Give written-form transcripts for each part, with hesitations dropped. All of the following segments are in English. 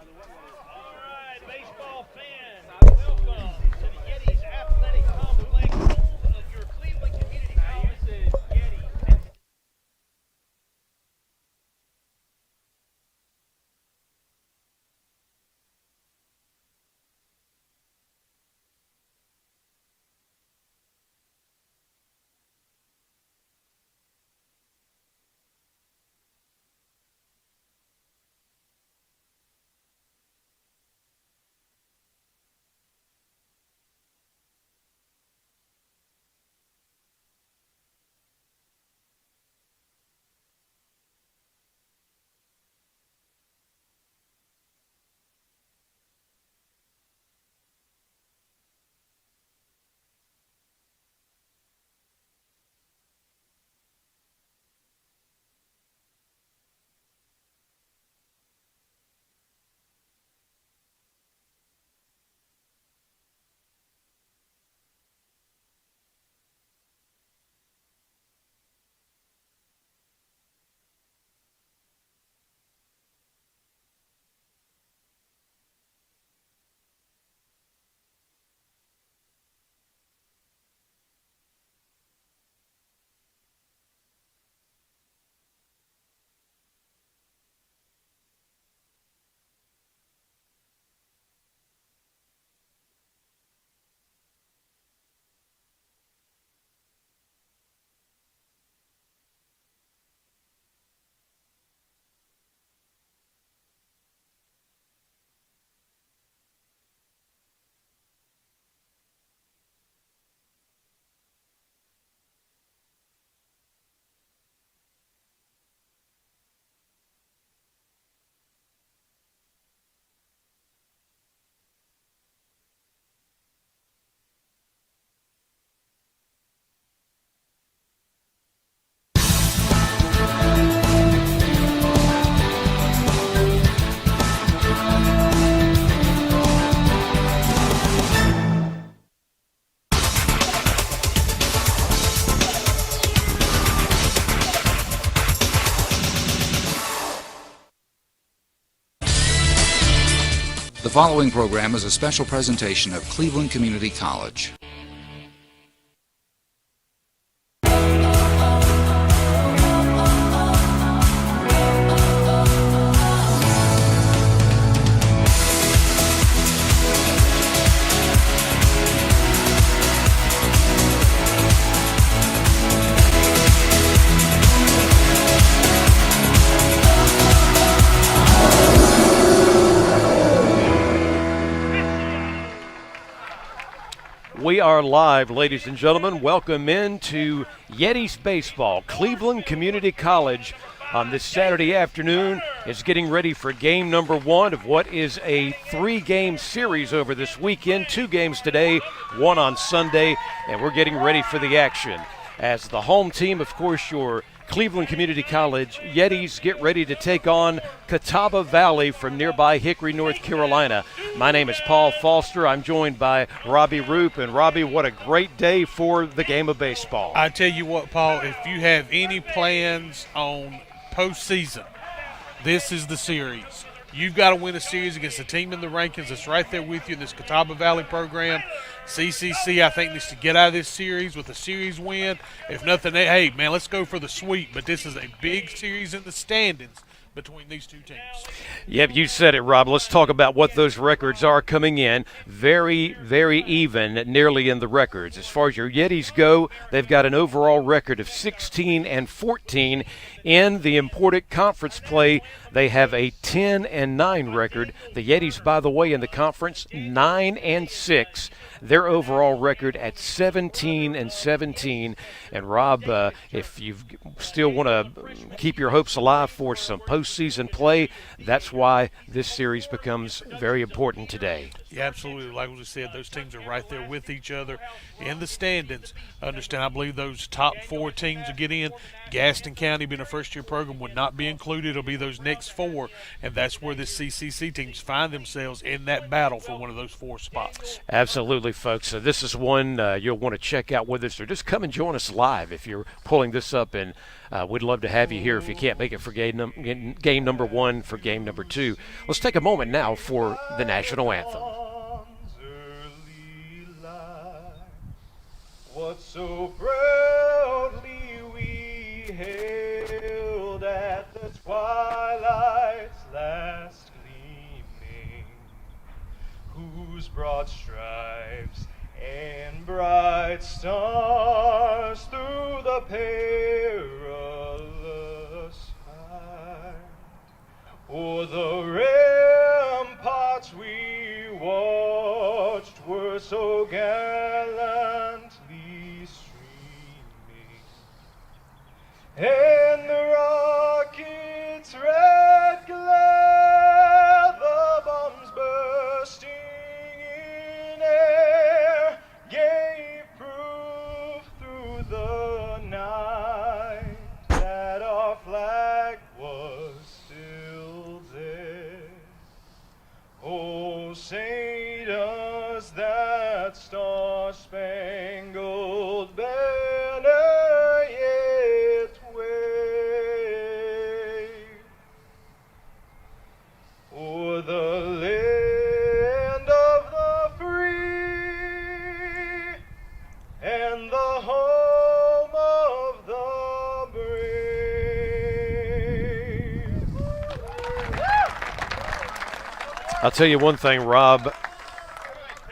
All right, baseball fans, welcome to the Yetis Athletic Complex, home of your Cleveland Community College Yetis. The following program is a special presentation of Cleveland Community College. We are live, ladies and gentlemen. Welcome into Yetis Baseball. Cleveland Community College on this Saturday afternoon is getting ready for game number one of what is a three-game series over this weekend. 2 games today, 1 on Sunday, and we're getting ready for the action. As the home team, of course, your Cleveland Community College Yetis get ready to take on Catawba Valley from nearby Hickory, North Carolina. My name is Paul Foster. I'm joined by Robbie Roop. And Robbie, what a great day for the game of baseball. I tell you what, Paul, if you have any plans on postseason, this is the series. You've got to win a series against a team in the rankings that's right there with you in this Catawba Valley program. CCC, I think, needs to get out of this series with a series win. If nothing, hey, man, let's go for the sweep. But this is a big series in the standings between these two teams. Yep, you said it, Rob. Let's talk about what those records are coming in. Very, very even, nearly in the records. As far as your Yetis go, they've got an overall record of 16-14. In the important conference play, they have a 10-9 record. The Yetis, by the way, in the conference, 9-6. Their overall record at 17-17. And Rob, if you still want to keep your hopes alive for some postseason play, that's why this series becomes very important today. Yeah, absolutely. Like we said, those teams are right there with each other in the standings. Understand, I believe those top 4 teams will get in. Gaston County, being a first-year program, would not be included. It'll be those next 4, and that's where the CCC teams find themselves in that battle for one of those 4 spots. Absolutely. folks. This is one you'll want to check out with us, or just come and join us live if you're pulling this up. And we'd love to have you here if you can't make it for game number 1, for game number 2. Let's take a moment now for the national anthem. What so proudly we hailed at the twilight's last gleaming, whose broad stripes and bright stars through the perilous fight, o'er the ramparts we watched were so gallantly streaming, and the rocket's red glare, the bombs bursting in air, gave proof through the night that our flag was still there. Oh, say does that star-spangled banner yet wave o'er the land of the free and the home of the brave. I'll tell you one thing, Rob.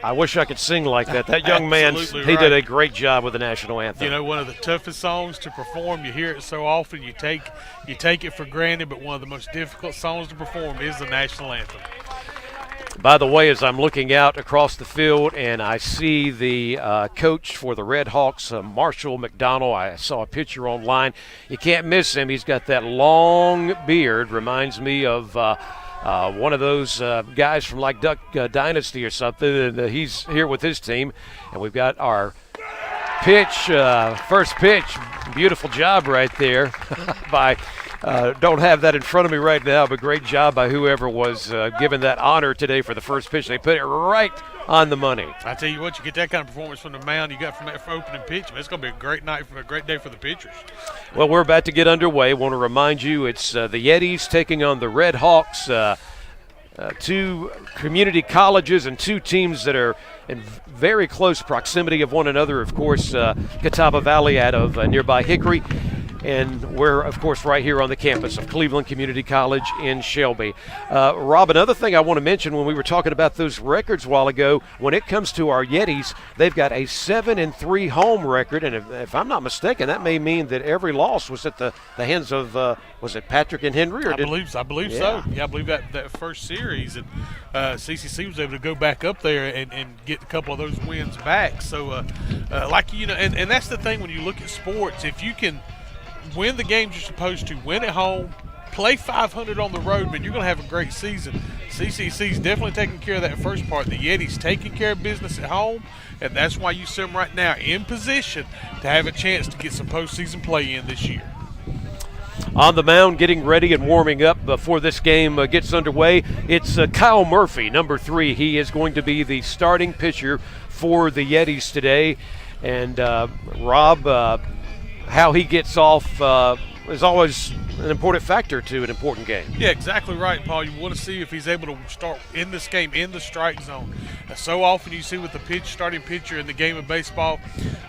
I wish I could sing like that. That young man, he did a great job with the national anthem. You know, one of the toughest songs to perform. You hear it so often, you take it for granted, but one of the most difficult songs to perform is the national anthem. By the way, as I'm looking out across the field and I see the coach for the Redhawks, Marshall McDonald, I saw a picture online. You can't miss him. He's got that long beard. Reminds me of one of those guys from like Duck Dynasty or something. And he's here with his team. And we've got our pitch, first pitch. Beautiful job right there by don't have that in front of me right now, but great job by whoever was given that honor today for the first pitch. They put it right on the money. I tell you what, you get that kind of performance from the mound you got from that for opening pitch, man, it's going to be a great night, a great day for the pitchers. Well, we're about to get underway. Want to remind you it's the Yetis taking on the Redhawks. Two community colleges and two teams that are in very close proximity of one another. Of course, Catawba Valley out of nearby Hickory. And we're, of course, right here on the campus of Cleveland Community College in Shelby. Rob, another thing I want to mention when we were talking about those records a while ago, when it comes to our Yetis, they've got a 7-3 home record. And if I'm not mistaken, that may mean that every loss was at the hands of, was it Patrick and Henry? Or I believe so. Yeah, I believe that first series. And CCC was able to go back up there and get a couple of those wins back. So, and that's the thing when you look at sports, if you can win the games you're supposed to, win at home, play 500 on the road, man, you're going to have a great season. CCC's definitely taking care of that first part. The Yetis taking care of business at home, and that's why you see them right now in position to have a chance to get some postseason play in this year. On the mound, getting ready and warming up before this game gets underway, it's Kyle Murphy, number 3. He is going to be the starting pitcher for the Yetis today. And Rob, how he gets off is always an important factor to an important game. Yeah, exactly right, Paul. You want to see if he's able to start in this game in the strike zone. So often you see with the starting pitcher in the game of baseball,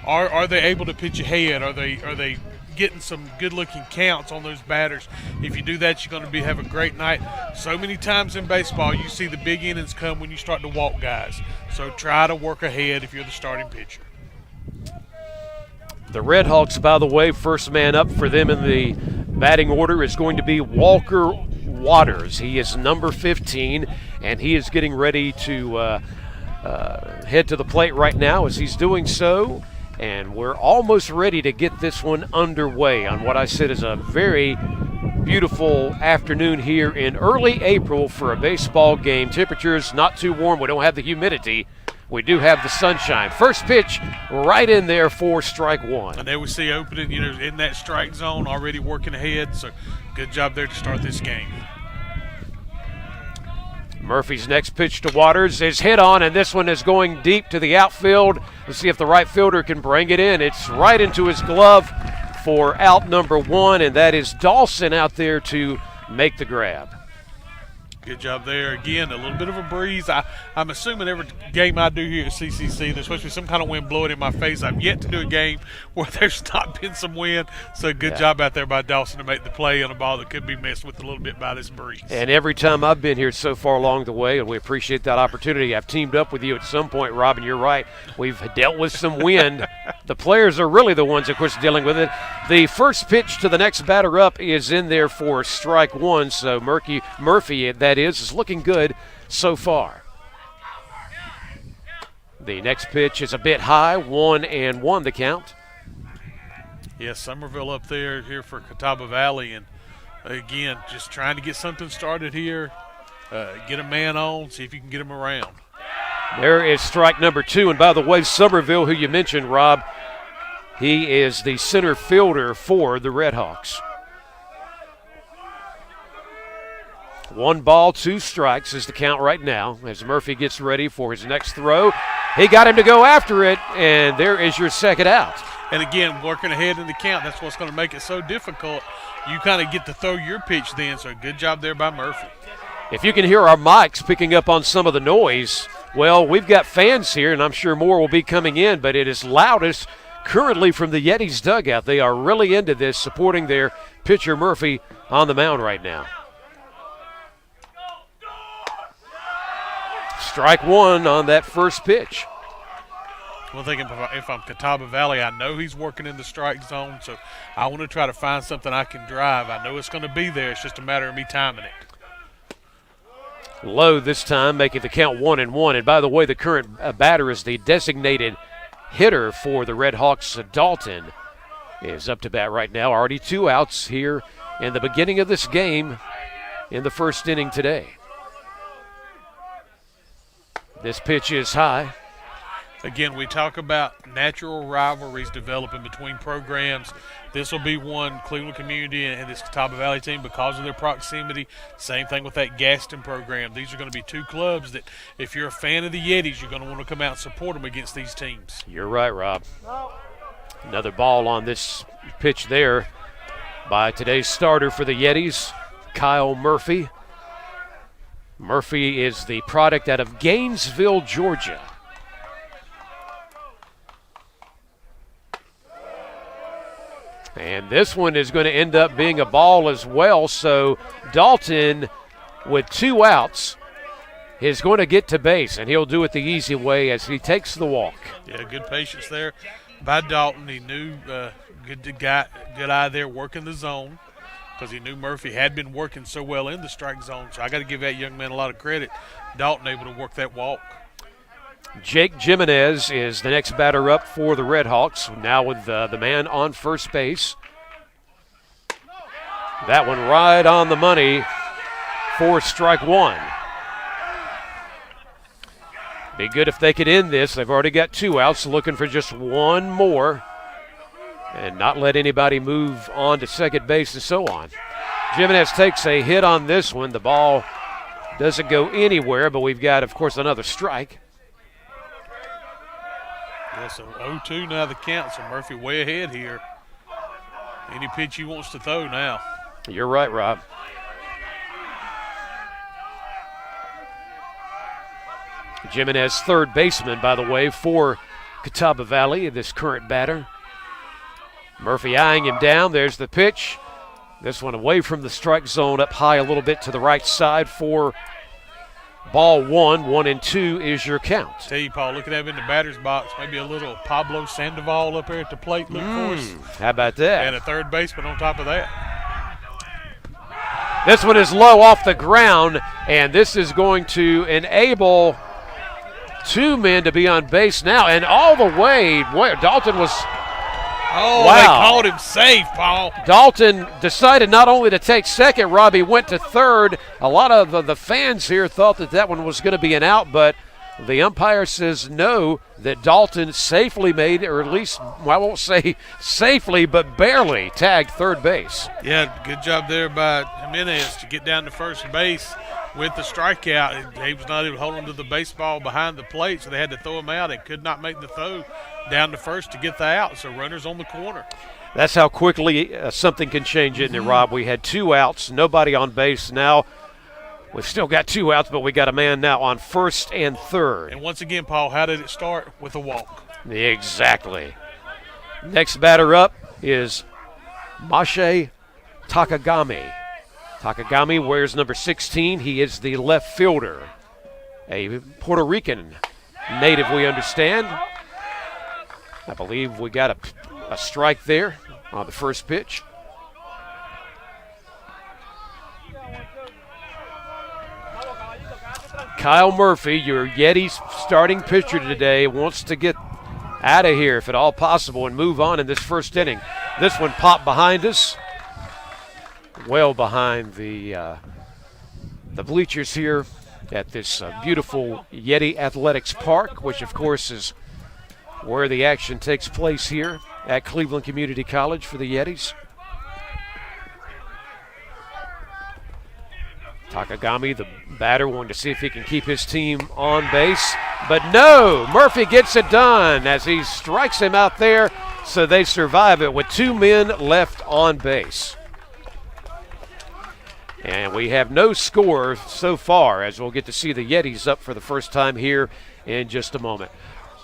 are they able to pitch ahead? Are they getting some good-looking counts on those batters? If you do that, you're going to have a great night. So many times in baseball, you see the big innings come when you start to walk guys. So try to work ahead if you're the starting pitcher. The Redhawks, by the way, first man up for them in the batting order is going to be Walker Waters. He is number 15, and he is getting ready to head to the plate right now as he's doing so. And we're almost ready to get this one underway on what I said is a very beautiful afternoon here in early April for a baseball game. Temperatures not too warm. We don't have the humidity. We do have the sunshine. First pitch right in there for strike one. And there we see opening, in that strike zone, already working ahead. So good job there to start this game. Murphy's next pitch to Waters is hit on, and this one is going deep to the outfield. Let's see if the right fielder can bring it in. It's right into his glove for out number 1, and that is Dawson out there to make the grab. Good job there. Again, a little bit of a breeze. I'm assuming every game I do here at CCC, there's supposed to be some kind of wind blowing in my face. I've yet to do a game where there's not been some wind. So good job out there by Dawson to make the play on a ball that could be messed with a little bit by this breeze. And every time I've been here so far along the way, and we appreciate that opportunity, I've teamed up with you at some point, Rob, and you're right. We've dealt with some wind. The players are really the ones, of course, dealing with it. The first pitch to the next batter up is in there for strike 1. So Murphy, that is looking good so far. The next pitch is a bit high, 1-1 the count. Yes, Somerville up there here for Catawba Valley, and again, just trying to get something started here. Get a man on, see if you can get him around. There is strike number 2, and by the way, Somerville, who you mentioned, Rob, he is the center fielder for the Redhawks. 1 ball, 2 strikes is the count right now as Murphy gets ready for his next throw. He got him to go after it, and there is your second out. And again, working ahead in the count, that's what's going to make it so difficult. You kind of get to throw your pitch then, so good job there by Murphy. If you can hear our mics picking up on some of the noise, well, we've got fans here, and I'm sure more will be coming in, but it is loudest currently from the Yetis dugout. They are really into this, supporting their pitcher Murphy on the mound right now. Strike 1 on that first pitch. Well, thinking if I'm Catawba Valley, I know he's working in the strike zone, so I want to try to find something I can drive. I know it's going to be there. It's just a matter of me timing it. Low this time, making the count 1-1. And by the way, the current batter is the designated hitter for the Redhawks. Dalton is up to bat right now. Already 2 outs here in the beginning of this game in the first inning today. This pitch is high. Again, we talk about natural rivalries developing between programs. This will be one, Cleveland Community and this Catawba Valley team, because of their proximity. Same thing with that Gaston program. These are going to be 2 clubs that if you're a fan of the Yetis, you're going to want to come out and support them against these teams. You're right, Rob. Another ball on this pitch there by today's starter for the Yetis, Kyle Murphy. Murphy is the product out of Gainesville, Georgia. And this one is going to end up being a ball as well. So Dalton, with 2 outs, is going to get to base, and he'll do it the easy way as he takes the walk. Yeah, good patience there by Dalton. He knew good eye there working the zone, because he knew Murphy had been working so well in the strike zone. So I got to give that young man a lot of credit. Dalton able to work that walk. Jake Jimenez is the next batter up for the Redhawks, now with the man on first base. That one right on the money for strike 1. Be good if they could end this. They've already got 2 outs, looking for just 1 more and not let anybody move on to second base and so on. Jimenez takes a hit on this one. The ball doesn't go anywhere, but we've got, of course, another strike. Yeah, so 0-2 now the count, so Murphy way ahead here. Any pitch he wants to throw now. You're right, Rob. Jimenez, third baseman, by the way, for Catawba Valley, this current batter. Murphy eyeing him down. There's the pitch. This one away from the strike zone, up high a little bit to the right side for ball 1. 1-2 is your count. Tell you, Paul, looking at him in the batter's box, maybe a little Pablo Sandoval up there at the plate. Look for us. How about that? And a third baseman on top of that. This one is low off the ground, and this is going to enable 2 men to be on base now. And all the way, Dalton was... Oh, wow. They called him safe, Paul. Dalton decided not only to take second, Rob, he went to third. A lot of the fans here thought that one was going to be an out, but the umpire says no, that Dalton safely made, or at least, well, I won't say safely, but barely tagged third base. Yeah, good job there by Jimenez to get down to first base. with the strikeout, he was not able to hold on to the baseball behind the plate, so they had to throw him out and could not make the throw down to first to get the out. So runners on the corner. That's how quickly something can change, isn't it, Rob? We had 2 outs, nobody on base. Now we've still got 2 outs, but we got a man now on first and third. And once again, Paul, how did it start? With a walk. Exactly. Next batter up is Mashe Takagami. Takagami wears number 16. He is the left fielder. A Puerto Rican native, we understand. I believe we got a strike there on the first pitch. Kyle Murphy, your Yetis starting pitcher today, wants to get out of here if at all possible and move on in this first inning. This one popped behind us, well behind the bleachers here at this beautiful Yeti Athletics Park, which of course is where the action takes place here at Cleveland Community College for the Yetis. Takagami, the batter, wanting to see if he can keep his team on base. But no, Murphy gets it done as he strikes him out there, so they survive it with 2 men left on base. And we have no score so far, as we'll get to see the Yetis up for the first time here in just a moment.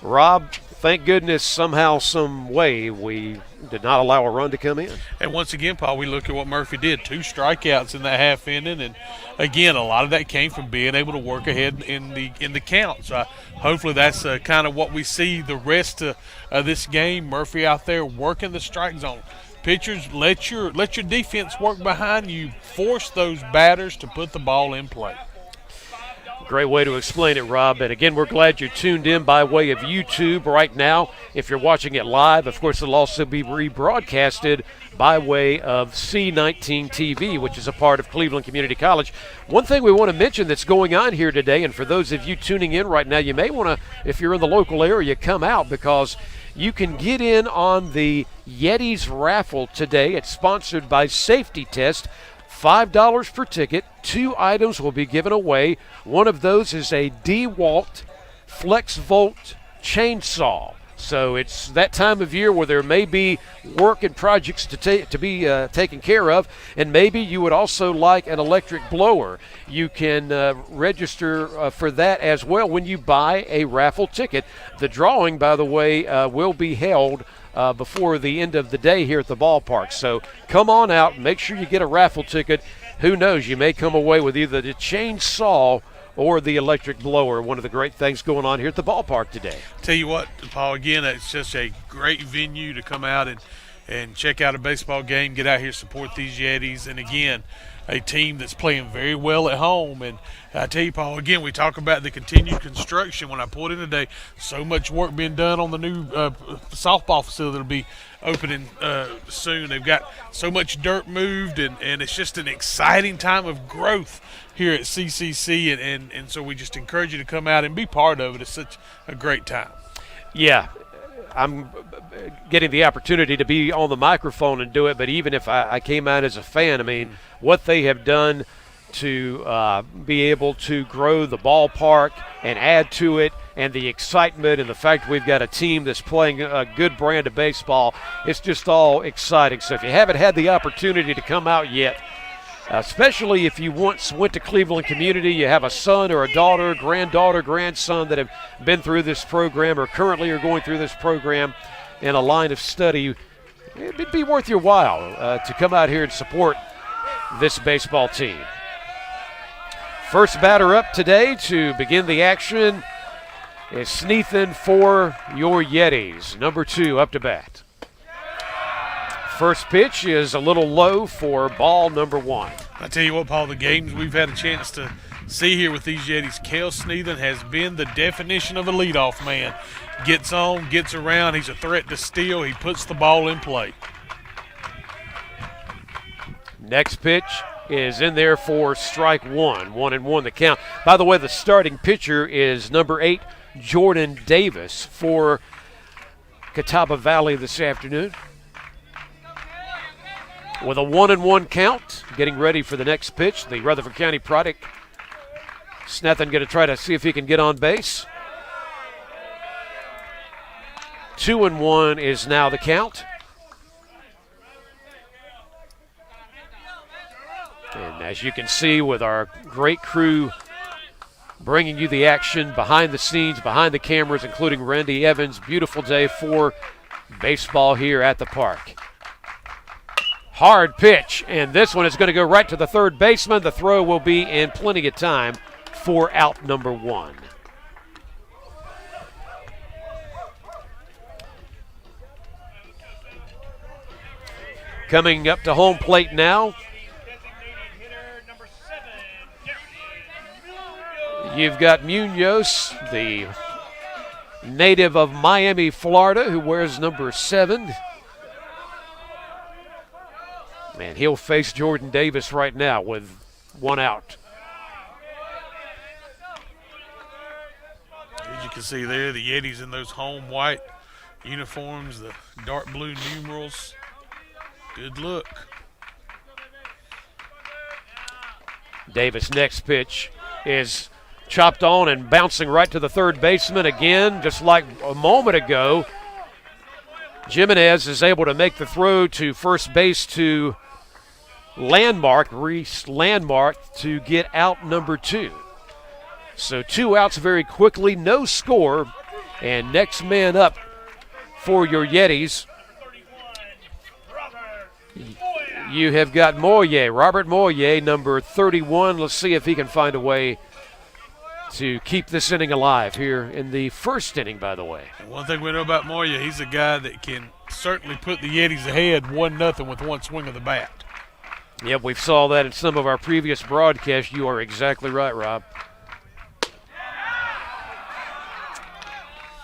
Rob, thank goodness somehow, some way, we did not allow a run to come in. And once again, Paul, we look at what Murphy did. 2 strikeouts in that half inning, and again, a lot of that came from being able to work ahead in the count. So hopefully that's kind of what we see the rest of this game. Murphy out there working the strike zone. Pitchers, let your defense work behind you. Force those batters to put the ball in play. Great way to explain it, Rob. And again, we're glad you're tuned in by way of YouTube right now. If you're watching it live, of course, it'll also be rebroadcasted by way of C19 TV, which is a part of Cleveland Community College. One thing we want to mention that's going on here today, and for those of you tuning in right now, you may want to, if you're in the local area, come out because you can get in on the Yetis raffle today. It's sponsored by Safety Test. $5 per ticket. 2 items will be given away. One of those is a DeWalt FlexVolt chainsaw. So it's that time of year where there may be work and projects to be taken care of, and maybe you would also like an electric blower. You can register for that as well when you buy a raffle ticket. The drawing, by the way, will be held before the end of the day here at the ballpark. So come on out, make sure you get a raffle ticket. Who knows, you may come away with either the chainsaw or the electric blower. One of the great things going on here at the ballpark today. Tell you what, Paul, again, it's just a great venue to come out and check out a baseball game, get out here, support these Yetis, and again, a team that's playing very well at home. And I tell you, Paul, again, we talk about the continued construction. When I pulled in today, so much work being done on the new softball facility that'll be opening soon. They've got so much dirt moved, and it's just an exciting time of growth here at CCC, and so we just encourage you to come out and be part of it. It's such a great time. Yeah, I'm getting the opportunity to be on the microphone and do it, but even if I came out as a fan, I mean, what they have done to be able to grow the ballpark and add to it, and the excitement and the fact we've got a team that's playing a good brand of baseball, it's just all exciting. So if you haven't had the opportunity to come out yet, especially if you once went to Cleveland Community, you have a son or a daughter, granddaughter, grandson that have been through this program or currently are going through this program in a line of study, it'd be worth your while to come out here and support this baseball team. First batter up today to begin the action is Sneathan for your Yetis. Number 2 up to bat. First pitch is a little low for ball number 1. I tell you what, Paul, the games we've had a chance to see here with these Yetis, Kel Sneathan has been the definition of a leadoff man. Gets on, gets around, he's a threat to steal, he puts the ball in play. Next pitch is in there for strike 1. 1-1 the count. By the way, the starting pitcher is number 8, Jordan Davis for Catawba Valley this afternoon. With a 1-1 count, getting ready for the next pitch, the Rutherford County product Snethan going to try to see if he can get on base. 2-1 is now the count. And as you can see with our great crew bringing you the action behind the scenes, behind the cameras, including Randy Evans, beautiful day for baseball here at the park. Hard pitch, and this one is going to go right to the third baseman. The throw will be in plenty of time for out number 1. Coming up to home plate now, you've got Munoz, the native of Miami, Florida, who wears number 7. And he'll face Jordan Davis right now with 1 out. As you can see there, the Yetis in those home white uniforms, the dark blue numerals. Good look. Davis' next pitch is chopped on and bouncing right to the third baseman again, just like a moment ago. Jimenez is able to make the throw to first base to Reese Landmark to get out number 2. So 2 outs very quickly, no score, and next man up for your Yetis, you have got Moye, Robert Moye, number 31. Let's see if he can find a way to keep this inning alive here in the first inning, by the way. And one thing we know about Moya, he's a guy that can certainly put the Yetis ahead 1-0 with one swing of the bat. Yep, we saw that in some of our previous broadcasts. You are exactly right, Rob.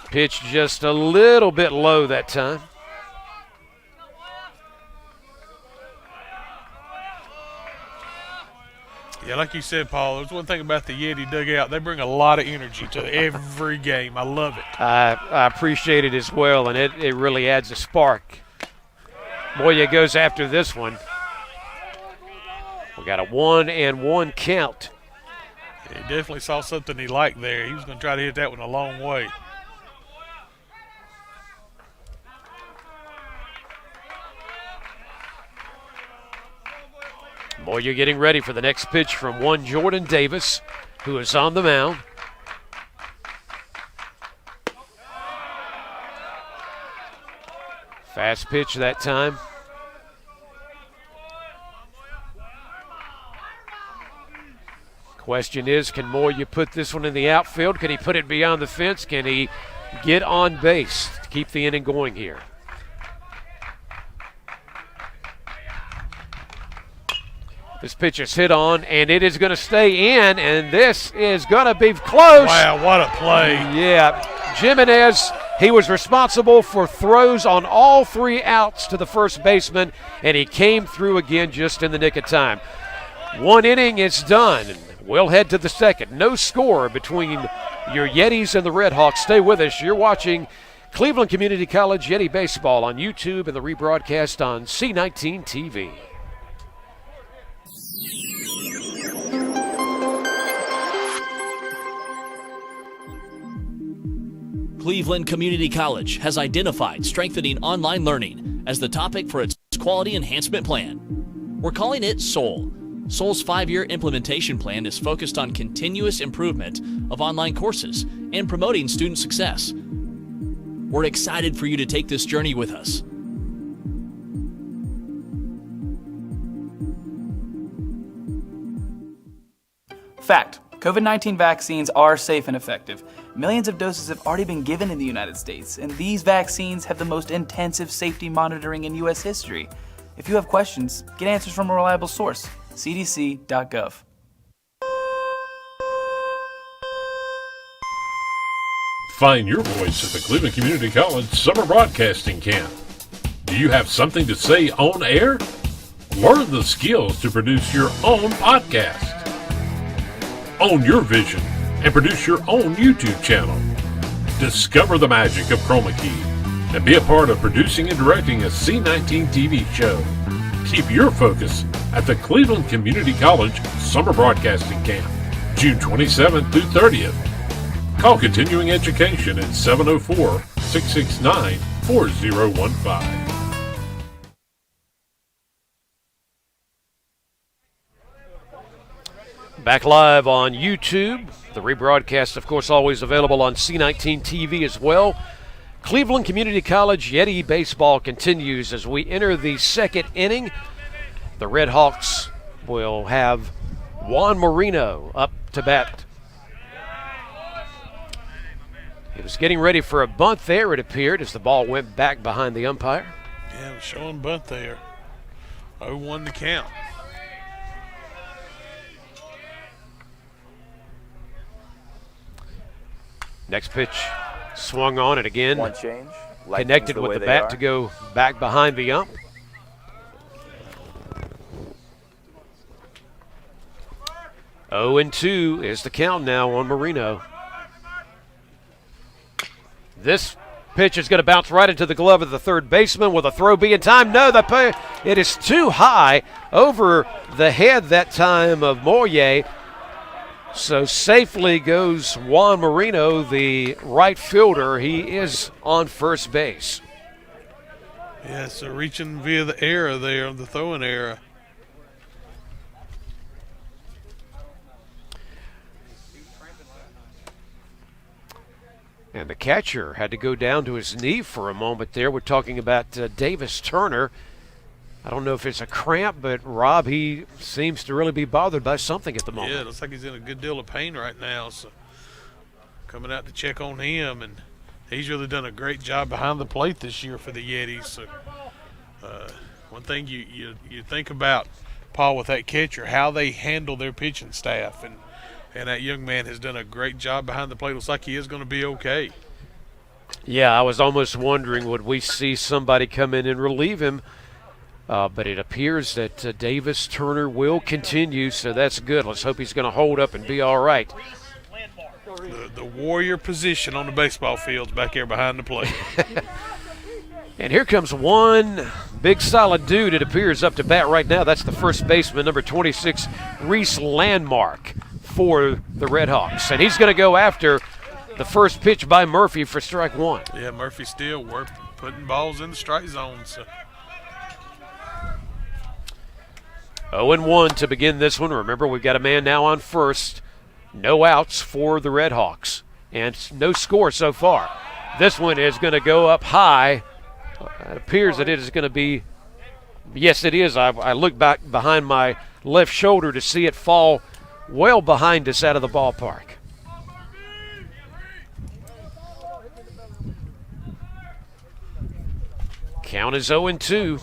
Pitch just a little bit low that time. Yeah, like you said, Paul, there's one thing about the Yeti dugout. They bring a lot of energy to every game. I love it. I appreciate it as well, and it really adds a spark. Moya goes after this one. We got a 1-1 count. Yeah, he definitely saw something he liked there. He was going to try to hit that one a long way. Moya getting ready for the next pitch from one Jordan Davis, who is on the mound. Fast pitch that time. Question is, can Moya put this one in the outfield? Can he put it beyond the fence? Can he get on base to keep the inning going here? This pitch is hit on, and it is going to stay in, and this is going to be close. Wow, what a play. Yeah, Jimenez, he was responsible for throws on all 3 outs to the first baseman, and he came through again just in the nick of time. 1 inning is done. We'll head to the second. No score between your Yetis and the Redhawks. Stay with us. You're watching Cleveland Community College Yeti Baseball on YouTube and the rebroadcast on C19 TV. Cleveland Community College has identified strengthening online learning as the topic for its quality enhancement plan. We're calling it SOUL. SOUL's 5-year implementation plan is focused on continuous improvement of online courses and promoting student success. We're excited for you to take this journey with us. Fact: COVID-19 vaccines are safe and effective. Millions of doses have already been given in the United States, and these vaccines have the most intensive safety monitoring in U.S. history. If you have questions, get answers from a reliable source, cdc.gov. Find your voice at the Cleveland Community College Summer Broadcasting Camp. Do you have something to say on air? Learn the skills to produce your own podcast. Own your vision and produce your own YouTube channel. Discover the magic of chroma key and be a part of producing and directing a C19 TV show. Keep your focus at the Cleveland Community College Summer Broadcasting Camp. June 27th through 30th. Call Continuing Education at 704-669-4015. Back live on YouTube. The rebroadcast, of course, always available on C19 TV as well. Cleveland Community College Yeti baseball continues as we enter the second inning. The Redhawks will have Juan Marino up to bat. He was getting ready for a bunt there, it appeared, as the ball went back behind the umpire. Yeah, showing bunt there. 0-1 to count. Next pitch swung on it again. One change. Connected with the bat to go back behind the ump. Oh and 2 is the count now on Marino. This pitch is going to bounce right into the glove of the third baseman. Will the throw be in time? No, it is too high over the head that time of Moyer. So safely goes Juan Marino, the right fielder. He is on first base. Yeah, so reaching via the error there, the throwing error. And the catcher had to go down to his knee for a moment there. We're talking about Davis Turner. I don't know if it's a cramp, but Rob, he seems to really be bothered by something at the moment. Yeah, it looks like he's in a good deal of pain right now. So coming out to check on him, and he's really done a great job behind the plate this year for the Yetis. So one thing you think about, Paul, with that catcher, how they handle their pitching staff, and that young man has done a great job behind the plate. Looks like he is going to be okay. Yeah, I was almost wondering, would we see somebody come in and relieve him? But it appears that Davis Turner will continue, so that's good. Let's hope he's going to hold up and be all right. The warrior position on the baseball field's back here behind the plate. And here comes one big solid dude, it appears, up to bat right now. That's the first baseman, number 26, Reese Landmark for the Redhawks. And he's going to go after the first pitch by Murphy for strike one. Yeah, Murphy still putting balls in the strike zone. So. 0-1 to begin this one. Remember, we've got a man now on first. No outs for the Redhawks. And no score so far. This one is going to go up high. It appears that it is going to be. Yes, it is. I look back behind my left shoulder to see it fall well behind us out of the ballpark. Count is 0-2.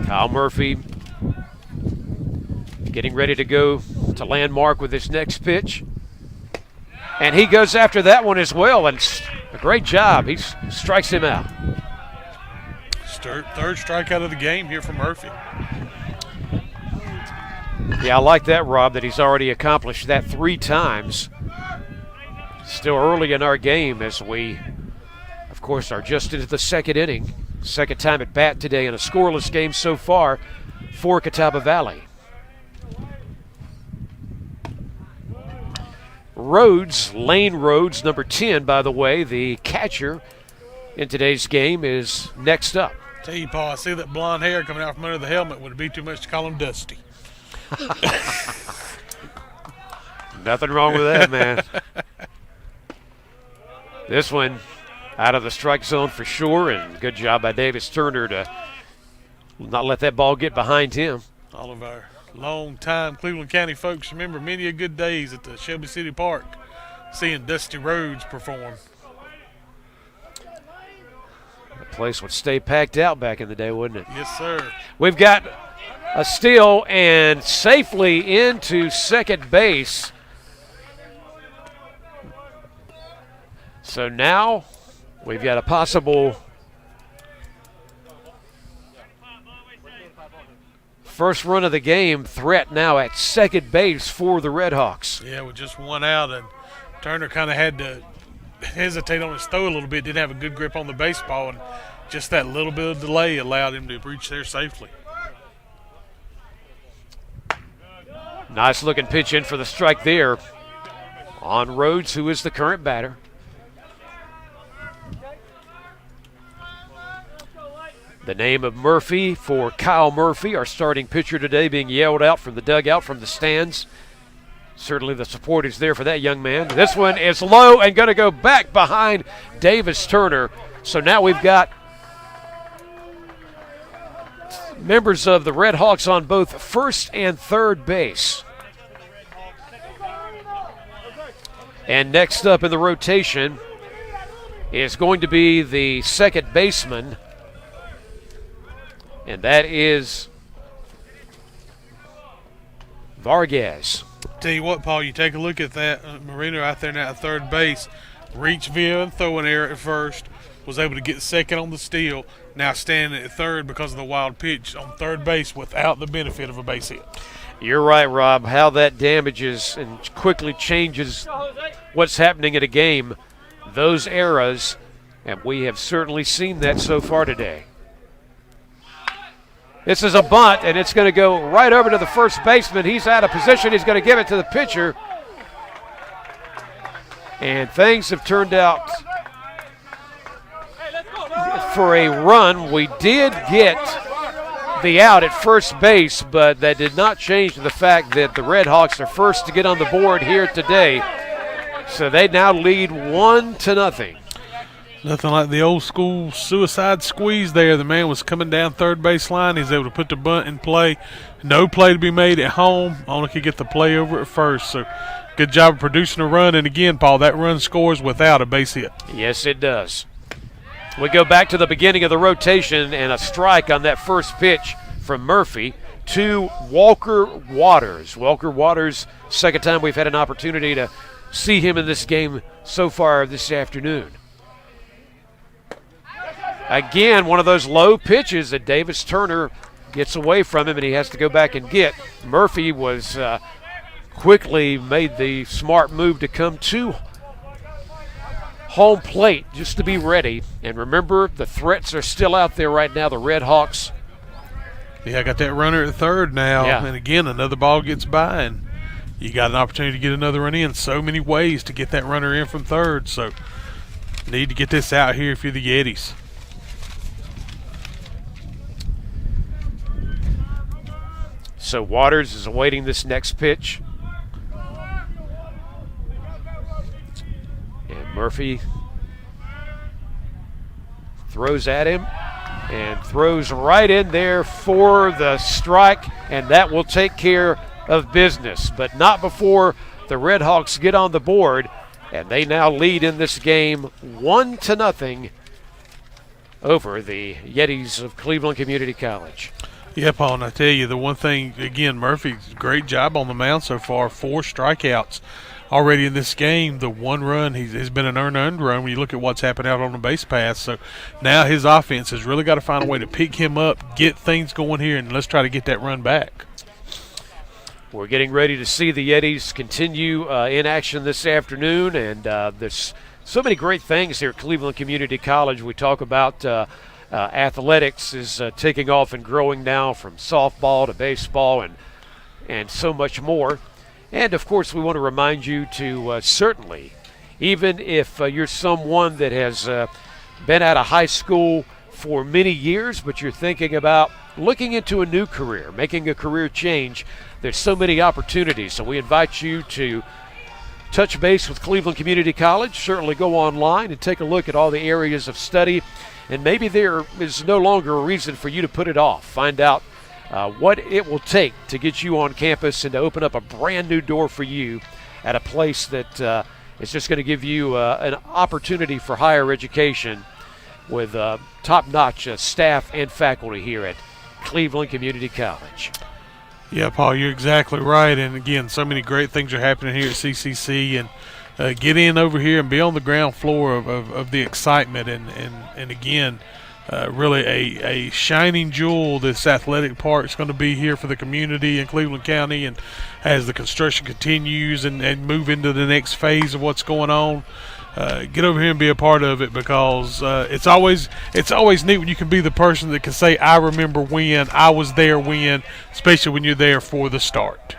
Kyle Murphy getting ready to go to Landmark with his next pitch. And he goes after that one as well, and a great job. He strikes him out. Third strikeout of the game here for Murphy. Yeah, I like that, Rob, that he's already accomplished that 3 times. Still early in our game as we, of course, are just into the second inning. Second time at bat today in a scoreless game so far for Catawba Valley. Rhodes, Lane Rhodes, number 10, by the way, the catcher in today's game, is next up. Tell you, Paul, I see that blonde hair coming out from under the helmet. Would it be too much to call him Dusty? Nothing wrong with that, man. This one out of the strike zone for sure, and good job by Davis Turner to not let that ball get behind him. All of our long-time Cleveland County folks remember many a good days at the Shelby City Park seeing Dusty Rhodes perform. The place would stay packed out back in the day, wouldn't it? Yes, sir. We've got a steal and safely into second base. So now we've got a possible first run of the game threat now at second base for the Redhawks. Yeah, with just one out, and Turner kind of had to hesitate on his throw a little bit, didn't have a good grip on the baseball, and just that little bit of delay allowed him to reach there safely. Nice looking pitch in for the strike there on Rhodes, who is the current batter. The name of Murphy for Kyle Murphy, our starting pitcher today, being yelled out from the dugout, from the stands. Certainly the support is there for that young man. This one is low and going to go back behind Davis Turner. So now we've got members of the Redhawks on both first and third base. And next up in the rotation is going to be the second baseman, and that is Vargas. Tell you what, Paul, you take a look at that. Marino out there now at third base. Reached via and throw an error at first. Was able to get second on the steal. Now standing at third because of the wild pitch on third base without the benefit of a base hit. You're right, Rob. How that damages and quickly changes what's happening in a game, those eras, and we have certainly seen that so far today. This is a bunt, and it's going to go right over to the first baseman. He's out of position. He's going to give it to the pitcher. And things have turned out for a run. We did get the out at first base, but that did not change the fact that the Redhawks are first to get on the board here today. So they now lead 1-0. Nothing like the old school suicide squeeze there. The man was coming down third base line. He's able to put the bunt in play. No play to be made at home. Only could get the play over at first. So good job of producing a run. And again, Paul, that run scores without a base hit. Yes, it does. We go back to the beginning of the rotation, and a strike on that first pitch from Murphy to Walker Waters. Walker Waters, second time we've had an opportunity to see him in this game so far this afternoon. Again, one of those low pitches that Davis Turner gets away from him, and he has to go back and get. Murphy was quickly made the smart move to come to home plate just to be ready. And remember, the threats are still out there right now, the Redhawks. Yeah, I got that runner at third now. Yeah. And again, another ball gets by, and you got an opportunity to get another run in. So many ways to get that runner in from third. So need to get this out here if you're the Yetis. So Waters is awaiting this next pitch. And Murphy throws at him and throws right in there for the strike, and that will take care of business. But not before the Redhawks get on the board, and they now lead in this game 1-0 over the Yetis of Cleveland Community College. Yeah, Paul, and I tell you, the one thing, again, Murphy's great job on the mound so far, 4 strikeouts already in this game. The one run has been an earned run when you look at what's happened out on the base pass. So now his offense has really got to find a way to pick him up, get things going here, and let's try to get that run back. We're getting ready to see the Yetis continue in action this afternoon, and there's so many great things here at Cleveland Community College. We talk about athletics is taking off and growing now, from softball to baseball and so much more. And, of course, we want to remind you to certainly, even if you're someone that has been out of high school for many years, but you're thinking about looking into a new career, making a career change, there's so many opportunities. So we invite you to touch base with Cleveland Community College. Certainly go online and take a look at all the areas of study. And maybe there is no longer a reason for you to put it off. Find out what it will take to get you on campus and to open up a brand new door for you at a place that is just going to give you an opportunity for higher education with top-notch staff and faculty here at Cleveland Community College. Yeah, Paul, you're exactly right. And, again, so many great things are happening here at CCC. And get in over here and be on the ground floor of the excitement. And again, really a shining jewel this athletic park is going to be here for the community in Cleveland County. And as the construction continues and move into the next phase of what's going on, get over here and be a part of it, because it's always neat when you can be the person that can say, I remember when, I was there when, especially when you're there for the start.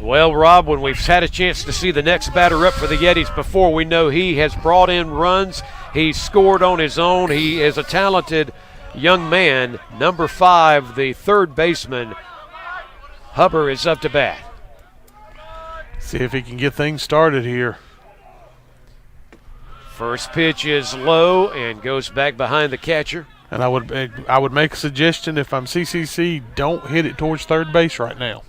Well, Rob, when we've had a chance to see the next batter up for the Yetis before, we know he has brought in runs. He's scored on his own. He is a talented young man. Number 5, the third baseman, Hubbard, is up to bat. See if he can get things started here. First pitch is low and goes back behind the catcher. And I would make a suggestion, if I'm CCC, don't hit it towards third base right now.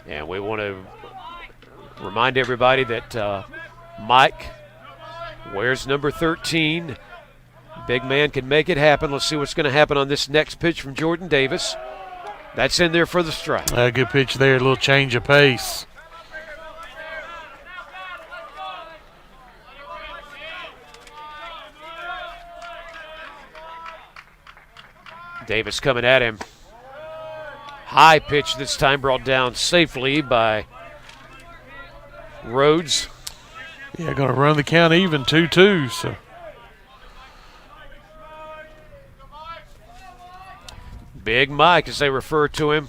And we want to remind everybody that Mike wears number 13. Big man can make it happen. Let's see what's going to happen on this next pitch from Jordan Davis. That's in there for the strike. A good pitch there, a little change of pace. Davis coming at him. High pitch this time, brought down safely by Rhodes. Yeah, going to run the count even 2-2. So Big Mike, as they refer to him.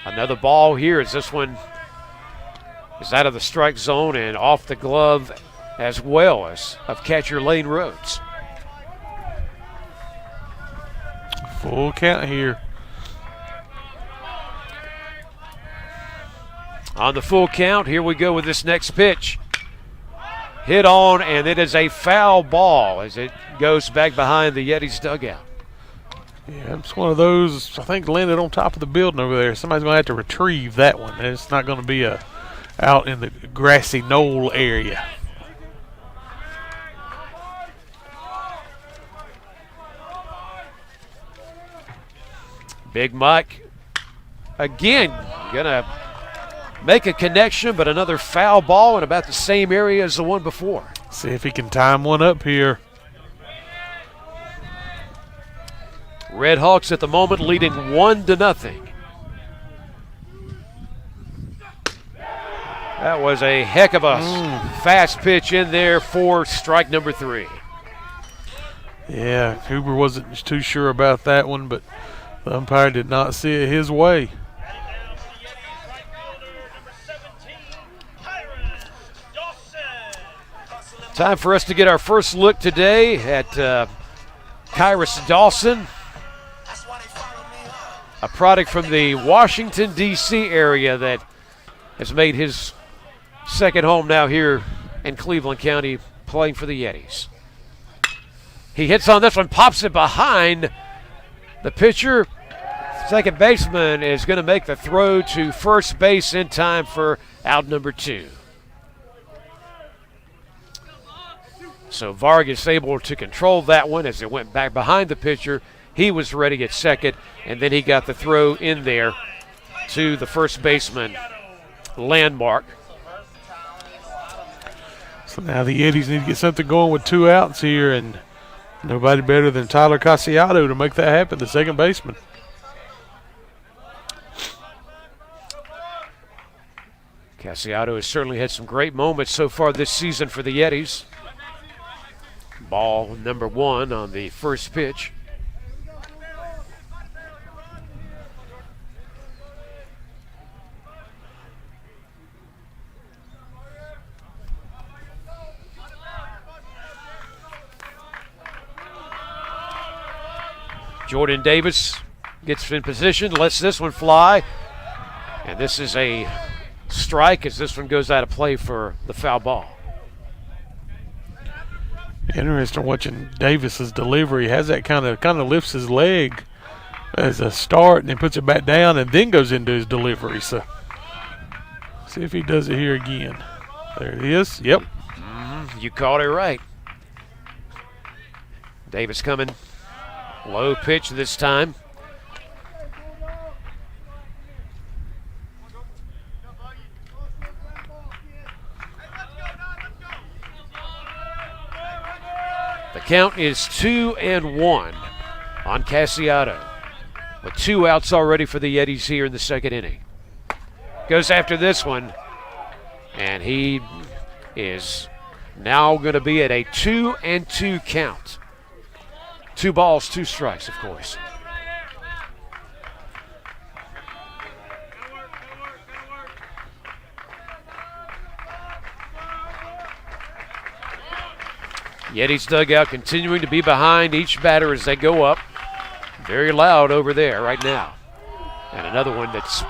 Another ball here as this one is out of the strike zone and off the glove as well as of catcher Lane Rhodes. Full count here. On the full count, here we go with this next pitch. Hit on, and it is a foul ball as it goes back behind the Yetis dugout. Yeah, it's one of those, I think, landed on top of the building over there. Somebody's going to have to retrieve that one. It's not going to be out in the grassy knoll area. Big Mike, again, going to make a connection, but another foul ball in about the same area as the one before. See if he can time one up here. Redhawks at the moment leading 1-0. That was a heck of a fast pitch in there for strike number 3. Yeah, Huber wasn't too sure about that one, but the umpire did not see it his way. Time for us to get our first look today at Kyrus Dawson, a product from the Washington, D.C. area that has made his second home now here in Cleveland County playing for the Yetis. He hits on this one, pops it behind the pitcher. Second baseman is going to make the throw to first base in time for out number 2. So Vargas able to control that one as it went back behind the pitcher. He was ready at second, and then he got the throw in there to the first baseman, Landmark. So now the Yetis need to get something going with 2 outs here, and nobody better than Tyler Casiato to make that happen, the second baseman. Casiato has certainly had some great moments so far this season for the Yetis. Ball number 1 on the first pitch. Jordan Davis gets in position, lets this one fly, and this is a strike as this one goes out of play for the foul ball. Interesting watching Davis's delivery. He has that kind of lifts his leg as a start and then puts it back down and then goes into his delivery. So see if he does it here again. There it is. Yep. You called it right. Davis coming. Low pitch this time. The count is 2-1 on Casiato, with 2 outs already for the Yetis here in the second inning. Goes after this one, And he is now going to be at a 2-2 count. 2 balls, 2 strikes, of course. Yetis dugout continuing to be behind each batter as they go up. Very loud over there right now. And another one that's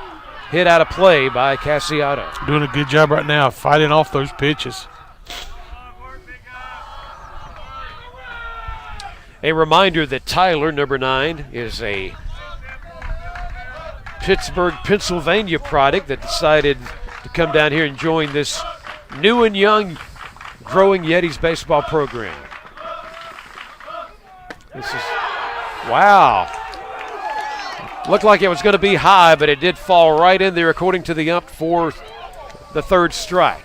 hit out of play by Casiato. Doing a good job right now fighting off those pitches. A reminder that Tyler, number 9, is a Pittsburgh, Pennsylvania product that decided to come down here and join this new and young growing Yetis baseball program. This is, wow. Looked like it was going to be high, but it did fall right in there according to the ump for the 3rd strike.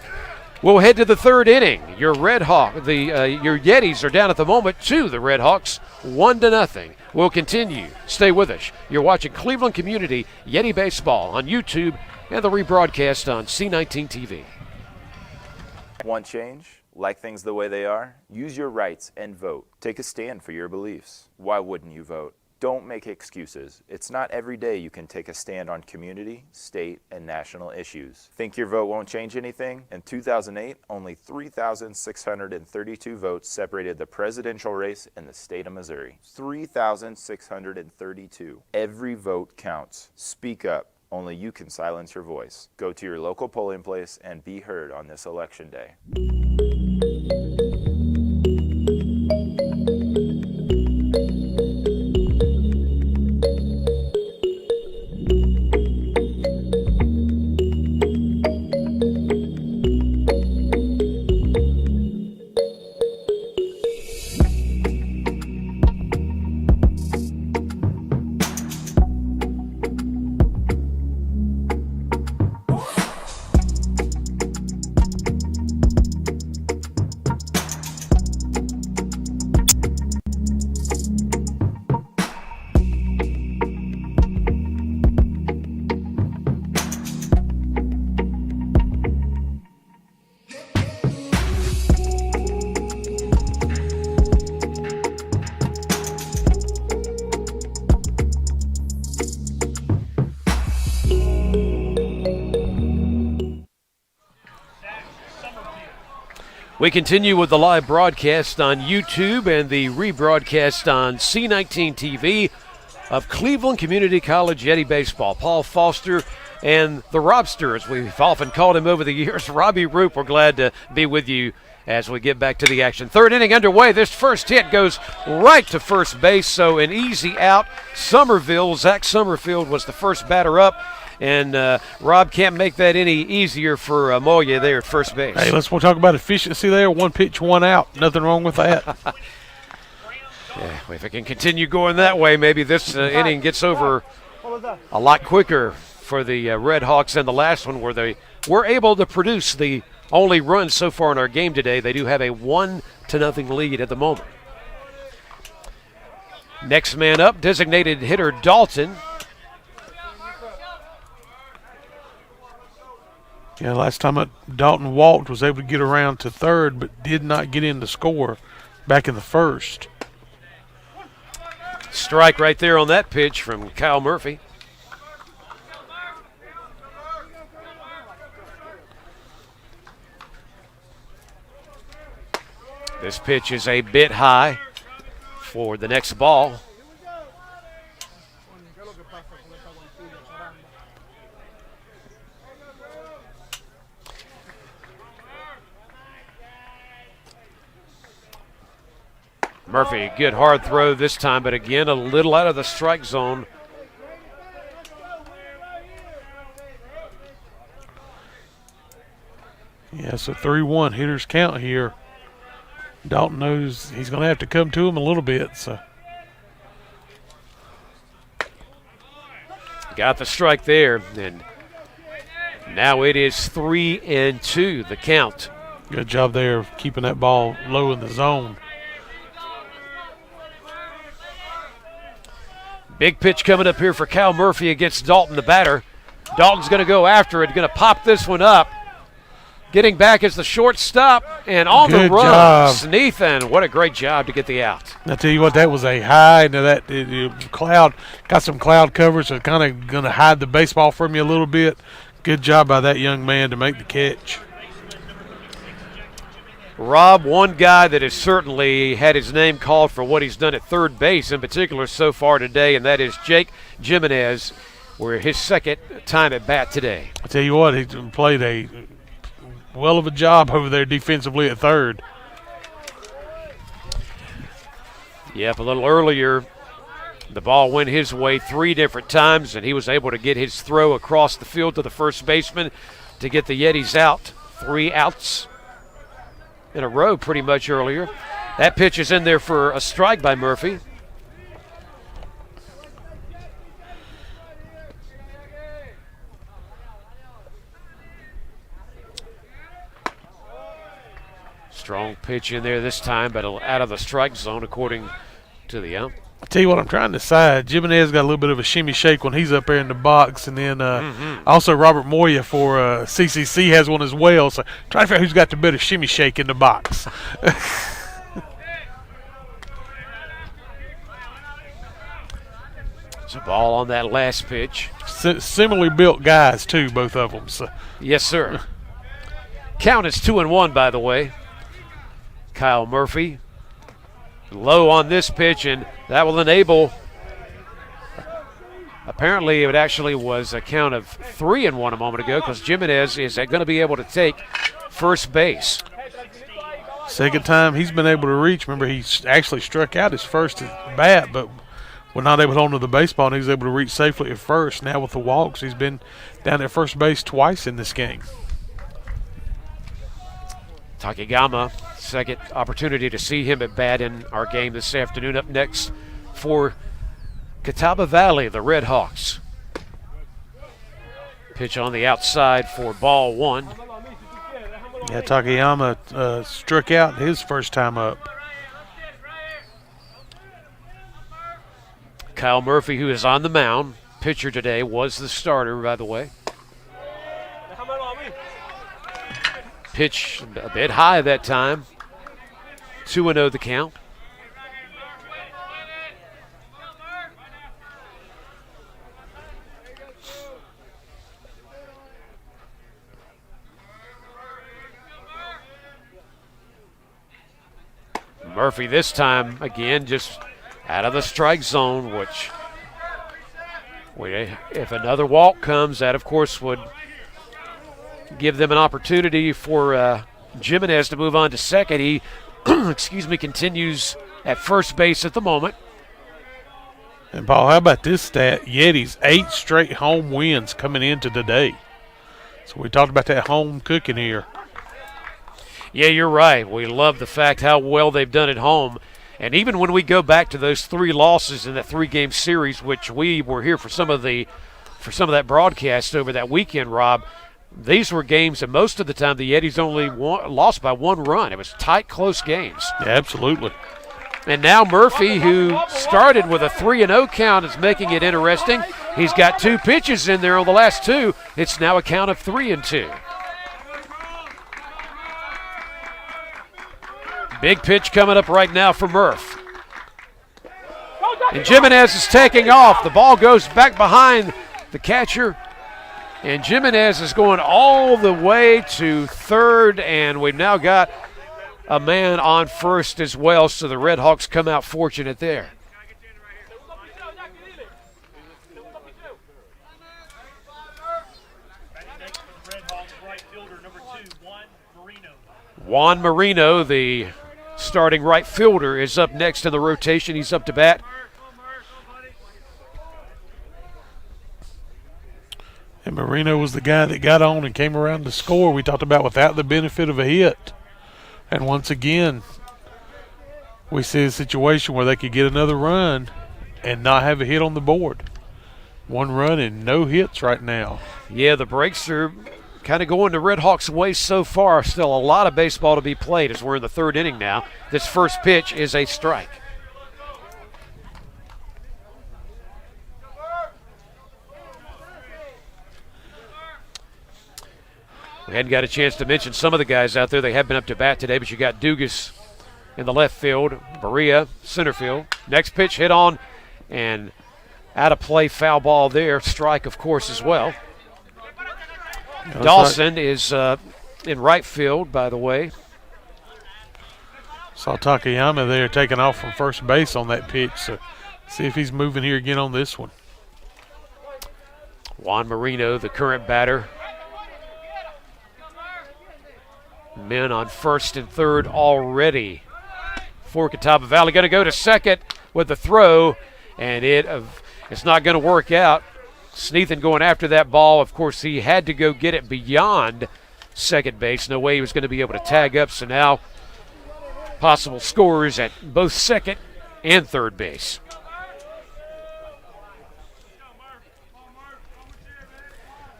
We'll head to the 3rd inning. Your your Yetis are down at the moment to the Redhawks, 1-0. We'll continue. Stay with us. You're watching Cleveland Community Yeti Baseball on YouTube and the rebroadcast on C19 TV. Want change? Like things the way they are? Use your rights and vote. Take a stand for your beliefs. Why wouldn't you vote? Don't make excuses. It's not every day you can take a stand on community, state, and national issues. Think your vote won't change anything? In 2008, only 3,632 votes separated the presidential race in the state of Missouri. 3,632. Every vote counts. Speak up. Only you can silence your voice. Go to your local polling place and be heard on this election day. We continue with the live broadcast on YouTube and the rebroadcast on C19 TV of Cleveland Community College Yeti Baseball. Paul Foster and the Robster, as we've often called him over the years, Robbie Roop. We're glad to be with you as we get back to the action. 3rd inning underway. This first hit goes right to first base, so an easy out. Zach Summerfield was the first batter up. And Rob can't make that any easier for Moya there at first base. Hey, we'll talk about efficiency there. 1 pitch, 1 out. Nothing wrong with that. Yeah, if it can continue going that way, maybe this inning gets over a lot quicker for the Redhawks than the last one, where they were able to produce the only run so far in our game today. They do have a 1-0 lead at the moment. Next man up, designated hitter Dalton. Yeah, last time Dalton walked, was able to get around to 3rd, but did not get in to score back in the 1st. Strike right there on that pitch from Kyle Murphy. This pitch is a bit high for the next ball. Murphy, good hard throw this time, but again, a little out of the strike zone. Yeah, so 3-1 hitters count here. Dalton knows he's going to have to come to him a little bit. So got the strike there, and now it is 3-2, the count. Good job there of keeping that ball low in the zone. Big pitch coming up here for Kyle Murphy against Dalton, the batter. Dalton's going to go after it, going to pop this one up. Getting back as the shortstop and on the Good run. job. Sneathan, what a great job to get the out. I tell you what, that was a high. Now that cloud got some cloud cover, so kind of going to hide the baseball from you a little bit. Good job by that young man to make the catch. Rob, one guy that has certainly had his name called for what he's done at third base in particular so far today, and that is Jake Jimenez, where his second time at bat today. I tell you what, he played a well of a job over there defensively at third. Yep, a little earlier, the ball went his way 3 different times, and he was able to get his throw across the field to the first baseman to get the Yetis out. 3 outs in a row pretty much earlier. That pitch is in there for a strike by Murphy. Strong pitch in there this time, but out of the strike zone according to the ump. I tell you what I'm trying to decide. Jimenez got a little bit of a shimmy shake when he's up there in the box, and then also Robert Moya for CCC has one as well. So trying to figure out who's got the better shimmy shake in the box. It's a ball on that last pitch. Similarly built guys too, both of them. So. Yes, sir. Count is 2-1, by the way. Kyle Murphy low on this pitch, and that will enable. Apparently, it actually was a count of 3-1 a moment ago because Jimenez is going to be able to take first base. Second time he's been able to reach. Remember, he actually struck out his first at bat, but was not able to hold on to the baseball, and he was able to reach safely at first. Now with the walks, he's been down at first base twice in this game. Takayama, second opportunity to see him at bat in our game this afternoon. Up next for Catawba Valley, the Redhawks. Pitch on the outside for ball 1. Yeah, Takayama struck out his first time up. Kyle Murphy, who is on the mound, pitcher today, was the starter, by the way. Pitch a bit high that time. 2-0 the count. Murphy this time, again, just out of the strike zone, which if another walk comes, that, of course, would give them an opportunity for Jimenez to move on to second. He, continues at first base at the moment. And, Paul, how about this stat? Yetis, 8 straight home wins coming into today. So we talked about that home cooking here. Yeah, you're right. We love the fact how well they've done at home. And even when we go back to those 3 losses in that 3-game series, which we were here for some of that broadcast over that weekend, Rob, these were games that most of the time the Yetis only lost by 1 run. It was tight, close games. Yeah, absolutely. And now Murphy, who started with a 3-0 count, is making it interesting. He's got 2 pitches in there on the last 2. It's now a count of 3-2. Big pitch coming up right now for Murph. And Jimenez is taking off. The ball goes back behind the catcher. And Jimenez is going all the way to third, and we've now got a man on first as well, so the Redhawks come out fortunate there. Juan Marino, the starting right fielder, is up next in the rotation. He's up to bat. And Marino was the guy that got on and came around to score. We talked about without the benefit of a hit. And once again, we see a situation where they could get another run and not have a hit on the board. 1 run and no hits right now. Yeah, the breaks are kind of going the Redhawks' way so far. Still a lot of baseball to be played as we're in the 3rd inning now. This first pitch is a strike. We hadn't got a chance to mention some of the guys out there. They have been up to bat today, but you got Dugas in the left field, Berea, center field. Next pitch hit on and out of play, foul ball there. Strike, of course, as well. Dawson is in right field, by the way. Saw Takayama there taking off from first base on that pitch, so see if he's moving here again on this one. Juan Marino, the current batter. Men on first and third already for Catawba Valley. Going to go to second with the throw, and it's not going to work out. Sneathen going after that ball. Of course, he had to go get it beyond second base. No way he was going to be able to tag up, so now possible scores at both second and third base.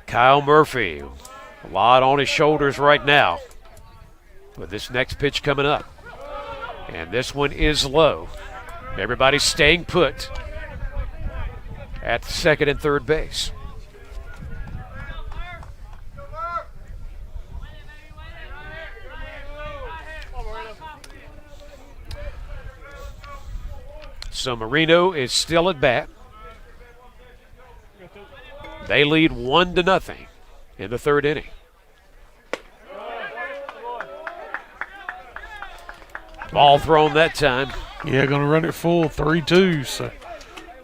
Kyle Murphy, a lot on his shoulders right now with this next pitch coming up. And this one is low. Everybody's staying put at second and third base. So Marino is still at bat. They lead 1-0 in the third inning. Ball thrown that time. Yeah, going to run it full 3-2. So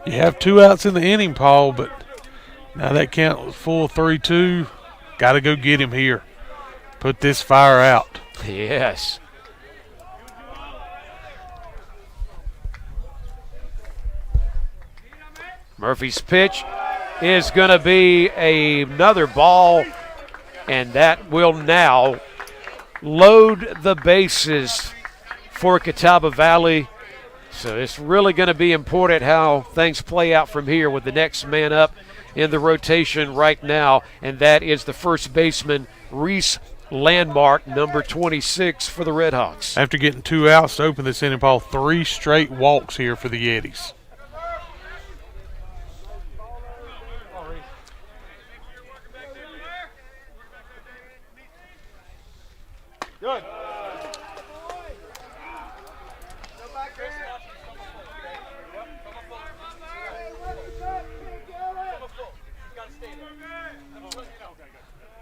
you have 2 outs in the inning, Paul, but now that count was full 3-2. Got to go get him here. Put this fire out. Yes. Murphy's pitch is going to be another ball, and that will now load the bases for Catawba Valley. So it's really going to be important how things play out from here with the next man up in the rotation right now, and that is the first baseman, Reese Landmark, number 26 for the Redhawks. After getting 2 outs to open this inning, Paul, 3 straight walks here for the Yetis. Good.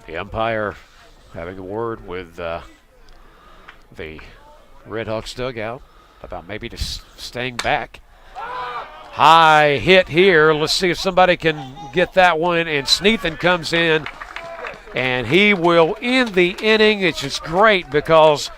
The umpire having a word with the Redhawks dugout about maybe just staying back. High hit here. Let's see if somebody can get that one. And Sneathen comes in, and he will end the inning. It's just great because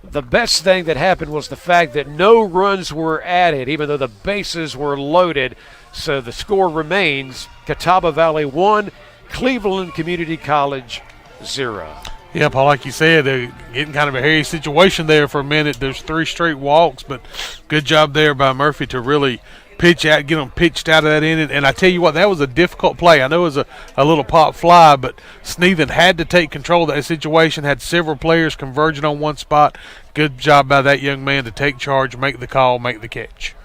the best thing that happened was the fact that no runs were added, even though the bases were loaded. So the score remains Catawba Valley 1, Cleveland Community College 0. Yeah, Paul, like you said, they're getting kind of a hairy situation there for a minute. There's 3 straight walks, but good job there by Murphy to really pitch out, get them pitched out of that inning. And I tell you what, that was a difficult play. I know it was a little pop fly, but Sneathen had to take control of that situation, had several players converging on one spot. Good job by that young man to take charge, make the call, make the catch.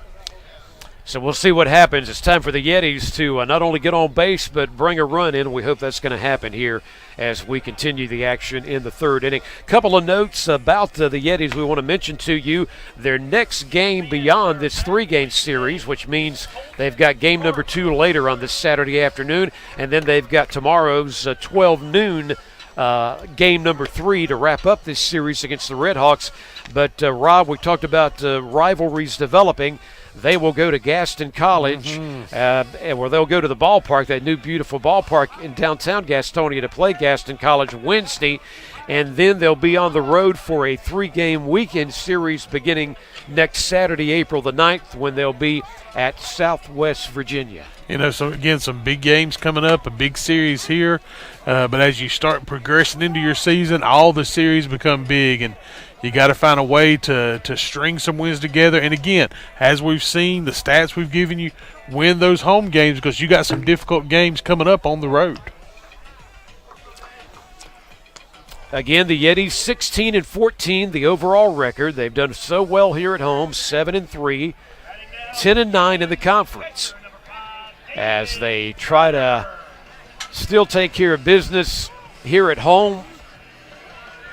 So we'll see what happens. It's time for the Yetis to not only get on base but bring a run in. We hope that's going to happen here as we continue the action in the third inning. Couple of notes about the Yetis we want to mention to you. Their next game beyond this 3-game series, which means they've got game number 2 later on this Saturday afternoon, and then they've got tomorrow's 12 noon game number 3 to wrap up this series against the Redhawks. But Rob, we talked about rivalries developing. They will go to Gaston College, where they'll go to the ballpark, that new beautiful ballpark in downtown Gastonia, to play Gaston College Wednesday. And then they'll be on the road for a 3-game weekend series beginning next Saturday, April the 9th, when they'll be at Southwest Virginia. You know, so again, some big games coming up, a big series here. But as you start progressing into your season, all the series become big, and you got to find a way to string some wins together. And again, as we've seen, the stats we've given you, win those home games because you got some difficult games coming up on the road. Again, the Yetis 16-14, the overall record. They've done so well here at home, 7-3, 10-9 in the conference, as they try to still take care of business here at home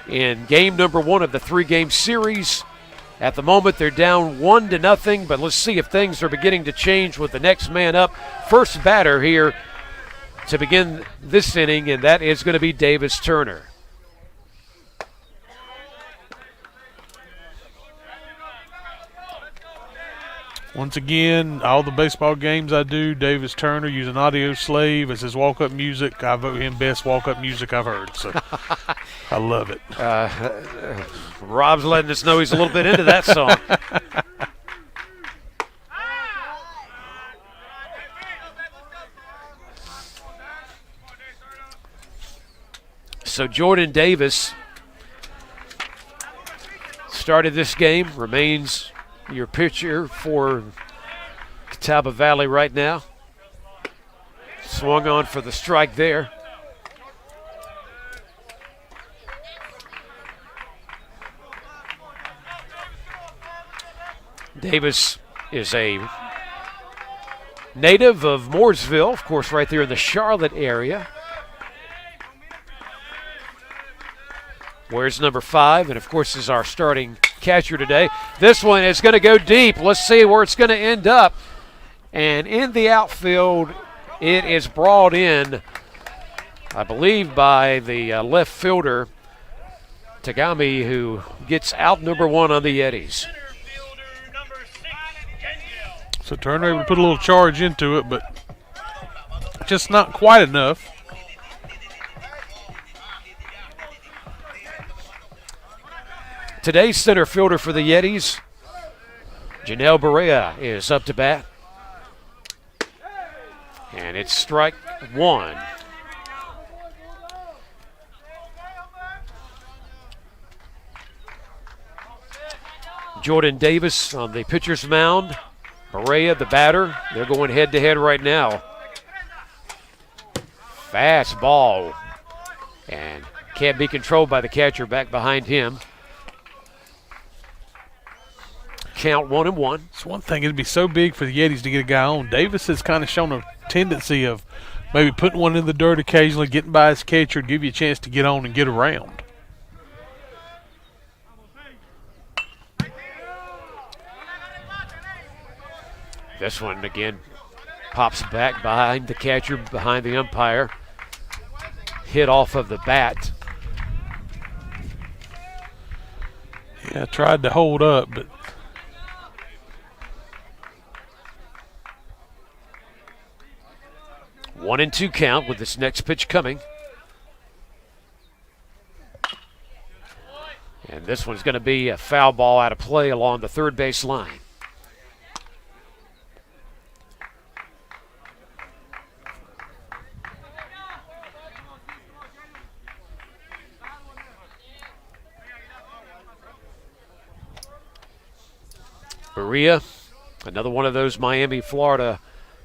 in game number 1 of the 3-game series. At the moment, they're down 1-0, but let's see if things are beginning to change with the next man up. First batter here to begin this inning, and that is going to be Davis Turner. Once again, all the baseball games I do, Davis Turner using Audio Slave as his walk-up music. I vote him best walk-up music I've heard, so I love it. Rob's letting us know he's a little bit into that song. So Jordan Davis started this game, remains your pitcher for Catawba Valley right now. Swung on for the strike there. Davis is a native of Mooresville, of course, right there in the Charlotte area. Wears number 5, and of course is our starting catcher today. This one is going to go deep. Let's see where it's going to end up. And in the outfield, it is brought in, I believe, by the left fielder, Tagami, who gets out number 1 on the Yetis. So Turner able to put a little charge into it, but just not quite enough. Today's center fielder for the Yetis, Janelle Barea, is up to bat. And it's strike 1. Jordan Davis on the pitcher's mound. Barea, the batter. They're going head-to-head right now. Fastball. And can't be controlled by the catcher back behind him. Count 1-1. It's one thing, it'd be so big for the Yetis to get a guy on. Davis has kind of shown a tendency of maybe putting one in the dirt occasionally, getting by his catcher, give you a chance to get on and get around. This one again pops back behind the catcher, behind the umpire. Hit off of the bat. Yeah, tried to hold up, but 1-2 count with this next pitch coming. And this one's going to be a foul ball out of play along the third base line. Barea, another one of those Miami, Florida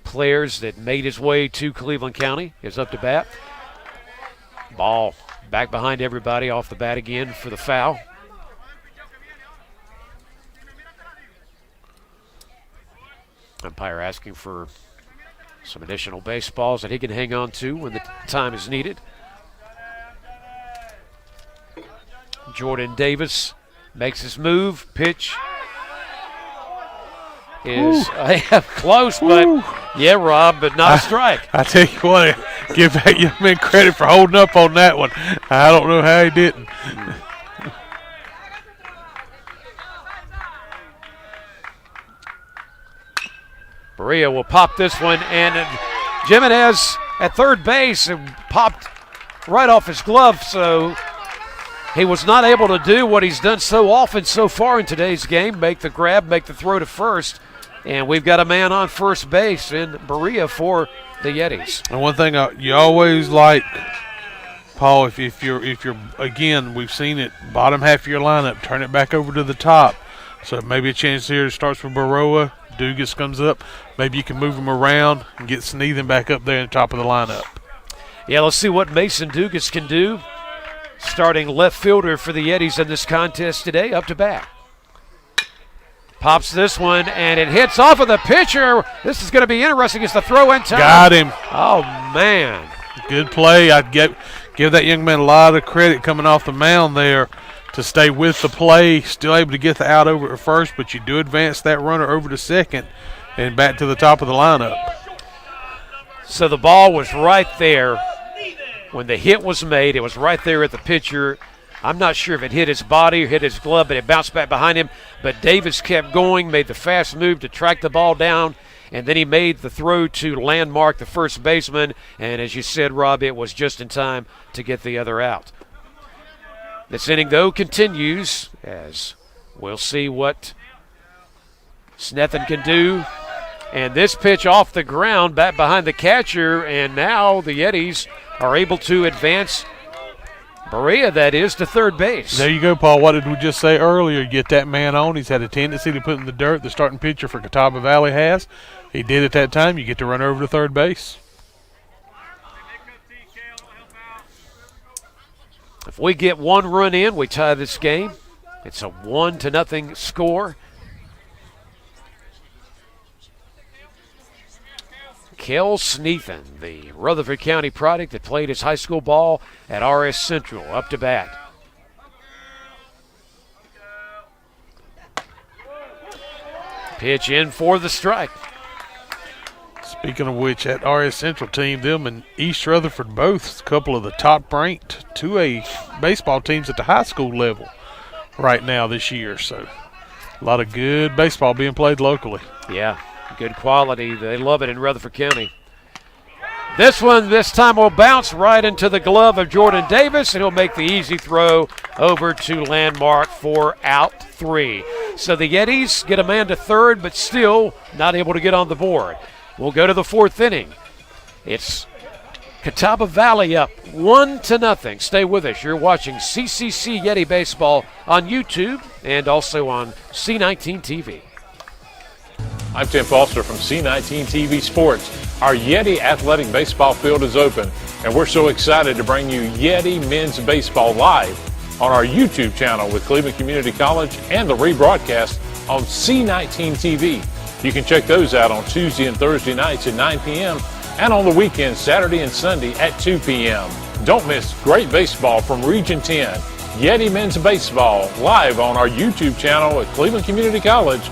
players that made his way to Cleveland County, is up to bat. Ball back behind everybody, off the bat again for the foul. Umpire asking for some additional baseballs that he can hang on to when the time is needed. Jordan Davis makes his move. Pitch is close, but yeah, Rob, but not a strike. I tell you what, give that young man credit for holding up on that one. I don't know how he didn't. Barea will pop this one, and Jimenez at third base popped right off his glove, so he was not able to do what he's done so often so far in today's game, make the grab, make the throw to first. And we've got a man on first base in Barea for the Yetis. And one thing you always like, Paul, if you're again, we've seen it, bottom half of your lineup, turn it back over to the top. So maybe a chance here. It starts with Baroa. Dugas comes up. Maybe you can move him around and get Sneathen back up there in the top of the lineup. Yeah, let's see what Mason Dugas can do. Starting left fielder for the Yetis in this contest today, up to bat. Pops this one, and it hits off of the pitcher. This is going to be interesting. It's the throw in time. Got him. Oh, man. Good play. I'd give give that young man a lot of credit coming off the mound there to stay with the play, still able to get the out over at first, but you do advance that runner over to second and back to the top of the lineup. So the ball was right there when the hit was made. It was right there at the pitcher. I'm not sure if it hit his body or hit his glove, but it bounced back behind him. But Davis kept going, made the fast move to track the ball down, and then he made the throw to landmark the first baseman. And as you said, Rob, it was just in time to get the other out. This inning, though, continues as we'll see what Snethen can do. And this pitch off the ground, back behind the catcher, and now the Yetis are able to advance Berea, that is, to third base. There you go, Paul. What did we just say earlier? Get that man on. He's had a tendency to put in the dirt. The starting pitcher for Catawba Valley has. He did at that time. You get to run over to third base. If we get one run in, we tie this game. It's a 1-0 score. Kel Snethen, the Rutherford County product that played his high school ball at RS Central, up to bat. Pitch in for the strike. Speaking of which, that RS Central team, them and East Rutherford both, a couple of the top-ranked 2A baseball teams at the high school level right now this year. So a lot of good baseball being played locally. Yeah, good quality. They love it in Rutherford County. This one, this time, will bounce right into the glove of Jordan Davis, and he'll make the easy throw over to landmark for out 3. So the Yetis get a man to third, but still not able to get on the board. We'll go to the 4th inning. It's Catawba Valley up 1-0. Stay with us. You're watching CCC Yeti Baseball on YouTube and also on C19 TV. I'm Tim Foster from C19 TV Sports. Our Yeti Athletic Baseball field is open, and we're so excited to bring you Yeti Men's Baseball live on our YouTube channel with Cleveland Community College and the rebroadcast on C19 TV. You can check those out on Tuesday and Thursday nights at 9 p.m. and on the weekends, Saturday and Sunday at 2 p.m. Don't miss great baseball from Region 10, Yeti Men's Baseball, live on our YouTube channel at Cleveland Community College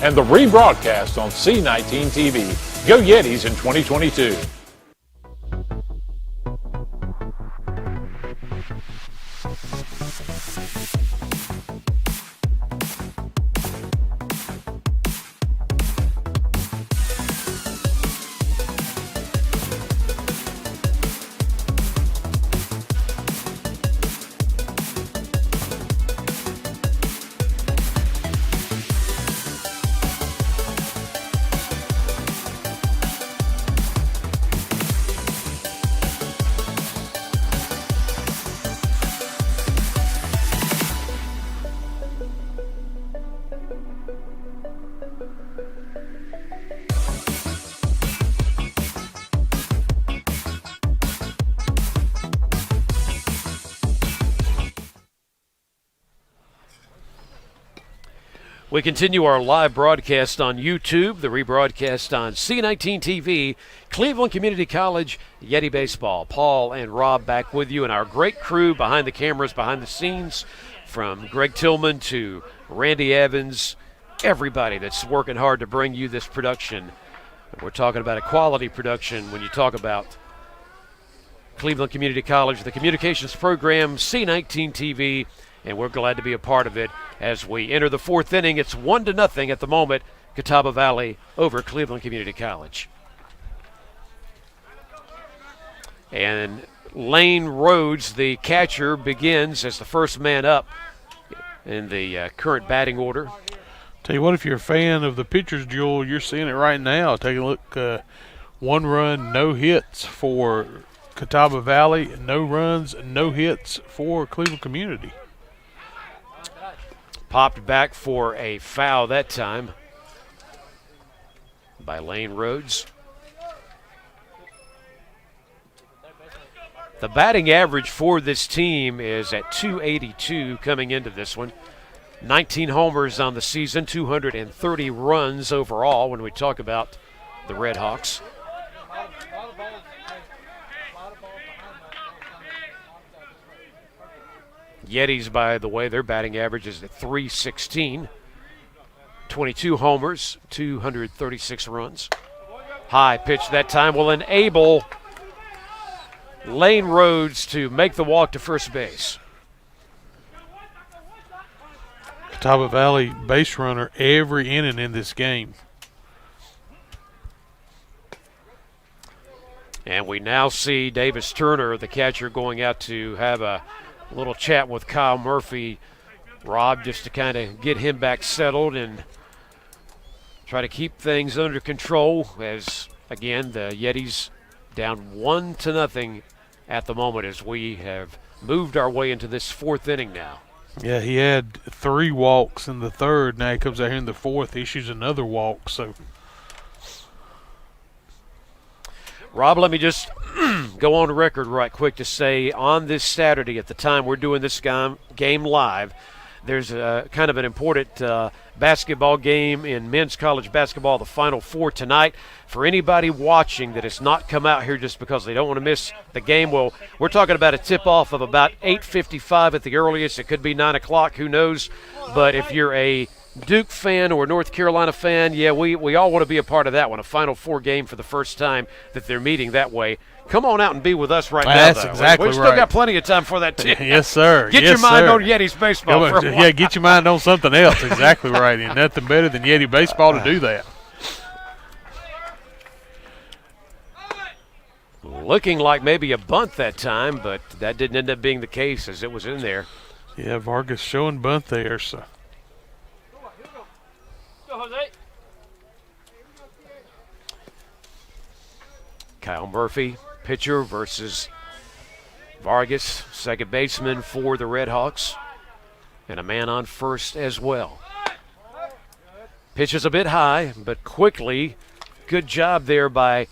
and the rebroadcast on C19 TV. Go Yetis in 2022. We continue our live broadcast on YouTube, the rebroadcast on C19 TV, Cleveland Community College, Yeti Baseball. Paul and Rob back with you and our great crew behind the cameras, behind the scenes, from Greg Tillman to Randy Evans, everybody that's working hard to bring you this production. We're talking about a quality production when you talk about Cleveland Community College, the communications program, C19 TV, and we're glad to be a part of it as we enter the 4th inning. It's 1-0 at the moment, Catawba Valley over Cleveland Community College. And Lane Rhodes, the catcher, begins as the first man up in the current batting order. Tell you what, if you're a fan of the pitcher's duel, you're seeing it right now. Take a look. 1 run, no hits for Catawba Valley. No runs, no hits for Cleveland Community. Popped back for a foul that time by Lane Rhodes. The batting average for this team is at .282 coming into this one. 19 homers on the season, 230 runs overall when we talk about the Redhawks. Yetis, by the way, their batting average is at .316. 22 homers, 236 runs. High pitch that time will enable Lane Rhodes to make the walk to first base. Catawba Valley base runner every inning in this game. And we now see Davis Turner, the catcher, going out to have a little chat with Kyle Murphy, Rob, just to kind of get him back settled and try to keep things under control as, again, the Yetis down 1-0 at the moment as we have moved our way into this fourth inning now. Yeah, he had 3 walks in the third. Now he comes out here in the fourth, issues another walk. So, Rob, let me just go on record right quick to say on this Saturday, at the time we're doing this game live, there's a kind of an important basketball game in men's college basketball, the Final Four tonight. For anybody watching that has not come out here just because they don't want to miss the game, well, we're talking about a tip-off of about 8:55 at the earliest. It could be 9 o'clock, who knows. But if you're a Duke fan or a North Carolina fan, yeah, we all want to be a part of that one, a Final Four game for the first time that they're meeting that way. Come on out and be with us right now, that's though. exactly We've still right. got plenty of time for that, too. Yes, sir. Get yes, your mind sir. on Yetis baseball for a while. Yeah, get your mind on something else. Exactly right. And nothing better than Yeti baseball to do that. Looking like maybe a bunt that time, but that didn't end up being the case as it was in there. Yeah, Vargas showing bunt there. So. Kyle Murphy, pitcher, versus Vargas, second baseman for the Redhawks, and a man on first as well. Pitch is a bit high, but quickly, good job there by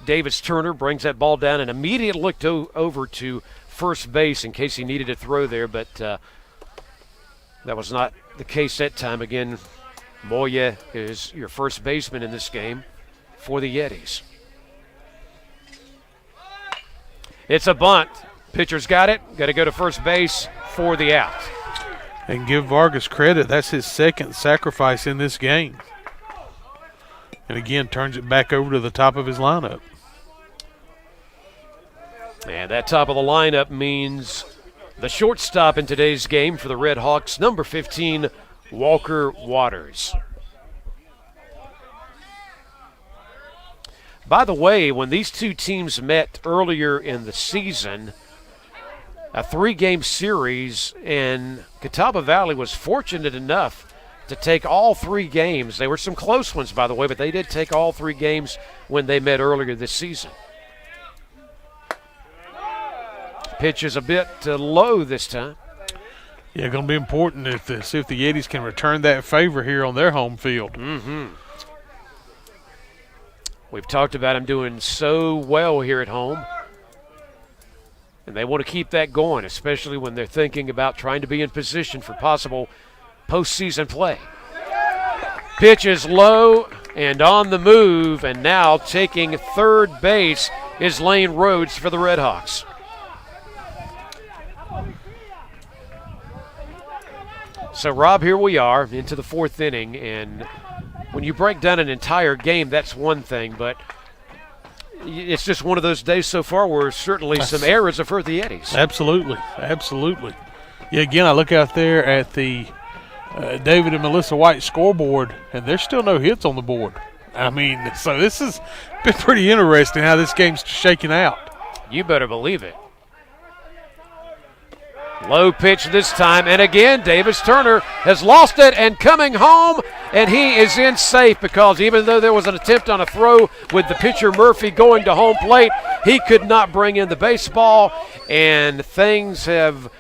Davis Turner, brings that ball down and immediately looked over to first base in case he needed a throw there, but that was not the case that time. Again, Moya is your first baseman in this game for the Yetis. It's a bunt. Pitcher's got it. Got to go to first base for the out. And give Vargas credit. That's his second sacrifice in this game. And again, turns it back over to the top of his lineup. And that top of the lineup means the shortstop in today's game for the Redhawks, number 15, Walker Waters. By the way, when these two teams met earlier in the season, a 3-game series, and Catawba Valley was fortunate enough to take all 3 games. They were some close ones, by the way, but they did take all 3 games when they met earlier this season. Pitch is a bit low this time. Yeah, going to be important to see if the Yetis can return that favor here on their home field. Mm-hmm. We've talked about them doing so well here at home. And they want to keep that going, especially when they're thinking about trying to be in position for possible postseason play. Pitch is low and on the move, and now taking third base is Lane Rhodes for the Redhawks. So, Rob, here we are into the 4th inning, and when you break down an entire game, that's one thing, but it's just one of those days so far where certainly some errors have hurt the Yetis. Absolutely, absolutely. Yeah, again, I look out there at the David and Melissa White scoreboard, and there's still no hits on the board. I mean, so this has been pretty interesting how this game's shaking out. You better believe it. Low pitch this time, and again, Davis Turner has lost it and coming home, and he is in safe because even though there was an attempt on a throw with the pitcher Murphy going to home plate, he could not bring in the baseball, and things have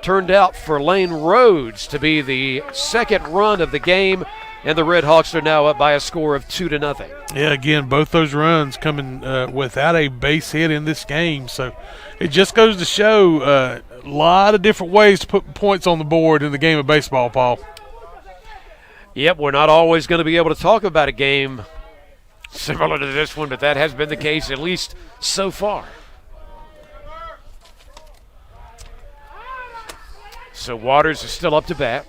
turned out for Lane Rhodes to be the second run of the game, and the Redhawks are now up by a score of 2-0. Yeah, again, both those runs coming without a base hit in this game, so it just goes to show a lot of different ways to put points on the board in the game of baseball, Paul. Yep, we're not always going to be able to talk about a game similar to this one, but that has been the case at least so far. So Waters is still up to bat.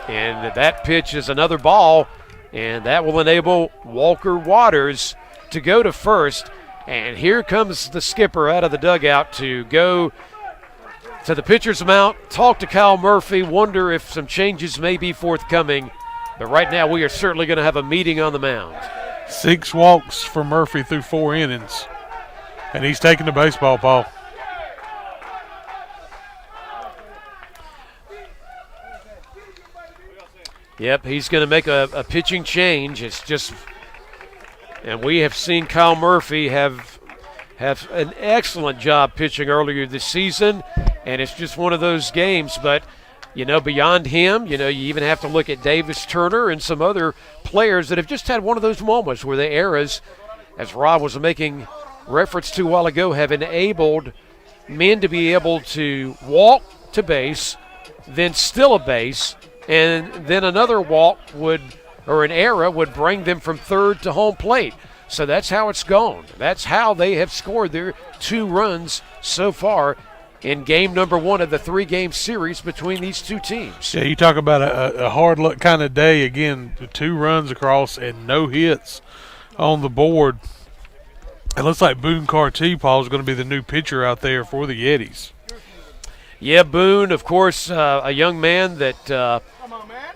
And that pitch is another ball, and that will enable Walker Waters to go to first. And here comes the skipper out of the dugout to go to the pitcher's mound, talk to Kyle Murphy, wonder if some changes may be forthcoming. But right now we are certainly going to have a meeting on the mound. 6 walks for Murphy through 4 innings. And he's taking the baseball, Paul. Yep, he's going to make a pitching change. It's just, and we have seen Kyle Murphy have an excellent job pitching earlier this season, and it's just one of those games. But, you know, beyond him, you know, you even have to look at Davis Turner and some other players that have just had one of those moments where the eras, as Rob was making reference to a while ago, have enabled men to be able to walk to base, then steal a base, and then another walk or an error would bring them from third to home plate. So that's how it's gone. That's how they have scored their 2 runs so far in game number 1 of the 3-game series between these two teams. Yeah, you talk about a hard luck kind of day. Again, 2 runs across and no hits on the board. It looks like Boone Carty, Paul, is going to be the new pitcher out there for the Yetis. Yeah, Boone, of course, a young man that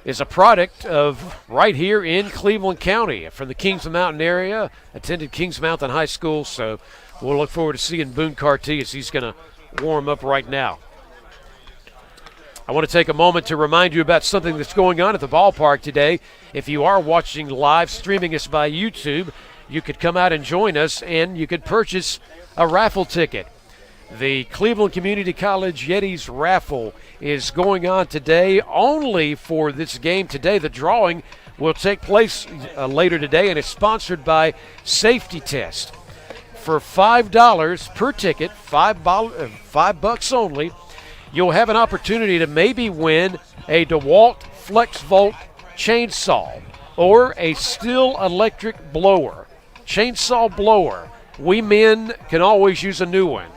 is a product of right here in Cleveland County from the Kings Mountain area, attended Kings Mountain High School, so we'll look forward to seeing Boone Carty as he's going to warm up right now. I want to take a moment to remind you about something that's going on at the ballpark today. If you are watching live, streaming us by YouTube, you could come out and join us, and you could purchase a raffle ticket. The Cleveland Community College Yetis raffle is going on today only for this game today. The drawing will take place later today and is sponsored by Safety Test. For $5 per ticket, $5 only, you'll have an opportunity to maybe win a DeWalt FlexVolt chainsaw or a Stihl electric blower. Chainsaw blower. We men can always use a new one.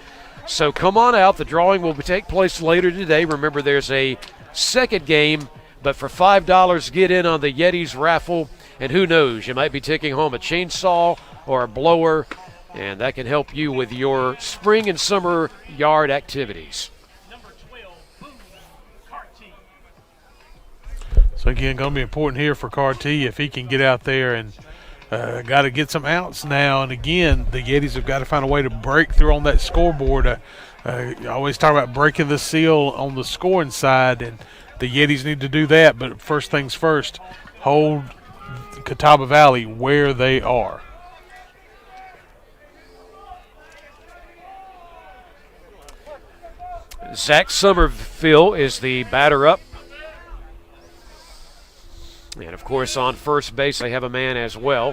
So come on out. The drawing will take place later today. Remember, there's a second game, but for $5, get in on the Yetis raffle, and who knows, you might be taking home a chainsaw or a blower, and that can help you with your spring and summer yard activities. So, again, going to be important here for Carty if he can get out there and got to get some outs now. And, again, the Yetis have got to find a way to break through on that scoreboard. You always talk about breaking the seal on the scoring side, and the Yetis need to do that. But first things first, hold Catawba Valley where they are. Zach Somerville is the batter up. And, of course, on first base, they have a man as well.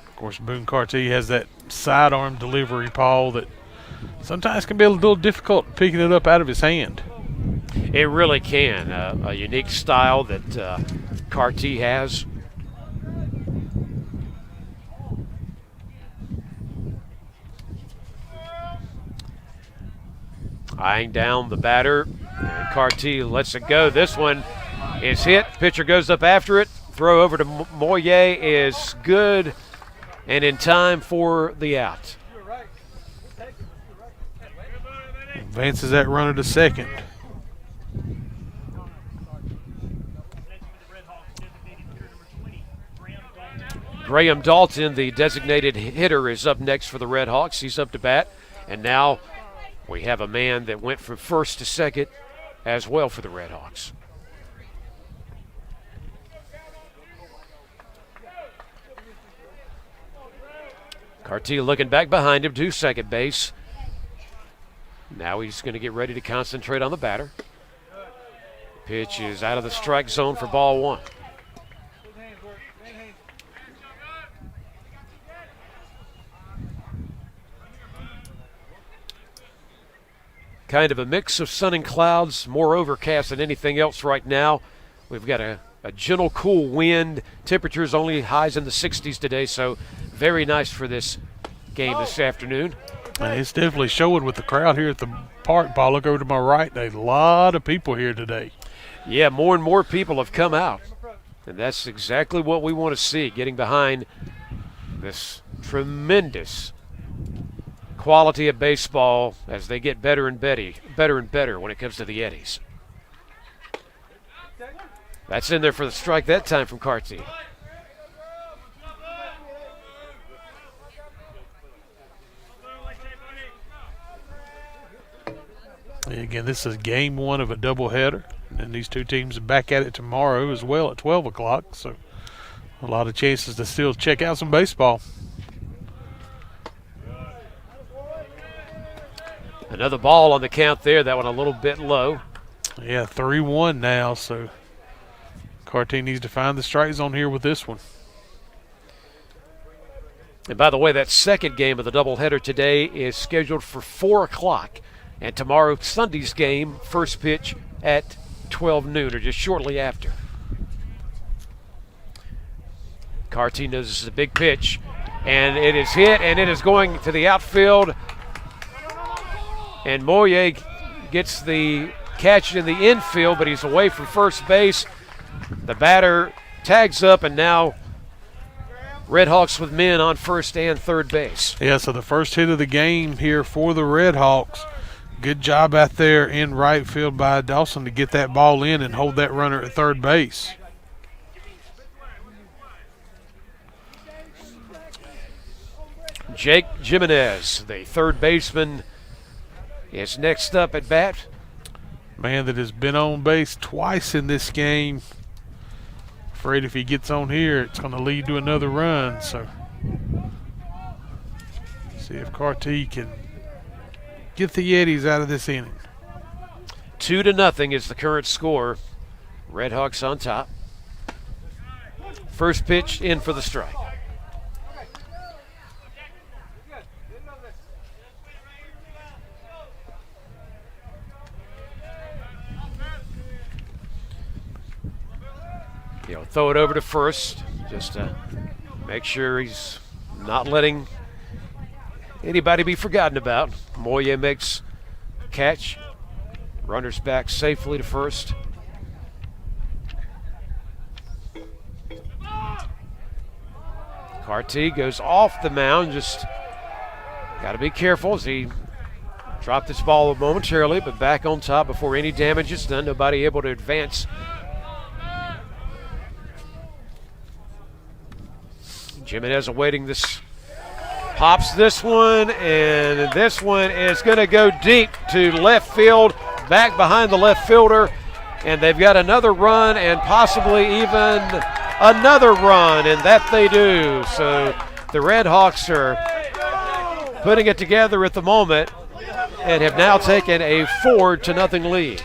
Of course, Boone Carty has that sidearm delivery, Paul, that sometimes can be a little difficult picking it up out of his hand. It really can. A unique style that Carty has. Eyeing down the batter, and Carty lets it go. This one is hit. Pitcher goes up after it. Throw over to Moyer is good and in time for the out. Advances that runner to second. Graham Dalton, the designated hitter, is up next for the Redhawks. He's up to bat. And now we have a man that went from first to second as well for the Redhawks. Carty looking back behind him to second base. Now he's going to get ready to concentrate on the batter. Pitch is out of the strike zone for ball one. Kind of a mix of sun and clouds, more overcast than anything else right now. We've got a gentle, cool wind. Temperatures only highs in the 60s today, so very nice for this game this afternoon. And it's definitely showing with the crowd here at the park. Paul, look over to my right. There's a lot of people here today. Yeah, more and more people have come out. And that's exactly what we want to see, getting behind this tremendous quality of baseball as they get better and better when it comes to the Yetis. That's in there for the strike that time from Carty. Again, this is game one of a doubleheader, and these two teams are back at it tomorrow as well at 12 o'clock, so a lot of chances to still check out some baseball. Another ball on the count there, that one a little bit low. Yeah, 3-1 now, so Carty needs to find the strike zone here with this one. And by the way, that second game of the doubleheader today is scheduled for 4 o'clock. And tomorrow, Sunday's game, first pitch at 12 noon, or just shortly after. Carty knows this is a big pitch, and it is hit, and it is going to the outfield. And Moye gets the catch in the infield, but he's away from first base. The batter tags up, and now Redhawks with men on first and third base. Yeah, so the first hit of the game here for the Redhawks. Good job out there in right field by Dawson to get that ball in and hold that runner at third base. Jake Jimenez, the third baseman, is next up at bat. Man that has been on base twice in this game. Afraid if he gets on here, it's going to lead to another run. So, see if Carty can get the Yetis out of this inning. 2-0 is the current score. Redhawks on top. First pitch in for the strike. He'll throw it over to first just to make sure he's not letting anybody be forgotten about. Moye makes catch. Runners back safely to first. Carty goes off the mound. Just got to be careful as he dropped this ball momentarily, but back on top before any damage is done. Nobody able to advance. Jimenez awaiting this. Pops this one, and this one is going to go deep to left field, back behind the left fielder, and they've got another run and possibly even another run, and that they do. So the Redhawks are putting it together at the moment and have now taken a 4-0 lead.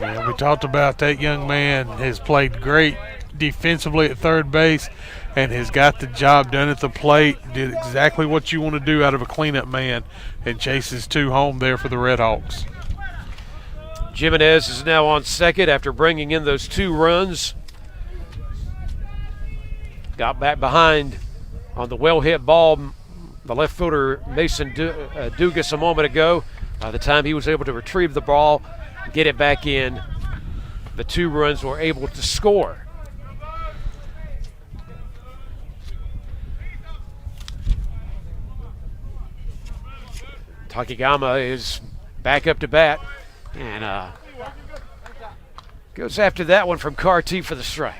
And we talked about that young man has played great defensively at third base and has got the job done at the plate. Did exactly what you want to do out of a cleanup man and chases 2 home there for the Redhawks. Jimenez is now on second after bringing in those 2 runs. Got back behind on the well-hit ball, the left fielder Mason Dugas a moment ago. By the time he was able to retrieve the ball, get it back in, the 2 runs were able to score. Takigama is back up to bat and goes after that one from Carty for the strike.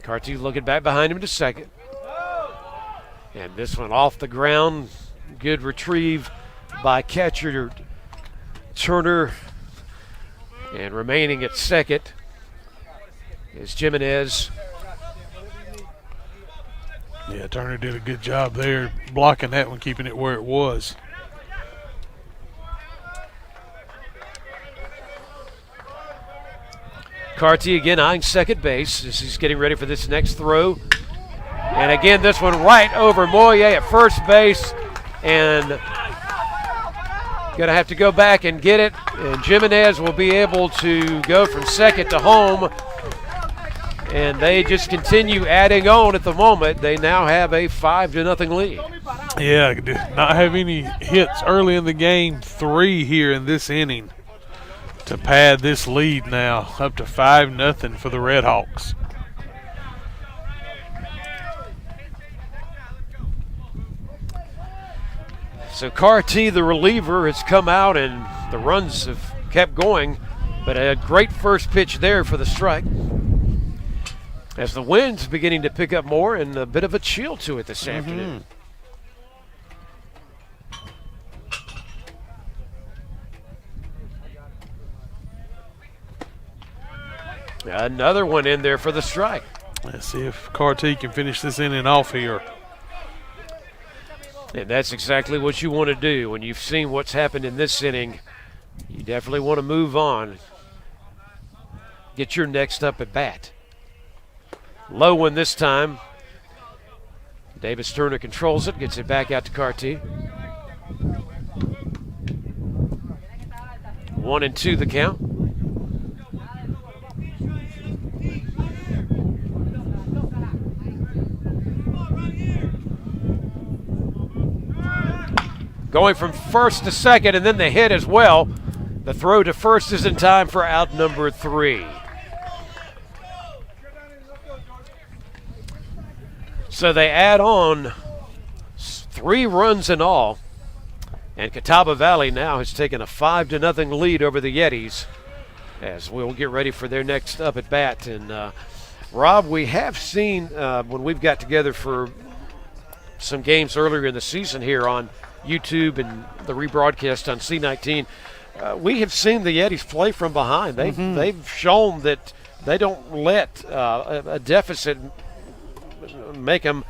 Carty looking back behind him to second. And this one off the ground. Good retrieve by catcher Turner. And remaining at second is Jimenez. Yeah, Turner did a good job there blocking that one, keeping it where it was. Carty again eyeing second base as he's getting ready for this next throw. And again, this one right over Moye at first base. And going to have to go back and get it. And Jimenez will be able to go from second to home. And they just continue adding on at the moment. They now have a 5-0 lead. Yeah, did not have any hits early in the game. 3 here in this inning to pad this lead now up to 5-0 for the Redhawks. So Carty, the reliever, has come out and the runs have kept going, but a great first pitch there for the strike. As the wind's beginning to pick up more and a bit of a chill to it this afternoon. Another one in there for the strike. Let's see if Carty can finish this inning off here. And that's exactly what you want to do when you've seen what's happened in this inning. You definitely want to move on. Get your next up at bat. Low one this time. Davis Turner controls it, gets it back out to Carty. 1-2 the count. Going from first to second, and then the hit as well. The throw to first is in time for out number 3. So they add on 3 runs in all, and Catawba Valley now has taken a 5-0 lead over the Yetis as we'll get ready for their next up at bat. And Rob, we have seen when we've got together for some games earlier in the season here on YouTube and the rebroadcast on C19, we have seen the Yetis play from behind. They've shown that they don't let a deficit make them,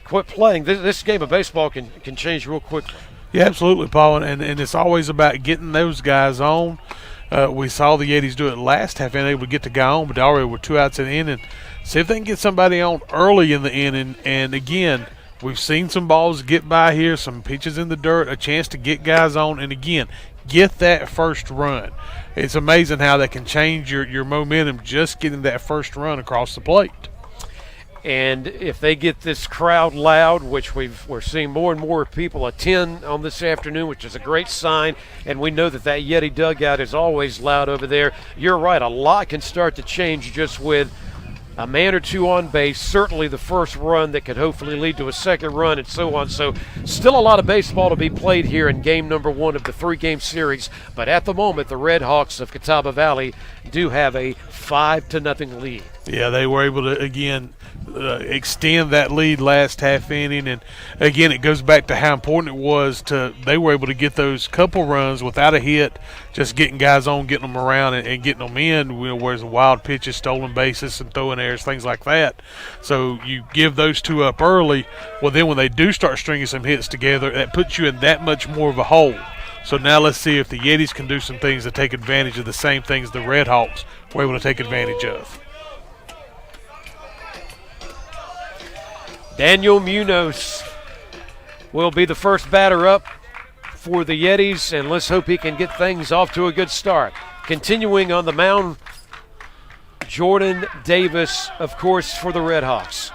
quit playing. This game of baseball can change real quickly. Yeah, absolutely, Paul, and it's always about getting those guys on. We saw the Yetis do it last half, and able to get the guy on, but they already were 2 outs in the inning. See if they can get somebody on early in the inning, and again, we've seen some balls get by here, some pitches in the dirt, a chance to get guys on, and again, get that first run. It's amazing how that can change your momentum just getting that first run across the plate. And if they get this crowd loud, which we're seeing more and more people attend on this afternoon, which is a great sign, and we know that Yeti dugout is always loud over there, you're right, a lot can start to change just with a man or 2 on base, certainly the first run that could hopefully lead to a second run and so on. So still a lot of baseball to be played here in game number 1 of the 3-game series. But at the moment, the Redhawks of Catawba Valley do have a 5-0 lead. Yeah, they were able to, again, extend that lead last half inning. And, again, it goes back to how important it was they were able to get those couple runs without a hit, just getting guys on, getting them around, and getting them in, whereas wild pitches, stolen bases, and throwing errors, things like that. So you give those 2 up early. Well, then when they do start stringing some hits together, that puts you in that much more of a hole. So now let's see if the Yetis can do some things to take advantage of the same things the Redhawks were able to take advantage of. Daniel Munoz will be the first batter up for the Yetis, and let's hope he can get things off to a good start. Continuing on the mound, Jordan Davis, of course, for the Redhawks.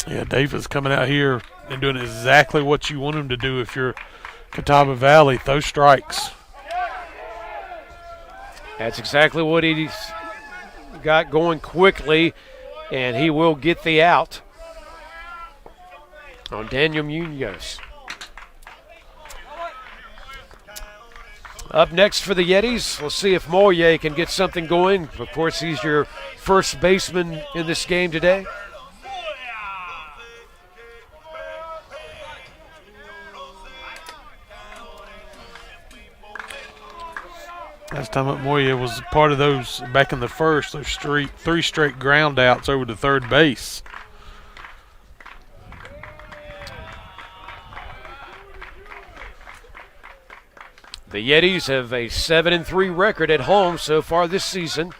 Yeah, Davis coming out here and doing exactly what you want him to do if you're Catawba Valley, throw strikes. That's exactly what he's got going quickly, and he will get the out on Daniel Munoz. Up next for the Yetis, we'll see if Moye can get something going. Of course, he's your first baseman in this game today. Last time up, Moya was part of those back in the first, those three straight ground outs over to third base. The Yetis have a 7-3 record at home so far this season.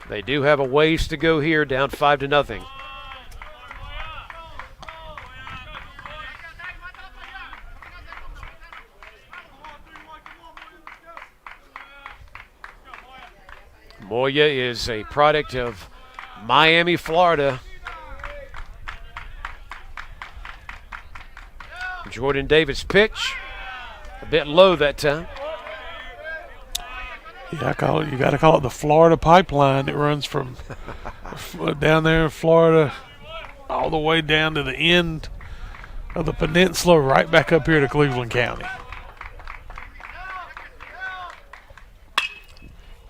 They do have a ways to go here, down 5-0. Moya is a product of Miami, Florida. Jordan Davis pitch. A bit low that time. Yeah, you got to call it the Florida pipeline. It runs from down there in Florida all the way down to the end of the peninsula, right back up here to Cleveland County.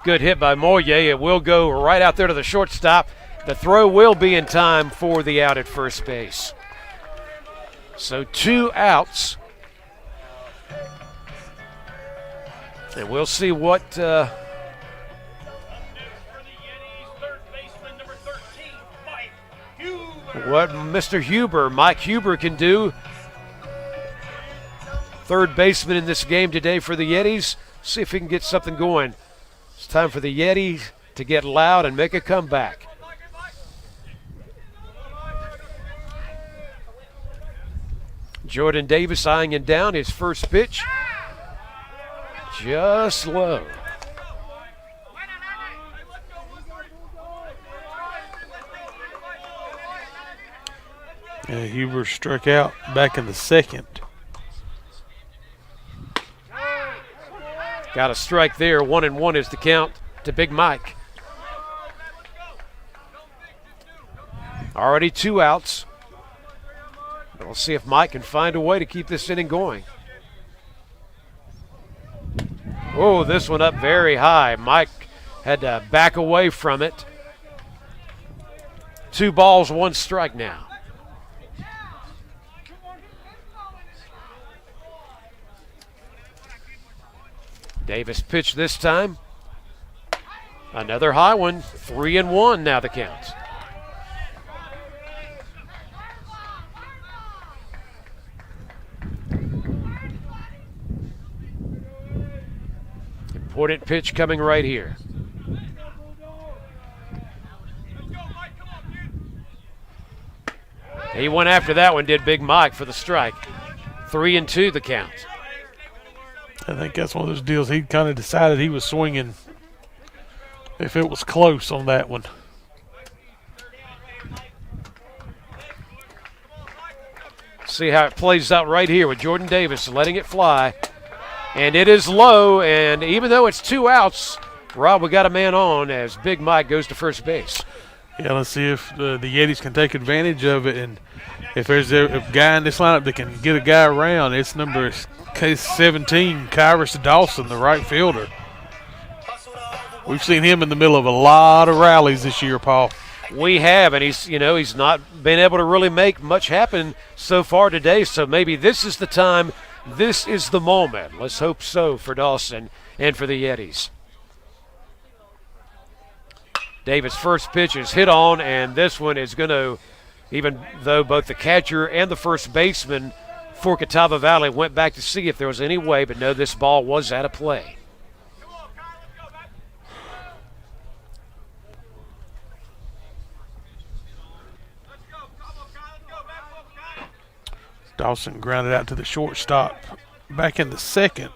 Good hit by Moya. It will go right out there to the shortstop. The throw will be in time for the out at first base. So 2 outs. And we'll see what Mr. Mike Huber can do. Third baseman in this game today for the Yetis. See if he can get something going. It's time for the Yetis to get loud and make a comeback. Jordan Davis eyeing him down, his first pitch. Just low. Huber struck out back in the second. Got a strike there. 1-1 is the count to Big Mike. Already 2 outs. We'll see if Mike can find a way to keep this inning going. Oh, this one up very high. Mike had to back away from it. 2 balls, 1 strike now. Davis pitched this time. Another high one. 3-1 now the count. Important pitch coming right here. He went after that one, did Big Mike, for the strike. 3-2 the count. I think that's one of those deals he kind of decided he was swinging if it was close on that one. See how it plays out right here with Jordan Davis letting it fly. And it is low, and even though it's 2 outs, Rob, we got a man on as Big Mike goes to first base. Yeah, let's see if the Yetis can take advantage of it. And if there's a guy in this lineup that can get a guy around, it's number case 17, Kyrus Dawson, the right fielder. We've seen him in the middle of a lot of rallies this year, Paul. We have, and he's not been able to really make much happen so far today, so maybe this is the time, this is the moment. Let's hope so for Dawson and for the Yetis. Davis' first pitch is hit on, and this one is going to, even though both the catcher and the first baseman for Catawba Valley went back to see if there was any way, but no, this ball was out of play. Dawson grounded out to the shortstop back in the second.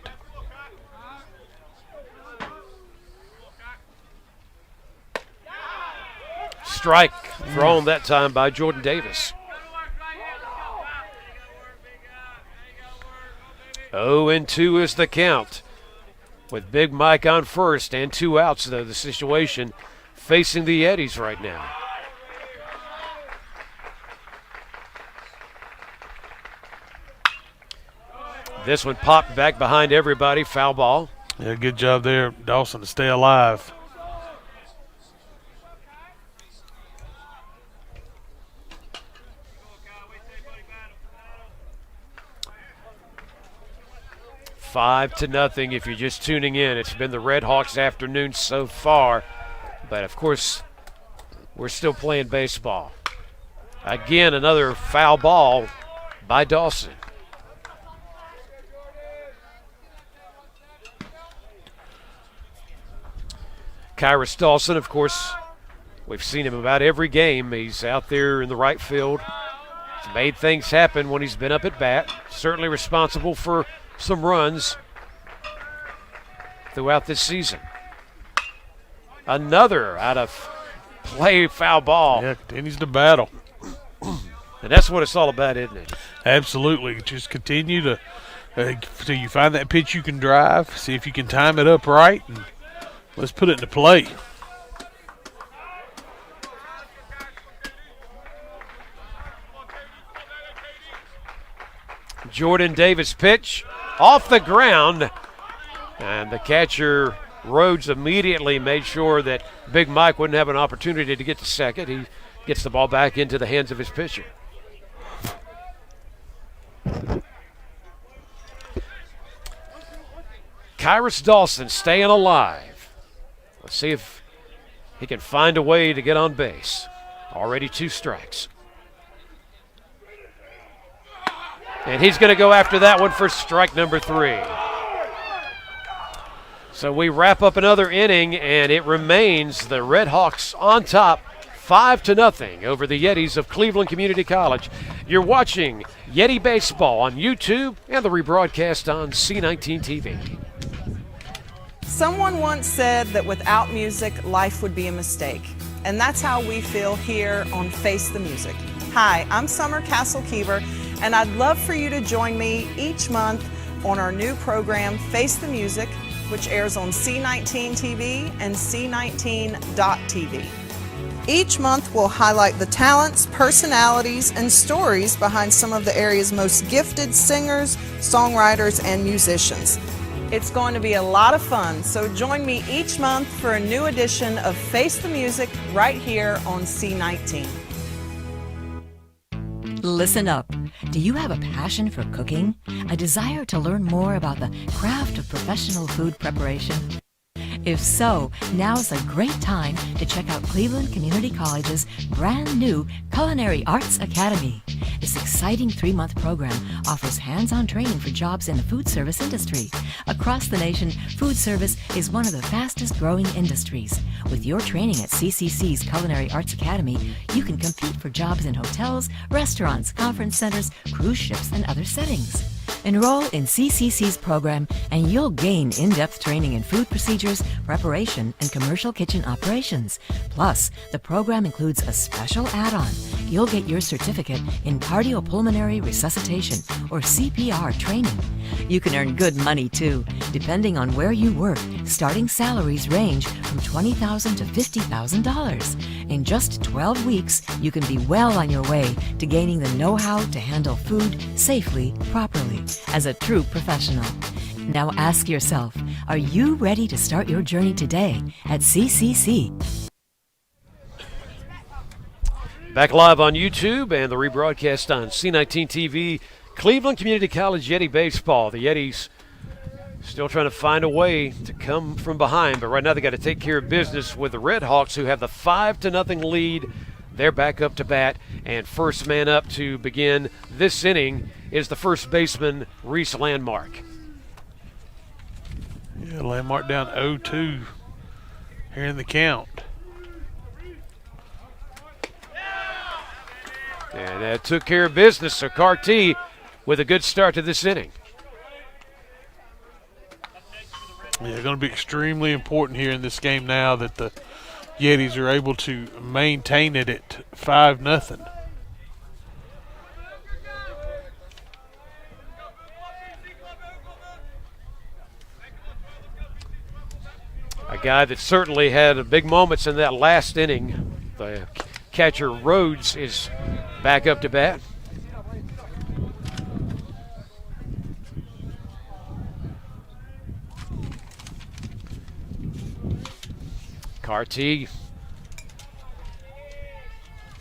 Strike thrown that time by Jordan Davis. 0-2 is the count, with Big Mike on first and 2 outs, though, the situation facing the Yetis right now. This one popped back behind everybody, foul ball. Yeah, good job there, Dawson, to stay alive. 5-0 if you're just tuning in. It's been the Redhawks' afternoon so far. But, of course, we're still playing baseball. Again, another foul ball by Dawson. Kyrus Dawson, of course, we've seen him about every game. He's out there in the right field. He's made things happen when he's been up at bat. Certainly responsible for some runs throughout this season. Another out of play foul ball. Yeah, continues to battle. And that's what it's all about, isn't it? Absolutely. Just continue to till you find that pitch you can drive, see if you can time it up right, and let's put it into play. Jordan Davis pitch off the ground, and the catcher Rhodes immediately made sure that Big Mike wouldn't have an opportunity to get to second. He gets the ball back into the hands of his pitcher. Kyrus Dawson staying alive. Let's see if he can find a way to get on base. Already 2 strikes. And he's going to go after that one for strike number 3. So we wrap up another inning, and it remains the Redhawks on top, 5-0 over the Yetis of Cleveland Community College. You're watching Yeti Baseball on YouTube and the rebroadcast on C19 TV. Someone once said that without music, life would be a mistake. And that's how we feel here on Face the Music. Hi, I'm Summer Castle-Keever, and I'd love for you to join me each month on our new program, Face the Music, which airs on C19 TV and C19.TV. Each month we'll highlight the talents, personalities, and stories behind some of the area's most gifted singers, songwriters, and musicians. It's going to be a lot of fun, so join me each month for a new edition of Face the Music right here on C19. Listen up. Do you have a passion for cooking? A desire to learn more about the craft of professional food preparation? If so, now's a great time to check out Cleveland Community College's brand new Culinary Arts Academy. This exciting 3-month program offers hands-on training for jobs in the food service industry. Across the nation, food service is one of the fastest growing industries. With your training at CCC's Culinary Arts Academy, you can compete for jobs in hotels, restaurants, conference centers, cruise ships, and other settings. Enroll in CCC's program and you'll gain in-depth training in food procedures, preparation, and commercial kitchen operations. Plus, the program includes a special add-on. You'll get your certificate in cardiopulmonary resuscitation or CPR training. You can earn good money too. Depending on where you work, starting salaries range from $20,000 to $50,000. In just 12 weeks, you can be well on your way to gaining the know-how to handle food safely, properly, as a true professional. Now ask yourself, are you ready to start your journey today at CCC? Back live on YouTube and the rebroadcast on C19 TV, Cleveland Community College Yeti Baseball. The Yetis still trying to find a way to come from behind, but right now they got to take care of business with the Redhawks, who have the 5-0 lead. They're back up to bat, and first man up to begin this inning is the first baseman, Reese Landmark. Yeah, Landmark down 0-2 here in the count. And that took care of business, so Carty with a good start to this inning. Yeah, going to be extremely important here in this game now that the Yetis are able to maintain it at 5-0. A guy that certainly had big moments in that last inning. The catcher Rhodes is back up to bat. Carty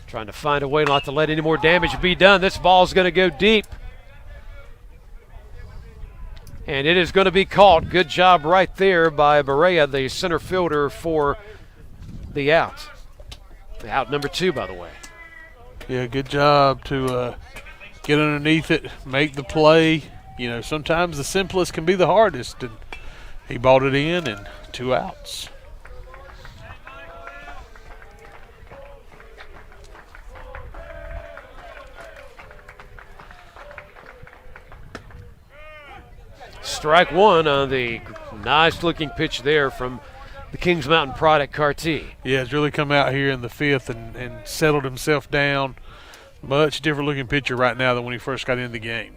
trying to find a way not to let any more damage be done. This ball's going to go deep. And it is going to be caught. Good job right there by Barea, the center fielder, for the out. Out number 2, by the way. Yeah, good job to get underneath it, make the play. You know, sometimes the simplest can be the hardest, and he balled it in, and 2 outs. Strike 1 on the nice-looking pitch there from the Kings Mountain product, Carty. Yeah, he's really come out here in the 5th and settled himself down. Much different-looking pitcher right now than when he first got into the game.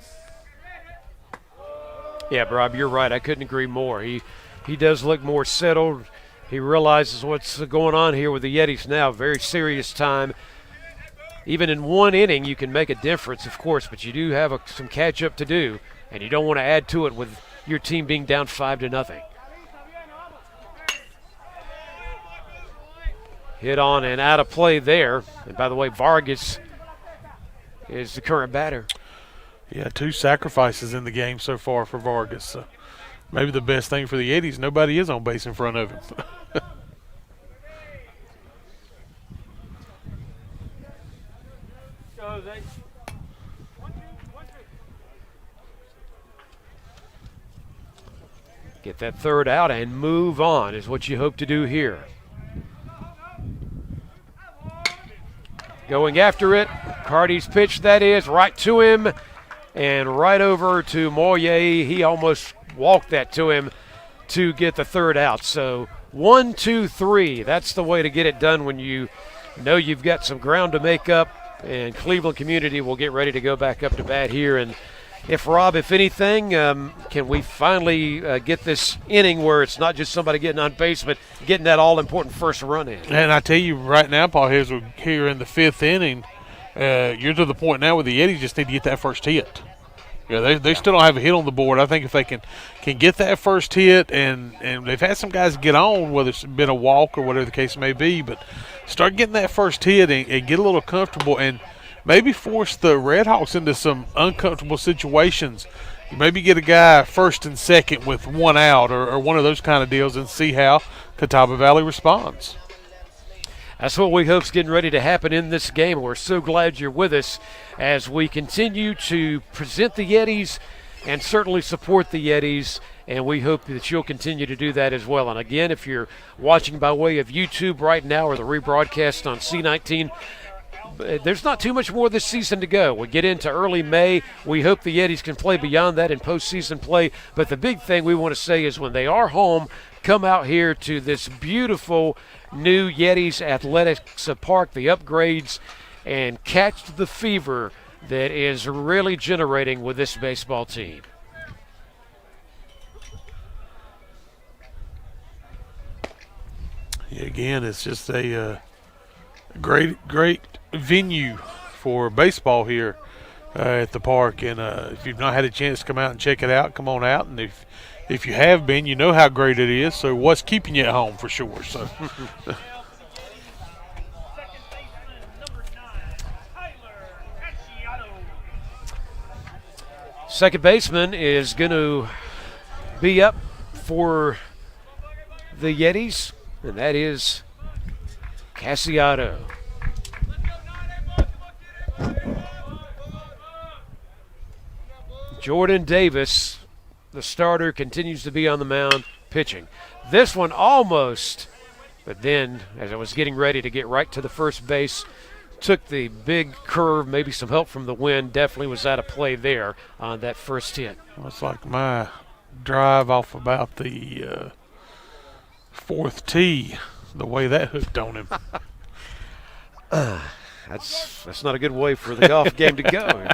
Yeah, Rob, you're right. I couldn't agree more. He does look more settled. He realizes what's going on here with the Yetis now. Very serious time. Even in 1 inning, you can make a difference, of course, but you do have some catch-up to do, and you don't want to add to it with your team being down 5-0. Hit on and out of play there. And by the way, Vargas is the current batter. Yeah, 2 sacrifices in the game so far for Vargas. So maybe the best thing for the Yetis, nobody is on base in front of him. Get that 3rd out and move on is what you hope to do here. Going after it. Carty's pitch, that is, right to him and right over to Moyer. He almost walked that to him to get the 3rd out. So 1, 2, 3. That's the way to get it done when you know you've got some ground to make up, and Cleveland Community will get ready to go back up to bat here. And if anything, can we finally get this inning where it's not just somebody getting on base, but getting that all-important first run in? And I tell you right now, Paul, here in the 5th inning, you're to the point now where the Yetis just need to get that first hit. Yeah, they still don't have a hit on the board. I think if they can get that first hit, and they've had some guys get on, whether it's been a walk or whatever the case may be, but start getting that first hit and get a little comfortable and maybe force the Redhawks into some uncomfortable situations. You maybe get a guy 1st and 2nd with 1 out or one of those kind of deals and see how Catawba Valley responds. That's what we hope's getting ready to happen in this game. We're so glad you're with us as we continue to present the Yetis and certainly support the Yetis, and we hope that you'll continue to do that as well. And again, if you're watching by way of YouTube right now or the rebroadcast on C19, there's not too much more this season to go. We get into early May. We hope the Yetis can play beyond that in postseason play. But the big thing we want to say is when they are home, come out here to this beautiful new Yetis Athletics Park, the upgrades, and catch the fever that is really generating with this baseball team. Yeah, again, it's just a great venue for baseball here at the park. And if you've not had a chance to come out and check it out, come on out. And if you have been, you know how great it is. So what's keeping you at home for sure. So. Second baseman is going to be up for the Yetis, and that is Casiato. Jordan Davis, the starter, continues to be on the mound pitching. This one almost, but then as I was getting ready to get right to the first base, took the big curve, maybe some help from the wind, definitely was out of play there on that first hit. Well, it's like my drive off about the 4th tee, the way that hooked on him. That's not a good way for the golf game to go.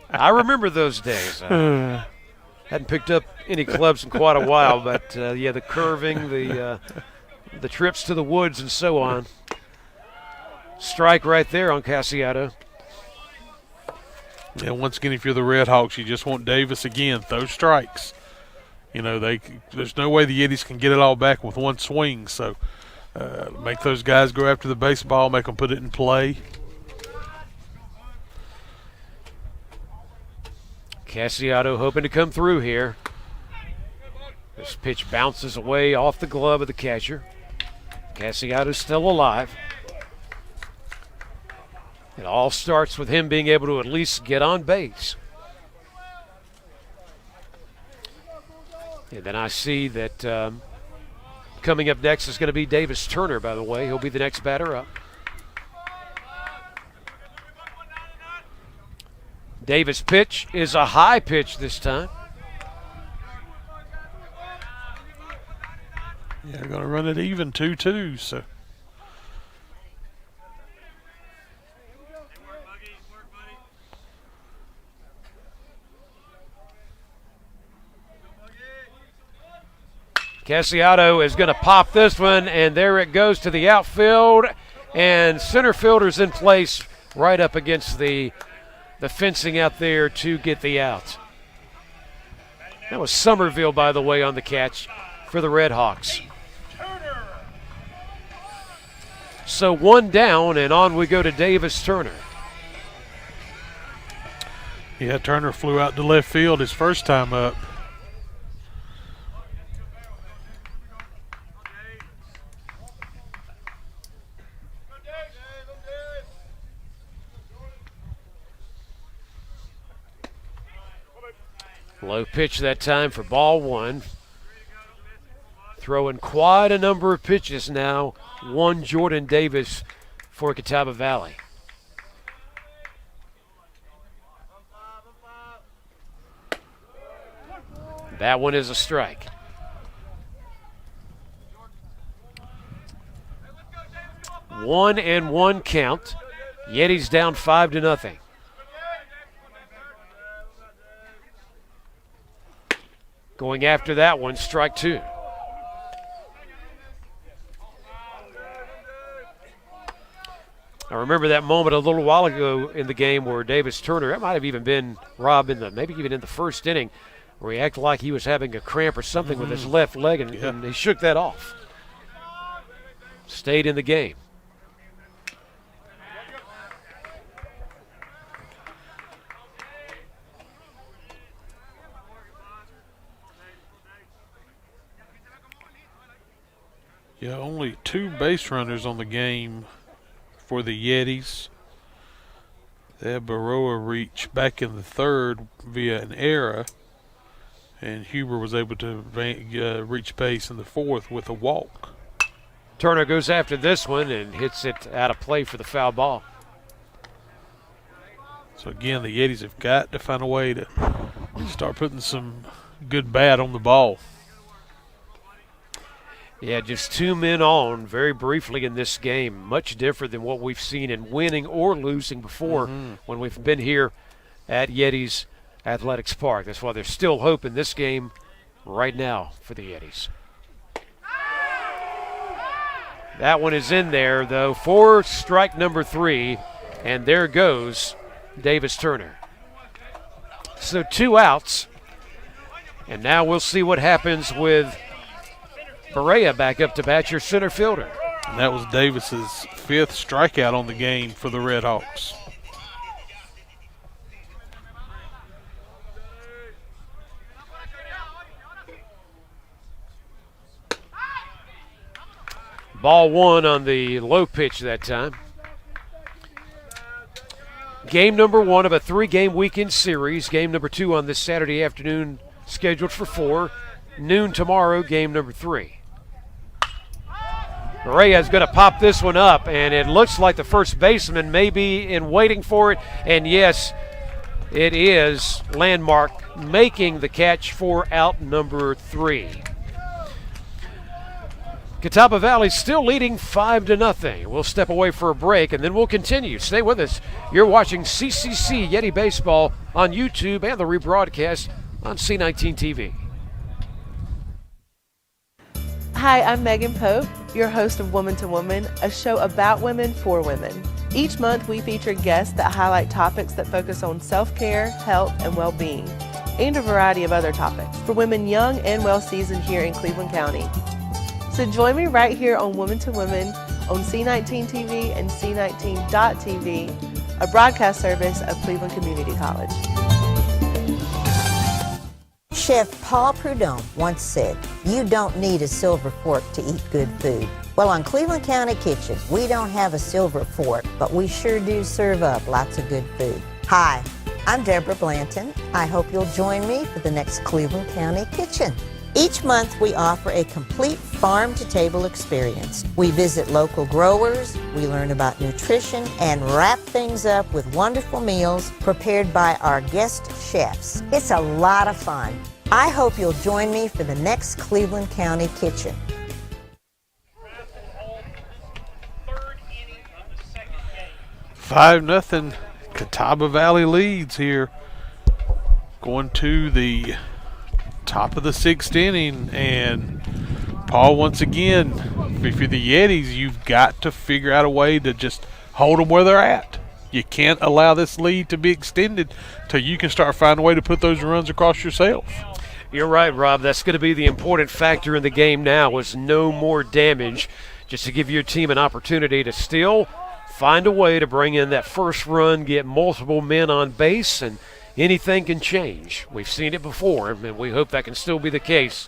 I remember those days. Hadn't picked up any clubs in quite a while, but yeah, the curving, the trips to the woods and so on. Strike right there on Casiato. Yeah, once again, if you're the Redhawks, you just want Davis again, those strikes. You know, there's no way the Yetis can get it all back with one swing. So make those guys go after the baseball, make them put it in play. Casiato hoping to come through here. This pitch bounces away off the glove of the catcher. Cassiato's still alive. It all starts with him being able to at least get on base. And then I see that coming up next is going to be Davis Turner, by the way. He'll be the next batter up. Davis' pitch is a high pitch this time. Yeah, they're going to run it even 2-2, so. Cassiato is going to pop this one, and there it goes to the outfield, and center fielder's in place right up against the fencing out there to get the out. That was Somerville, by the way, on the catch for the Redhawks. So one down, and on we go to Davis Turner. Yeah, Turner flew out to left field his first time up. Low pitch that time for ball one. Throwing quite a number of pitches now. One Jordan Davis for Catawba Valley. That one is a strike. One and one count. Yetis down 5-0. Going after that one, strike two. I remember that moment a little while ago in the game where Davis Turner, that might have even been Rob maybe even in the first inning, where he acted like he was having a cramp or something with his left leg, and he shook that off. Stayed in the game. Yeah, only 2 base runners on the game for the Yetis. They had Baroa reach back in the third via an error, and Huber was able to reach base in the fourth with a walk. Turner goes after this one and hits it out of play for the foul ball. So again, the Yetis have got to find a way to start putting some good bat on the ball. Yeah, just 2 men on very briefly in this game. Much different than what we've seen in winning or losing before when we've been here at Yetis Athletics Park. That's why there's still hope in this game right now for the Yetis. That one is in there, though, for strike number 3, and there goes Davis Turner. So 2 outs, and now we'll see what happens with Berea back up to bat, your center fielder. And that was Davis's 5th strikeout on the game for the Redhawks. Ball one on the low pitch that time. Game number 1 of a 3-game weekend series. Game number 2 on this Saturday afternoon, scheduled for 4. Noon tomorrow, game number 3. Berea is going to pop this one up, and it looks like the first baseman may be in waiting for it. And yes, it is Landmark making the catch for out number 3. Catawba Valley still leading 5-0. We'll step away for a break, and then we'll continue. Stay with us. You're watching CCC Yeti Baseball on YouTube and the rebroadcast on C19 TV. Hi, I'm Megan Pope, your host of Woman to Woman, a show about women for women. Each month we feature guests that highlight topics that focus on self-care, health, and well-being, and a variety of other topics for women young and well-seasoned here in Cleveland County. So join me right here on Woman to Woman on C19 TV and C19.TV, a broadcast service of Cleveland Community College. Chef Paul Prudhomme once said, "You don't need a silver fork to eat good food." Well, on Cleveland County Kitchen, we don't have a silver fork, but we sure do serve up lots of good food. Hi, I'm Deborah Blanton. I hope you'll join me for the next Cleveland County Kitchen. Each month, we offer a complete farm-to-table experience. We visit local growers, we learn about nutrition, and wrap things up with wonderful meals prepared by our guest chefs. It's a lot of fun. I hope you'll join me for the next Cleveland County Kitchen. 5-0, Catawba Valley leads here. Going to the top of the 6th inning, and Paul, once again, if you're the Yetis, you've got to figure out a way to just hold them where they're at. You can't allow this lead to be extended till you can start finding a way to put those runs across yourself. You're right, Rob. That's going to be the important factor in the game now, is no more damage, just to give your team an opportunity to still find a way to bring in that first run, get multiple men on base, and anything can change. We've seen it before, and we hope that can still be the case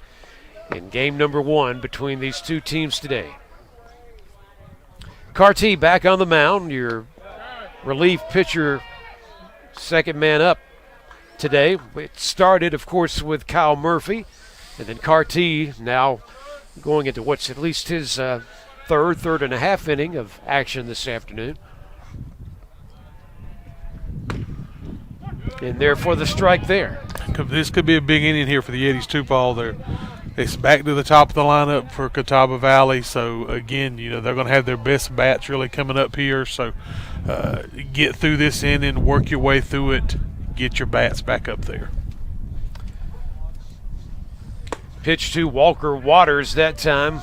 in game number 1 between these two teams today. Carty back on the mound, your relief pitcher, second man up today. It started, of course, with Kyle Murphy, and then Carty now going into what's at least his third and a half inning of action this afternoon. And therefore the strike there. This could be a big inning here for the Yetis too, Paul. It's back to the top of the lineup for Catawba Valley. So again, they're going to have their best bats really coming up here. So get through this inning, work your way through it, get your bats back up there. Pitch to Walker Waters that time.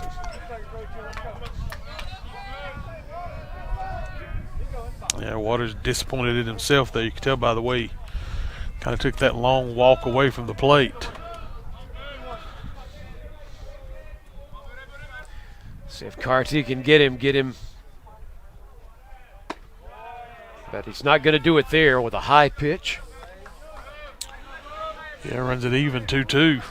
Yeah, Waters disappointed in himself there. You can tell by the way he kind of took that long walk away from the plate. See if Carty can get him. But he's not going to do it there with a high pitch. Yeah, runs it even 2-2.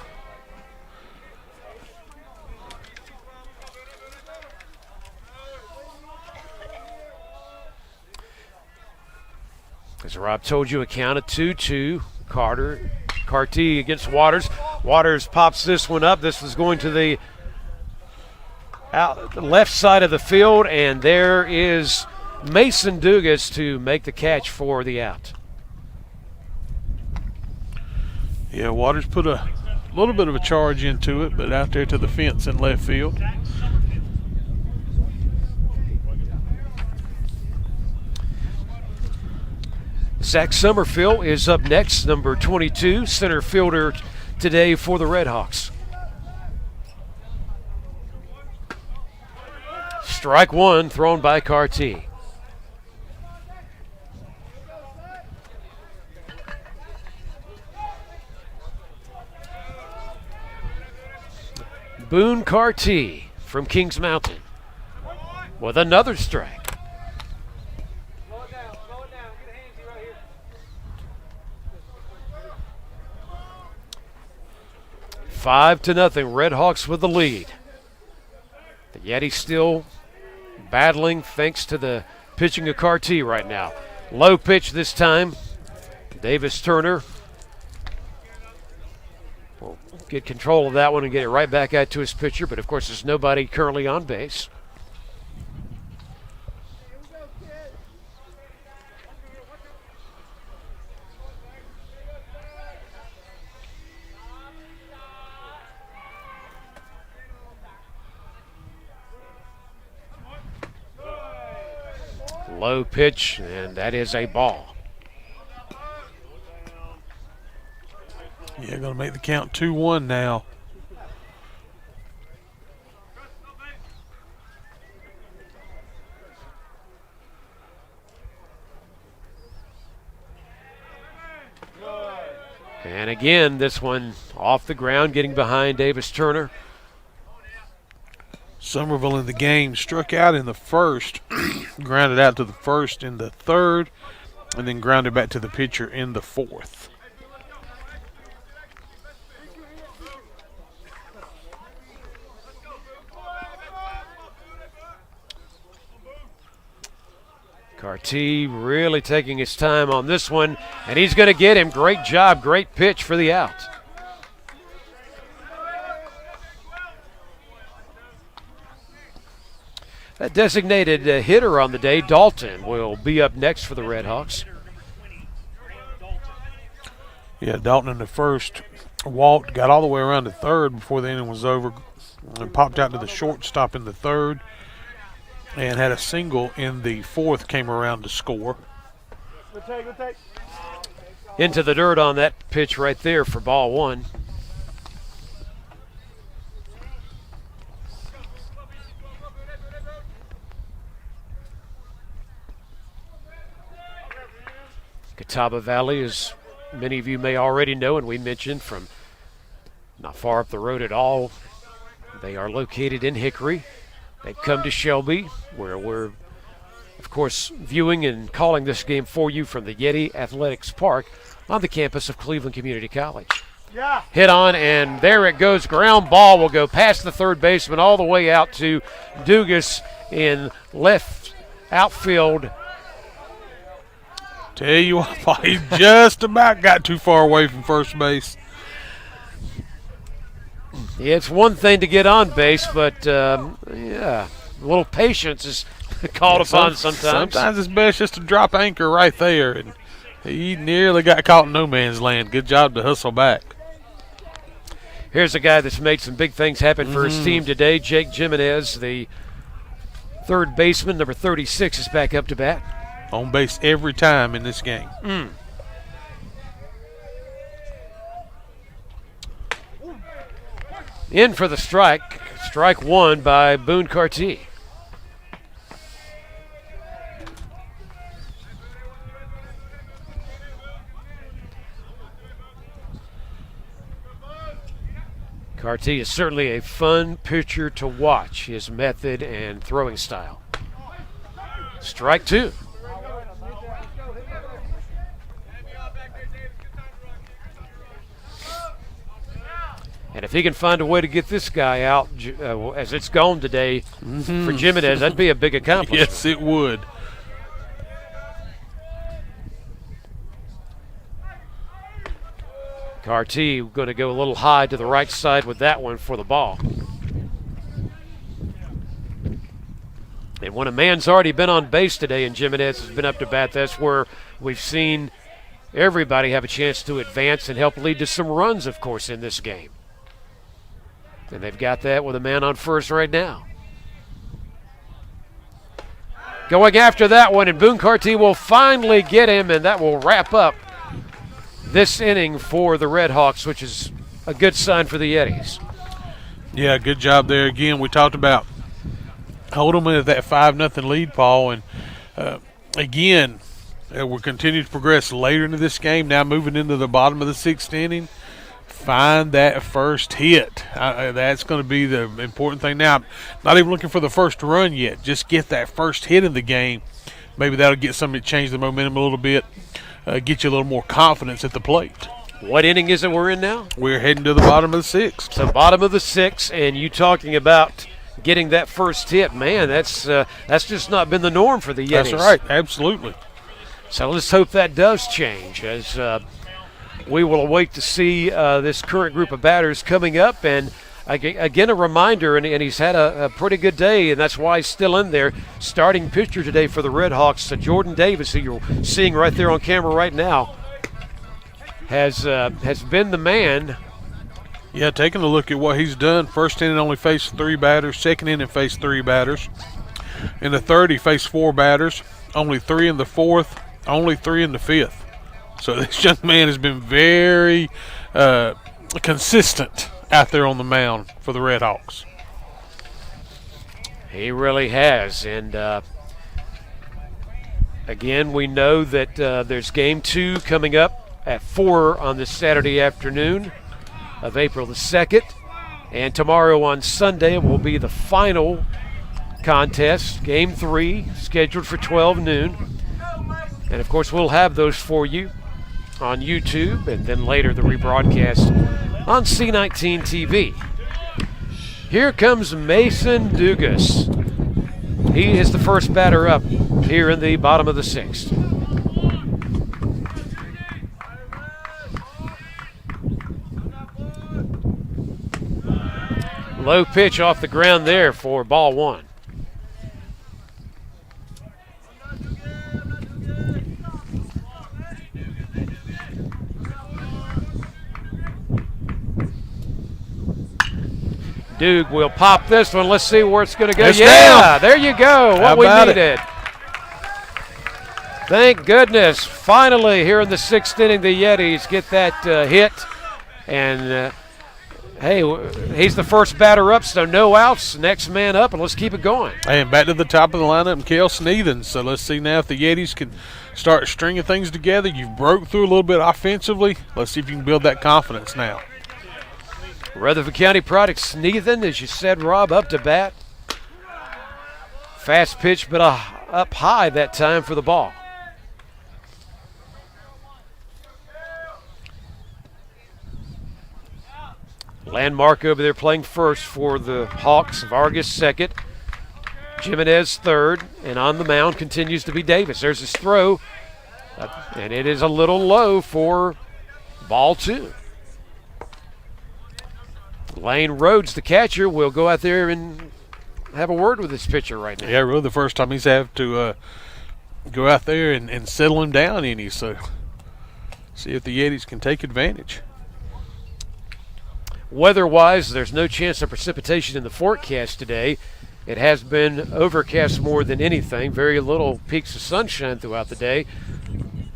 As Rob told you, a count of 2-2. Carty against Waters. Waters pops this one up. This was going to the left side of the field, and there is Mason Dugas to make the catch for the out. Yeah, Waters put a little bit of a charge into it, but out there to the fence in left field. Zach Summerfield is up next, number 22, center fielder today for the Redhawks. Strike one thrown by Carty. Boone Carty from Kings Mountain with another strike. 5-0, Redhawks with the lead. The Yetis still battling thanks to the pitching of Carty right now. Low pitch this time. Davis Turner will get control of that one and get it right back out to his pitcher, but of course there's nobody currently on base. Low pitch, and that is a ball. Yeah, going to make the count 2-1 now. And again, this one off the ground, getting behind Davis Turner. Somerville in the game struck out in the first, grounded out to the first in the third, and then grounded back to the pitcher in the fourth. Carty really taking his time on this one, and he's going to get him. Great job, great pitch for the out. That designated hitter on the day, Dalton, will be up next for the Redhawks. Yeah, Dalton in the first walked, got all the way around to third before the inning was over, and popped out to the shortstop in the third, and had a single in the fourth, came around to score. Into the dirt on that pitch right there for ball one. Catawba Valley, as many of you may already know, and we mentioned, from not far up the road at all. They are located in Hickory. They've come to Shelby, where we're, of course, viewing and calling this game for you from the Yeti Athletics Park on the campus of Cleveland Community College. Yeah. Hit on, and there it goes. Ground ball will go past the third baseman all the way out to Dugas in left outfield. Tell you what, he just about got too far away from first base. Yeah, it's one thing to get on base, but yeah, a little patience is called upon sometimes. Sometimes it's best just to drop anchor right there, and he nearly got caught in no man's land. Good job to hustle back. Here's a guy that's made some big things happen for his team today. Jake Jimenez, the third baseman, number 36, is back up to bat. On base every time in this game. In for the strike. Strike one by Boone Carty. Carty is certainly a fun pitcher to watch, his method and throwing style. Strike two. And if he can find a way to get this guy out as it's gone today for Jimenez, that'd be a big accomplishment. Yes, it would. Carty going to go a little high to the right side with that one for the ball. And when a man's already been on base today and Jimenez has been up to bat, that's where we've seen everybody have a chance to advance and help lead to some runs, of course, in this game. And they've got that with a man on first right now. Going after that one, and Boone Carty will finally get him, and that will wrap up this inning for the Redhawks, which is a good sign for the Yetis. Yeah, good job there. Again, we talked about holding them at that 5-0 lead, Paul, and again, we'll continue to progress later into this game, now moving into the bottom of the sixth inning. Find that first hit. That's going to be the important thing now. Not even looking for the first run yet. Just get that first hit in the game. Maybe that'll get something to change the momentum a little bit, get you a little more confidence at the plate. What inning is it we're in now? We're heading to the bottom of the sixth. So bottom of the sixth, and you talking about getting that first hit, man, that's just not been the norm for the Yetis. That's right, absolutely. So let's hope that does change as we will await to see this current group of batters coming up. And again, a reminder, and he's had a pretty good day, and that's why he's still in there. Starting pitcher today for the Redhawks, Jordan Davis, who you're seeing right there on camera right now, has been the man. Yeah, taking a look at what he's done. First inning only faced 3 batters. Second inning faced 3 batters. In the third, he faced 4 batters. Only 3 in the fourth. Only 3 in the fifth. So this young man has been very consistent out there on the mound for the Redhawks. He really has. And again, we know that there's game 2 coming up at 4 on this Saturday afternoon of April the 2nd. And tomorrow on Sunday will be the final contest, game 3, scheduled for 12 noon. And of course, we'll have those for you on YouTube, and then later the rebroadcast on C19 TV. Here comes Mason Dugas. He is the first batter up here in the bottom of the 6th. Low pitch off the ground there for ball 1. Duke will pop this one. Let's see where it's going to go. It's down. There you How go. What we about needed. Thank goodness. Finally, here in the 6th inning, the Yetis get that hit. And, hey, he's the first batter up, so no outs. Next man up, and let's keep it going. And back to the top of the lineup, Mikhail Sneathen. So let's see now if the Yetis can start stringing things together. You've broke through a little bit offensively. Let's see if you can build that confidence now. Rutherford County product, Sneathen, as you said, Rob, up to bat. Fast pitch, but up high that time for the ball. Landmark over there playing first for the Hawks. Vargas second. Jimenez third. And on the mound continues to be Davis. There's his throw. And it is a little low for ball 2. Lane Rhodes, the catcher, will go out there and have a word with this pitcher right now. Yeah, really the first time he's had to go out there and settle him down any. So see if the Yetis can take advantage. Weather-wise, there's no chance of precipitation in the forecast today. It has been overcast more than anything. Very little peaks of sunshine throughout the day.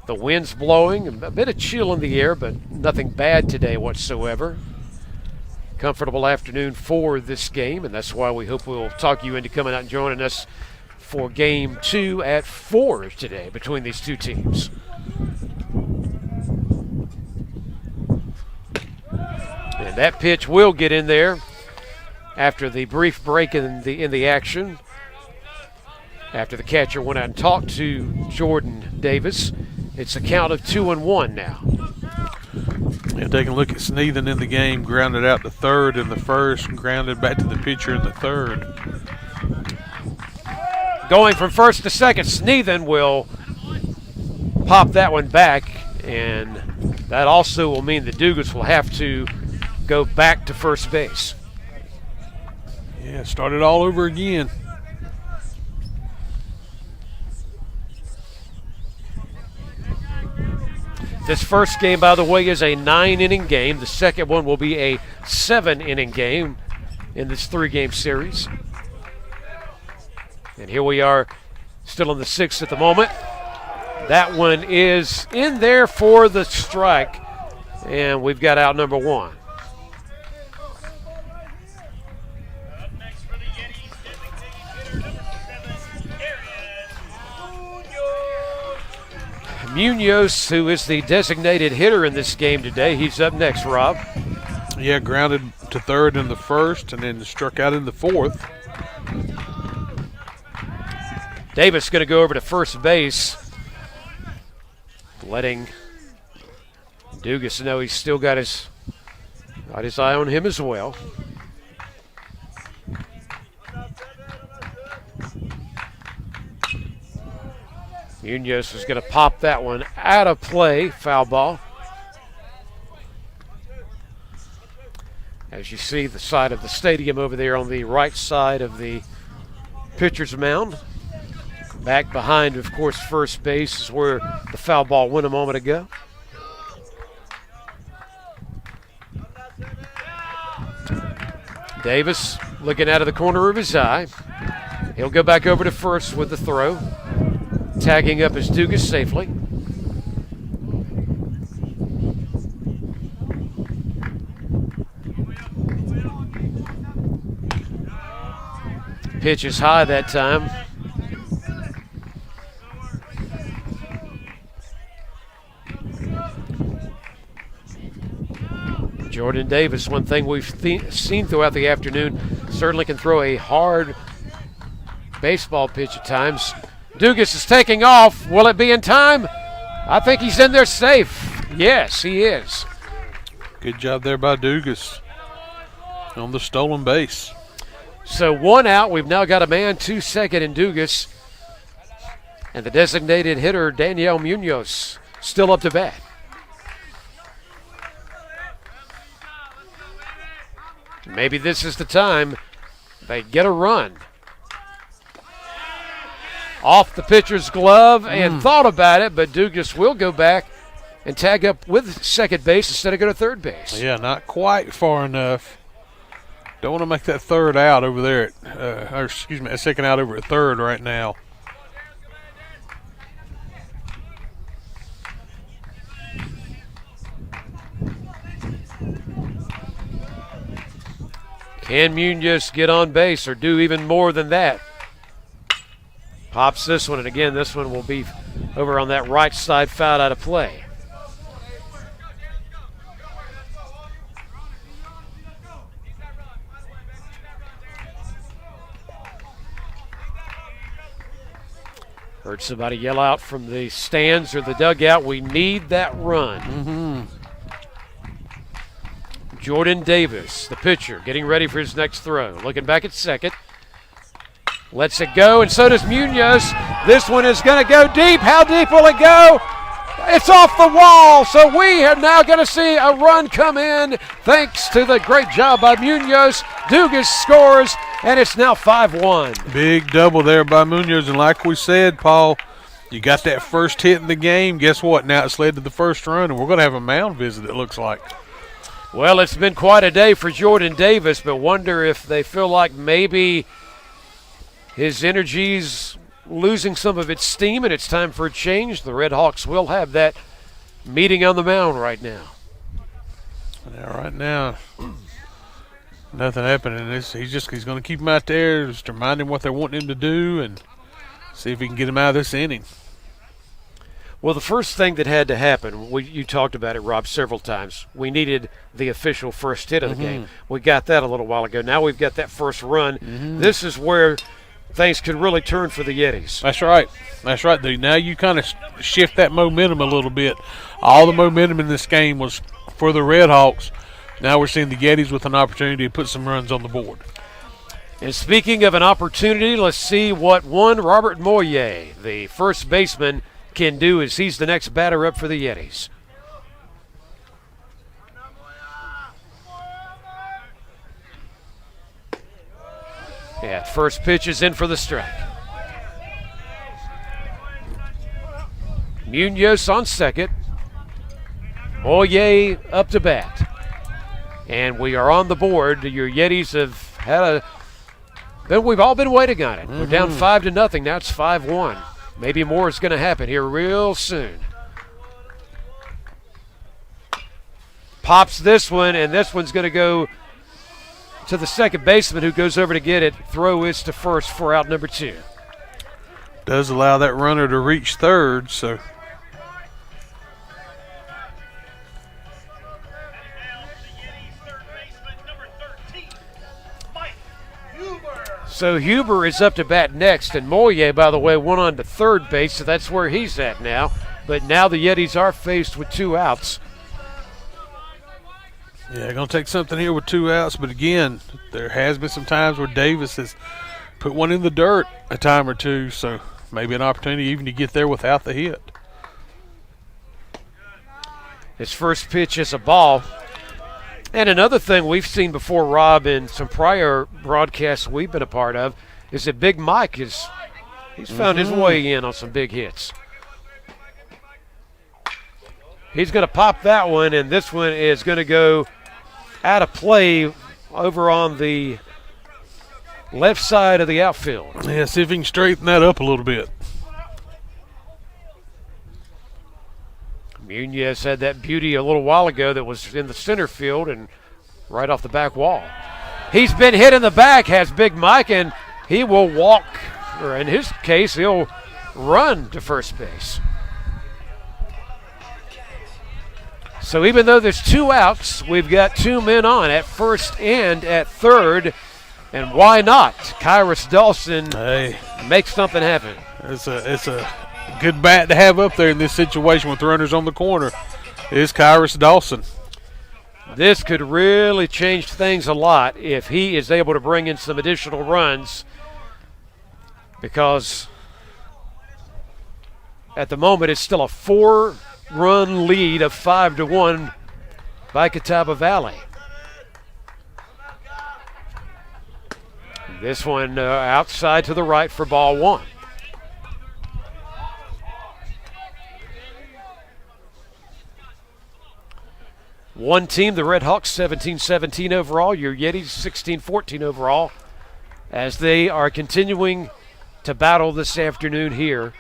The wind's blowing, a bit of chill in the air, but nothing bad today whatsoever. Comfortable afternoon for this game, and that's why we hope we'll talk you into coming out and joining us for Game 2 at 4 today between these two teams. And that pitch will get in there after the brief break in the action. After the catcher went out and talked to Jordan Davis, it's a count of 2-1 now. Yeah, taking a look at Sneathen in the game, grounded out to third in the first, and grounded back to the pitcher in the third. Going from first to second, Sneathen will pop that one back, and that also will mean the Dugas will have to go back to first base. Yeah, start it all over again. This first game, by the way, is a 9-inning game. The second one will be a 7-inning game in this 3-game series. And here we are, still in the 6th at the moment. That one is in there for the strike, and we've got out number 1. Munoz, who is the designated hitter in this game today, he's up next, Rob. Yeah, grounded to third in the first and then struck out in the fourth. Davis going to go over to first base, letting Dugas know he's still got his eye on him as well. Munoz is going to pop that one out of play, foul ball. As you see the side of the stadium over there on the right side of the pitcher's mound. Back behind, of course, first base is where the foul ball went a moment ago. Davis looking out of the corner of his eye. He'll go back over to first with the throw. Tagging up his Dugas safely. Pitch is high that time. Jordan Davis, one thing we've seen throughout the afternoon, certainly can throw a hard baseball pitch at times. Dugas is taking off. Will it be in time? I think he's in there safe. Yes, he is. Good job there by Dugas on the stolen base. So 1 out. We've now got a man to second in Dugas. And the designated hitter, Danielle Munoz, still up to bat. Maybe this is the time they get a run. Off the pitcher's glove and thought about it, but Dugas will go back and tag up with second base instead of go to third base. Yeah, not quite far enough. Don't want to make that third out over there, a second out over at third right now. Can Munoz get on base or do even more than that? Pops this one, and again, this one will be over on that right side, fouled out of play. Heard somebody yell out from the stands or the dugout, we need that run. Jordan Davis, the pitcher, getting ready for his next throw. Looking back at second. Lets it go, and so does Munoz. This one is going to go deep. How deep will it go? It's off the wall, so we are now going to see a run come in thanks to the great job by Munoz. Dugas scores, and it's now 5-1. Big double there by Munoz, and like we said, Paul, you got that first hit in the game. Guess what? Now it's led to the first run, and we're going to have a mound visit, it looks like. Well, it's been quite a day for Jordan Davis, but wonder if they feel like maybe his energy's losing some of its steam and it's time for a change. The Redhawks will have that meeting on the mound right now. Yeah, right now, nothing happening. He's going to keep him out there, just remind him what they want him to do and see if he can get him out of this inning. Well, the first thing that had to happen, you talked about it, Rob, several times. We needed the official first hit of the game. We got that a little while ago. Now we've got that first run. This is where things could really turn for the Yetis. That's right. That's right, dude. Now you kind of shift that momentum a little bit. All the momentum in this game was for the Redhawks. Now we're seeing the Yetis with an opportunity to put some runs on the board. And speaking of an opportunity, let's see what Robert Moyer, the first baseman, can do as he's the next batter up for the Yetis. Yeah, first pitch is in for the strike. Munoz on second. Moyer up to bat. And we are on the board. Your Yetis have had we've all been waiting on it. We're down 5-0. Now it's 5-1. Maybe more is going to happen here real soon. Pops this one, and this one's going to go to the second baseman who goes over to get it. Throw is to first for out number 2. Does allow that runner to reach third, so. So Huber is up to bat next, and Moyer, by the way, went on to third base, so that's where he's at now. But now the Yetis are faced with 2 outs. Yeah, going to take something here with 2 outs, but again, there has been some times where Davis has put one in the dirt a time or two, so maybe an opportunity even to get there without the hit. His first pitch is a ball. And another thing we've seen before, Rob, in some prior broadcasts we've been a part of, is that Big Mike he's found his way in on some big hits. He's going to pop that one, and this one is going to go out of play over on the left side of the outfield. Yeah, see if he can straighten that up a little bit. Munoz had that beauty a little while ago that was in the center field and right off the back wall. He's been hit in the back, has Big Mike, and he will walk, or in his case, he'll run to first base. So even though there's 2 outs, we've got 2 men on at first and at third. And why not? Kyrus Dawson makes something happen. It's a good bat to have up there in this situation with runners on the corner. Is Kyrus Dawson. This could really change things a lot if he is able to bring in some additional runs, because at the moment it's still a 4-run lead of 5-1 by Catawba Valley. This one outside to the right for ball one. One team, the Redhawks, 17-17 overall. Your Yetis, 16-14 overall, as they are continuing to battle this afternoon here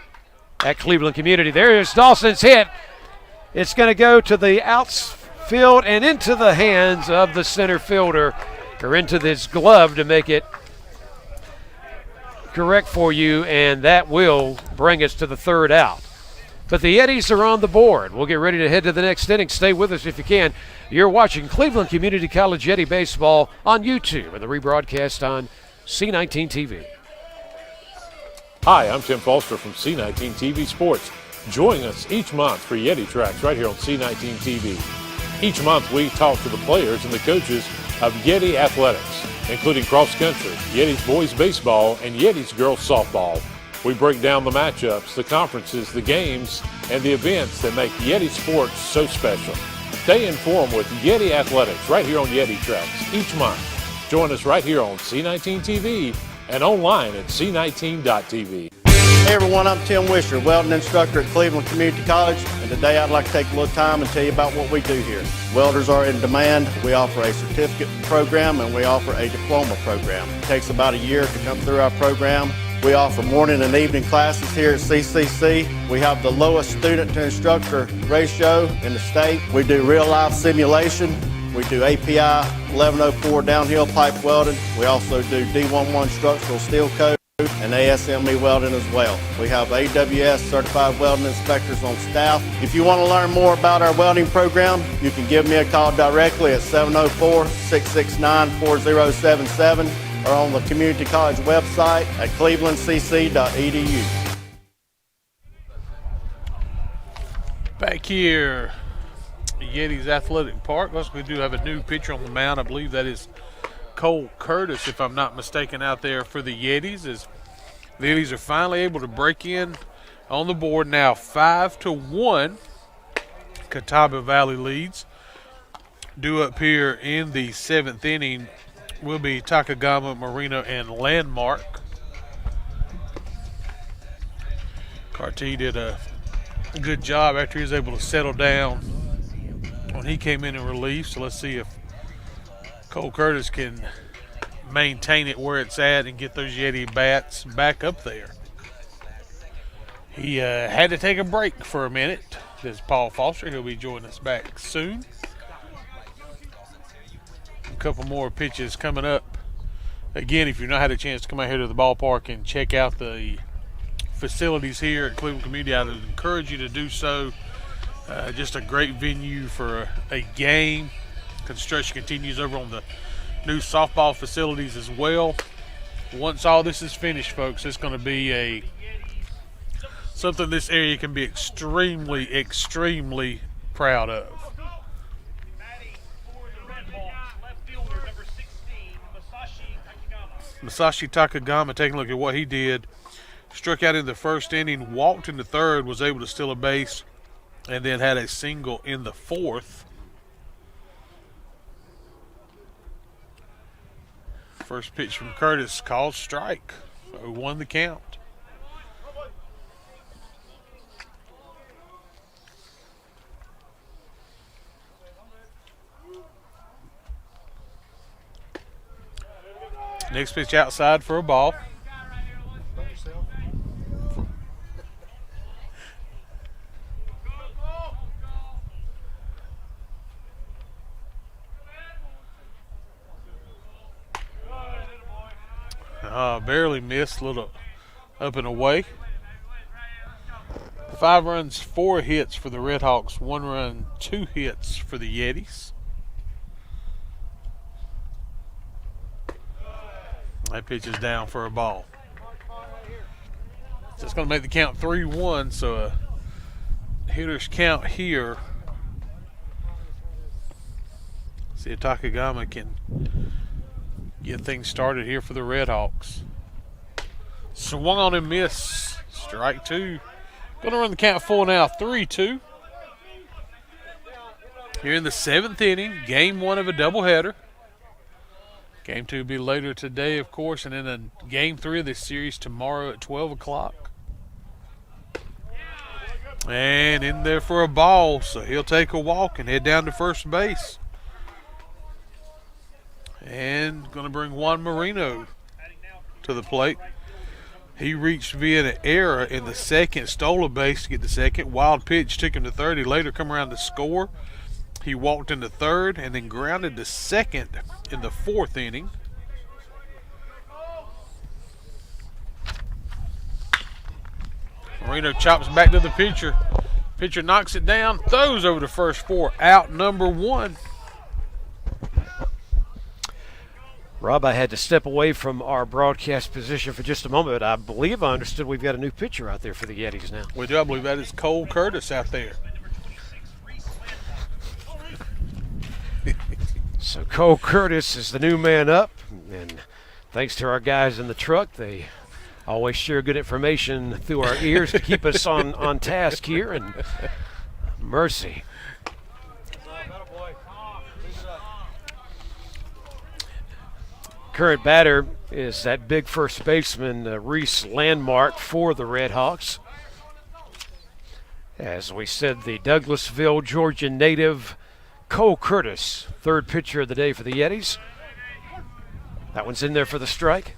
at Cleveland Community. There's Dawson's hit. It's going to go to the outfield and into the hands of the center fielder, or into this glove to make it correct for you, and that will bring us to the third out. But the Yetis are on the board. We'll get ready to head to the next inning. Stay with us if you can. You're watching Cleveland Community College Yeti Baseball on YouTube and the rebroadcast on C19 TV. Hi, I'm Tim Foster from C19 TV Sports. Join us each month for Yeti Tracks right here on C19 TV. Each month we talk to the players and the coaches of Yeti Athletics, including cross country, Yetis boys baseball, and Yetis girls softball. We break down the matchups, the conferences, the games, and the events that make Yeti sports so special. Stay informed with Yeti Athletics right here on Yeti Tracks each month. Join us right here on C19 TV and online at c19.tv. Hey everyone, I'm Tim Wisher, welding instructor at Cleveland Community College, and today I'd like to take a little time and tell you about what we do here. Welders are in demand. We offer a certificate program and we offer a diploma program. It takes about a year to come through our program. We offer morning and evening classes here at CCC. We have the lowest student to instructor ratio in the state. We do real life simulation. We do API 1104 downhill pipe welding. We also do D11 structural steel coat and ASME welding as well. We have AWS certified welding inspectors on staff. If you want to learn more about our welding program, you can give me a call directly at 704-669-4077 or on the community college website at clevelandcc.edu. Back here, Yetis Athletic Park. We do have a new pitcher on the mound. I believe that is Cole Curtis, if I'm not mistaken, out there for the Yetis. As the Yetis are finally able to break in on the board now, 5-1. Catawba Valley leads. Due up here in the 7th inning will be Takagama, Marino, and Landmark. Carty did a good job after he was able to settle down when he came in relief. So let's see if Cole Curtis can maintain it where it's at and get those Yeti bats back up there. He had to take a break for a minute. This is Paul Foster. He'll be joining us back soon. A couple more pitches coming up. Again, if you've not had a chance to come out here to the ballpark and check out the facilities here at Cleveland Community, I would encourage you to do so. Just a great venue for a game. Construction continues over on the new softball facilities as well. Once all this is finished, folks, it's going to be something this area can be extremely, extremely proud of. Masashi Takagama, taking a look at what he did. Struck out in the first inning, walked in the third, was able to steal a base, and then had a single in the fourth. First pitch from Curtis, called strike. 0-1 the count. Next pitch outside for a ball. Barely missed, a little up and away. 5 runs, 4 hits for the Redhawks, 1 run, 2 hits for the Yetis. That pitch is down for a ball. That's going to make the count 3-1, so a hitter's count here See if Takagama can get things started here for the Redhawks. Swung on and miss. Strike two. Going to run the count full now. 3-2. Here in the 7th inning, game 1 of a doubleheader. Game 2 will be later today, of course, and then game 3 of this series tomorrow at 12 o'clock. And in there for a ball, so he'll take a walk and head down to first base. And going to bring Juan Marino to the plate. He reached via an error in the second, stole a base to get the second. Wild pitch took him to third. He later come around to score. He walked into third and then grounded to second in the 4th inning. Marino chops back to the pitcher. Pitcher knocks it down, throws over the first 4. Out number 1. Rob, I had to step away from our broadcast position for just a moment, but I believe I understood we've got a new pitcher out there for the Yetis now. We do. I believe that is Cole Curtis out there. So Cole Curtis is the new man up, and thanks to our guys in the truck, they always share good information through our ears to keep us on task here, and mercy. Current batter is that big first baseman, Reese Landmark, for the Redhawks. As we said, the Douglasville, Georgia native Cole Curtis, third pitcher of the day for the Yetis. That one's in there for the strike.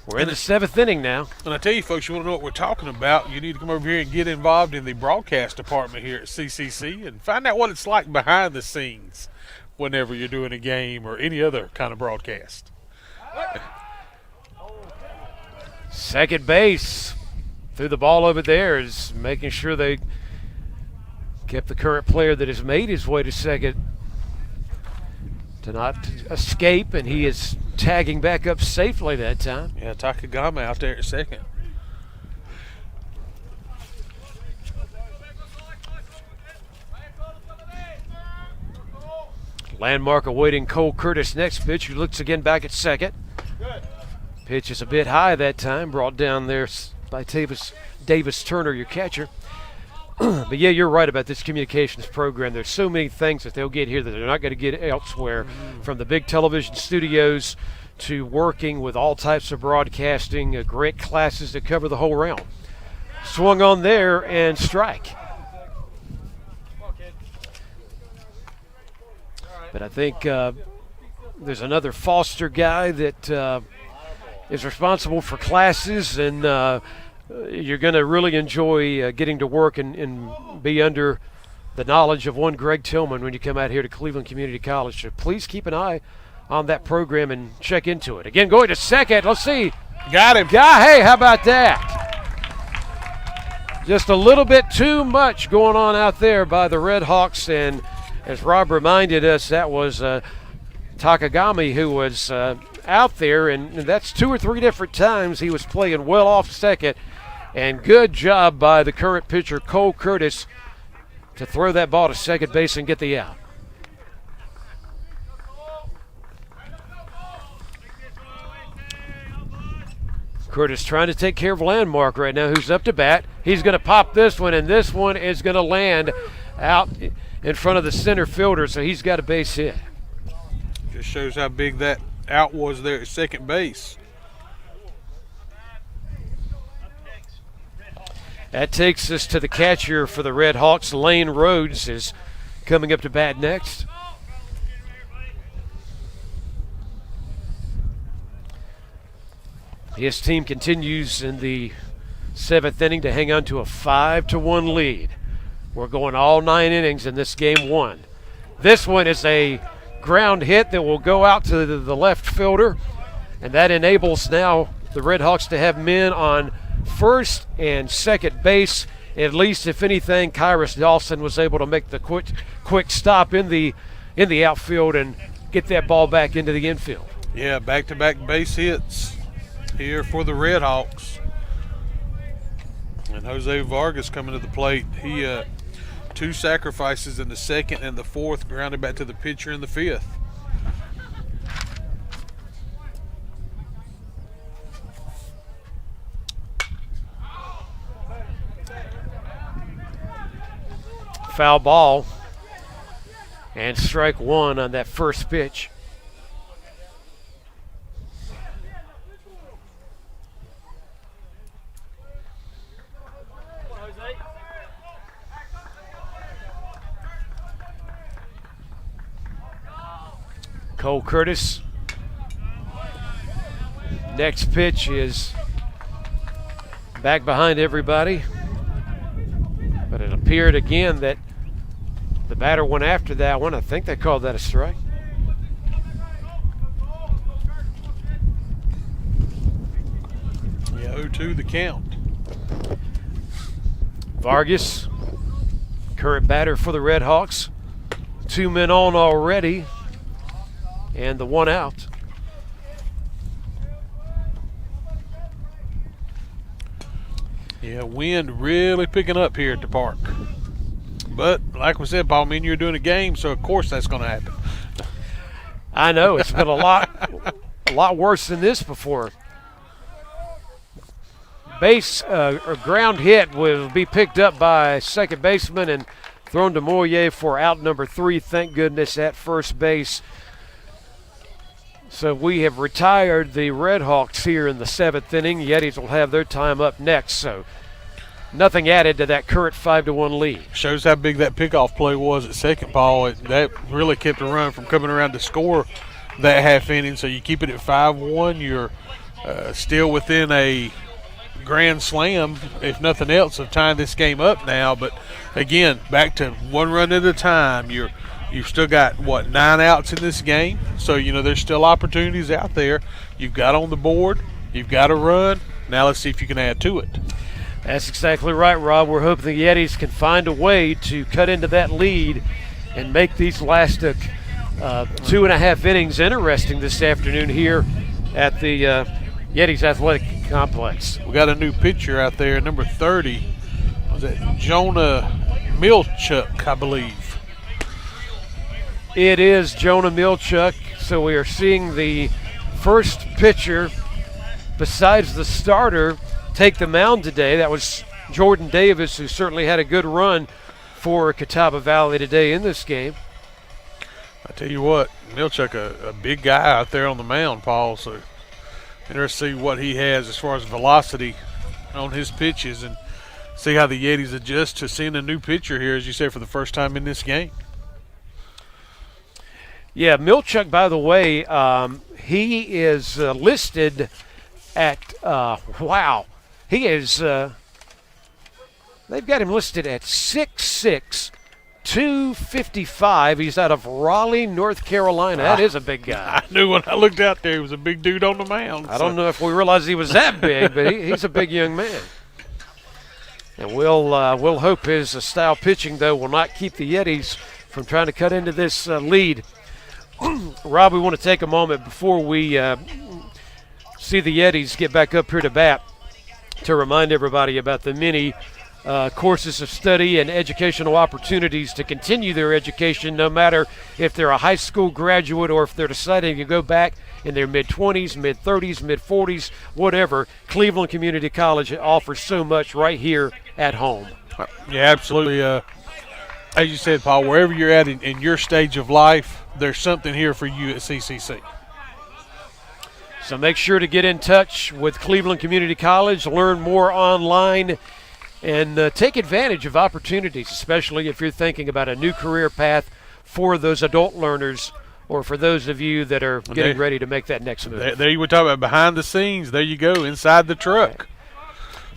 We're in the 7th inning now. And I tell you, folks, you want to know what we're talking about, you need to come over here and get involved in the broadcast department here at CCC and find out what it's like behind the scenes whenever you're doing a game or any other kind of broadcast. Second base. Threw the ball over there, is making sure they kept the current player that has made his way to second to not escape, and he is tagging back up safely that time. Yeah, Takagama out there at second. Landmark awaiting Cole Curtis' next pitch, who looks again back at second. Pitch is a bit high that time, brought down there by Davis Turner, your catcher. But yeah, you're right about this communications program. There's so many things that they'll get here that they're not going to get elsewhere, from the big television studios to working with all types of broadcasting, great classes that cover the whole realm. Swung on there and strike. But I think there's another Foster guy that is responsible for classes, and you're going to really enjoy getting to work and be under the knowledge of one Greg Tillman when you come out here to Cleveland Community College. So please keep an eye on that program and check into it. Again, going to second. Let's see. Got him. Hey, how about that? Just a little bit too much going on out there by the Redhawks, and as Rob reminded us, that was Takagami who was out there, and that's 2 or 3 different times he was playing well off second. And good job by the current pitcher, Cole Curtis, to throw that ball to second base and get the out. Curtis trying to take care of Landmark right now, who's up to bat. He's going to pop this one, and this one is going to land out in front of the center fielder, so he's got a base hit. Just shows how big that out was there at second base. That takes us to the catcher for the Redhawks. Lane Rhodes is coming up to bat next. His team continues in the 7th inning to hang on to a 5-1 lead. We're going all 9 innings in this game 1. This one is a ground hit that will go out to the left fielder, and that enables now the Redhawks to have men on first and second base. At least, if anything, Kyrus Dawson was able to make the quick stop in the outfield and get that ball back into the infield. Yeah, back-to-back base hits here for the Redhawks. And Jose Vargas coming to the plate. He 2 sacrifices in the 2nd and the 4th, grounded back to the pitcher in the 5th. Foul ball. And strike 1 on that first pitch. Cole Curtis. Next pitch is back behind everybody. But it appeared again that the batter went after that one. I think they called that a strike. Yeah, 0-2 the count. Vargas, current batter for the Redhawks. 2 men on already. And the 1 out. Yeah, wind really picking up here at the park. But like we said, Paul, me and you are doing a game, so of course that's going to happen. I know, it's been a lot worse than this before. Base or ground hit will be picked up by second baseman and thrown to Moyer for out number 3. Thank goodness at first base. So we have retired the Redhawks here in the 7th inning. Yetis will have their time up next. So nothing added to that current 5-1 lead. Shows how big that pickoff play was at second, Paul. That really kept a run from coming around to score that half inning. So you keep it at 5-1. You're still within a grand slam, if nothing else, of tying this game up now. But again, back to 1 run at a time. You've still got, 9 outs in this game. So, there's still opportunities out there. You've got on the board. You've got a run. Now let's see if you can add to it. That's exactly right, Rob. We're hoping the Yetis can find a way to cut into that lead and make these last 2.5 innings interesting this afternoon here at the Yetis Athletic Complex. We got a new pitcher out there, number 30. Was that Jonah Milchuk, I believe? It is Jonah Milchuk. So we are seeing the first pitcher besides the starter take the mound today. That was Jordan Davis, who certainly had a good run for Catawba Valley today in this game. I tell you what, Milchuk, a big guy out there on the mound, Paul. So interested to see what he has as far as velocity on his pitches and see how the Yetis adjust to seeing a new pitcher here, as you said, for the first time in this game. Yeah, Milchuk, by the way, he is listed at, he is, they've got him listed at 6'6", 255. He's out of Raleigh, North Carolina. That is a big guy. I knew when I looked out there, he was a big dude on the mound. I don't know if we realized he was that big, but he's a big young man. And we'll hope his style pitching, though, will not keep the Yetis from trying to cut into this lead. Rob, we want to take a moment before we see the Yetis get back up here to bat to remind everybody about the many courses of study and educational opportunities to continue their education, no matter if they're a high school graduate or if they're deciding to go back in their mid-20s, mid-30s, mid-40s, whatever. Cleveland Community College offers so much right here at home. Yeah, absolutely. As you said, Paul, wherever you're at in your stage of life, there's something here for you at CCC. So make sure to get in touch with Cleveland Community College, learn more online, and take advantage of opportunities, especially if you're thinking about a new career path for those adult learners or for those of you that are getting ready to make that next move. There you were talking about behind the scenes. There you go, inside the truck. Right.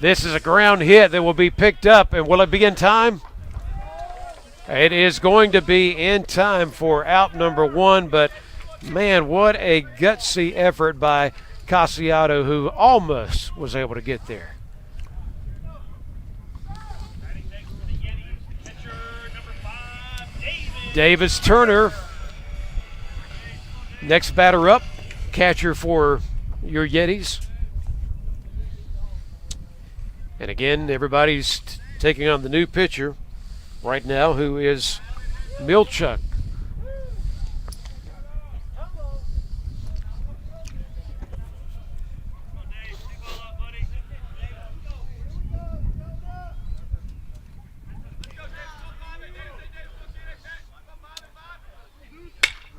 This is a ground hit that will be picked up, and will it be in time? It is going to be in time for out number 1, but man, what a gutsy effort by Casiato, who almost was able to get there. Davis Turner, next batter up, catcher for your Yetis. And again, everybody's taking on the new pitcher. right now, who is Milchuk.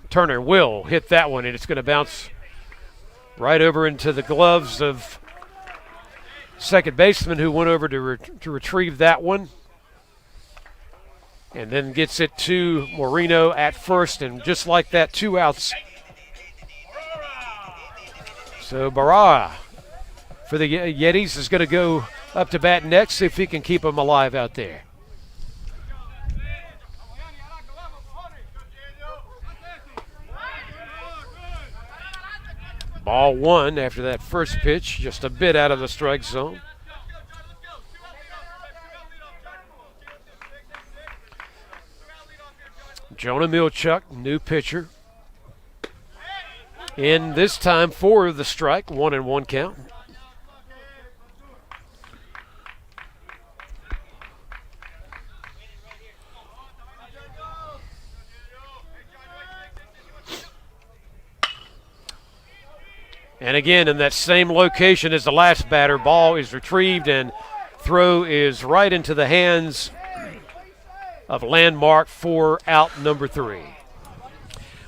Turner will hit that one, and it's going to bounce right over into the gloves of second baseman, who went over to retrieve that one. And then gets it to Moreno at first, and just like that, 2 outs. So Barra for the Yetis is going to go up to bat next, see if he can keep them alive out there. Ball 1 after that first pitch, just a bit out of the strike zone. Jonah Milchuk, new pitcher. In this time for the strike, 1-1 count. And again, in that same location as the last batter, ball is retrieved and throw is right into the hands of Landmark for out number 3.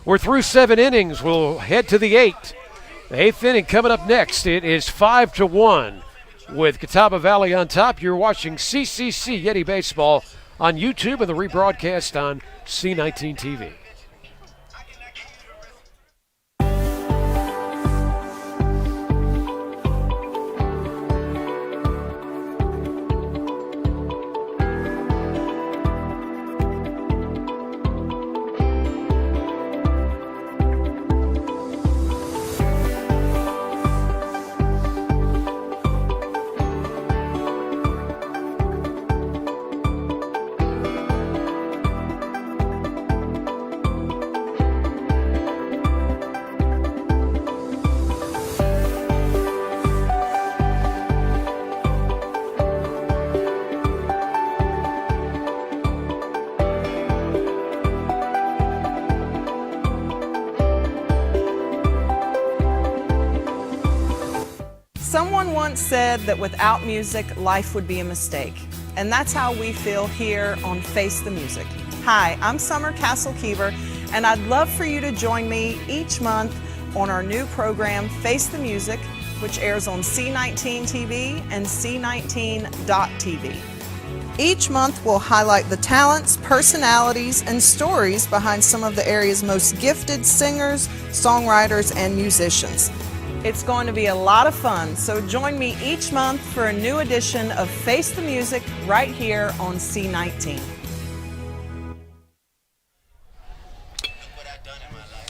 We're through 7 innings. We'll head to the 8th. The 8th inning coming up next. It is 5-1 with Catawba Valley on top. You're watching CCC Yeti Baseball on YouTube and the rebroadcast on C19 TV. Someone once said that without music, life would be a mistake. And that's how we feel here on Face the Music. Hi, I'm Summer Castle-Keever, and I'd love for you to join me each month on our new program, Face the Music, which airs on C19 TV and C19.tv. Each month we'll highlight the talents, personalities, and stories behind some of the area's most gifted singers, songwriters, and musicians. It's going to be a lot of fun, so join me each month for a new edition of Face the Music right here on C19.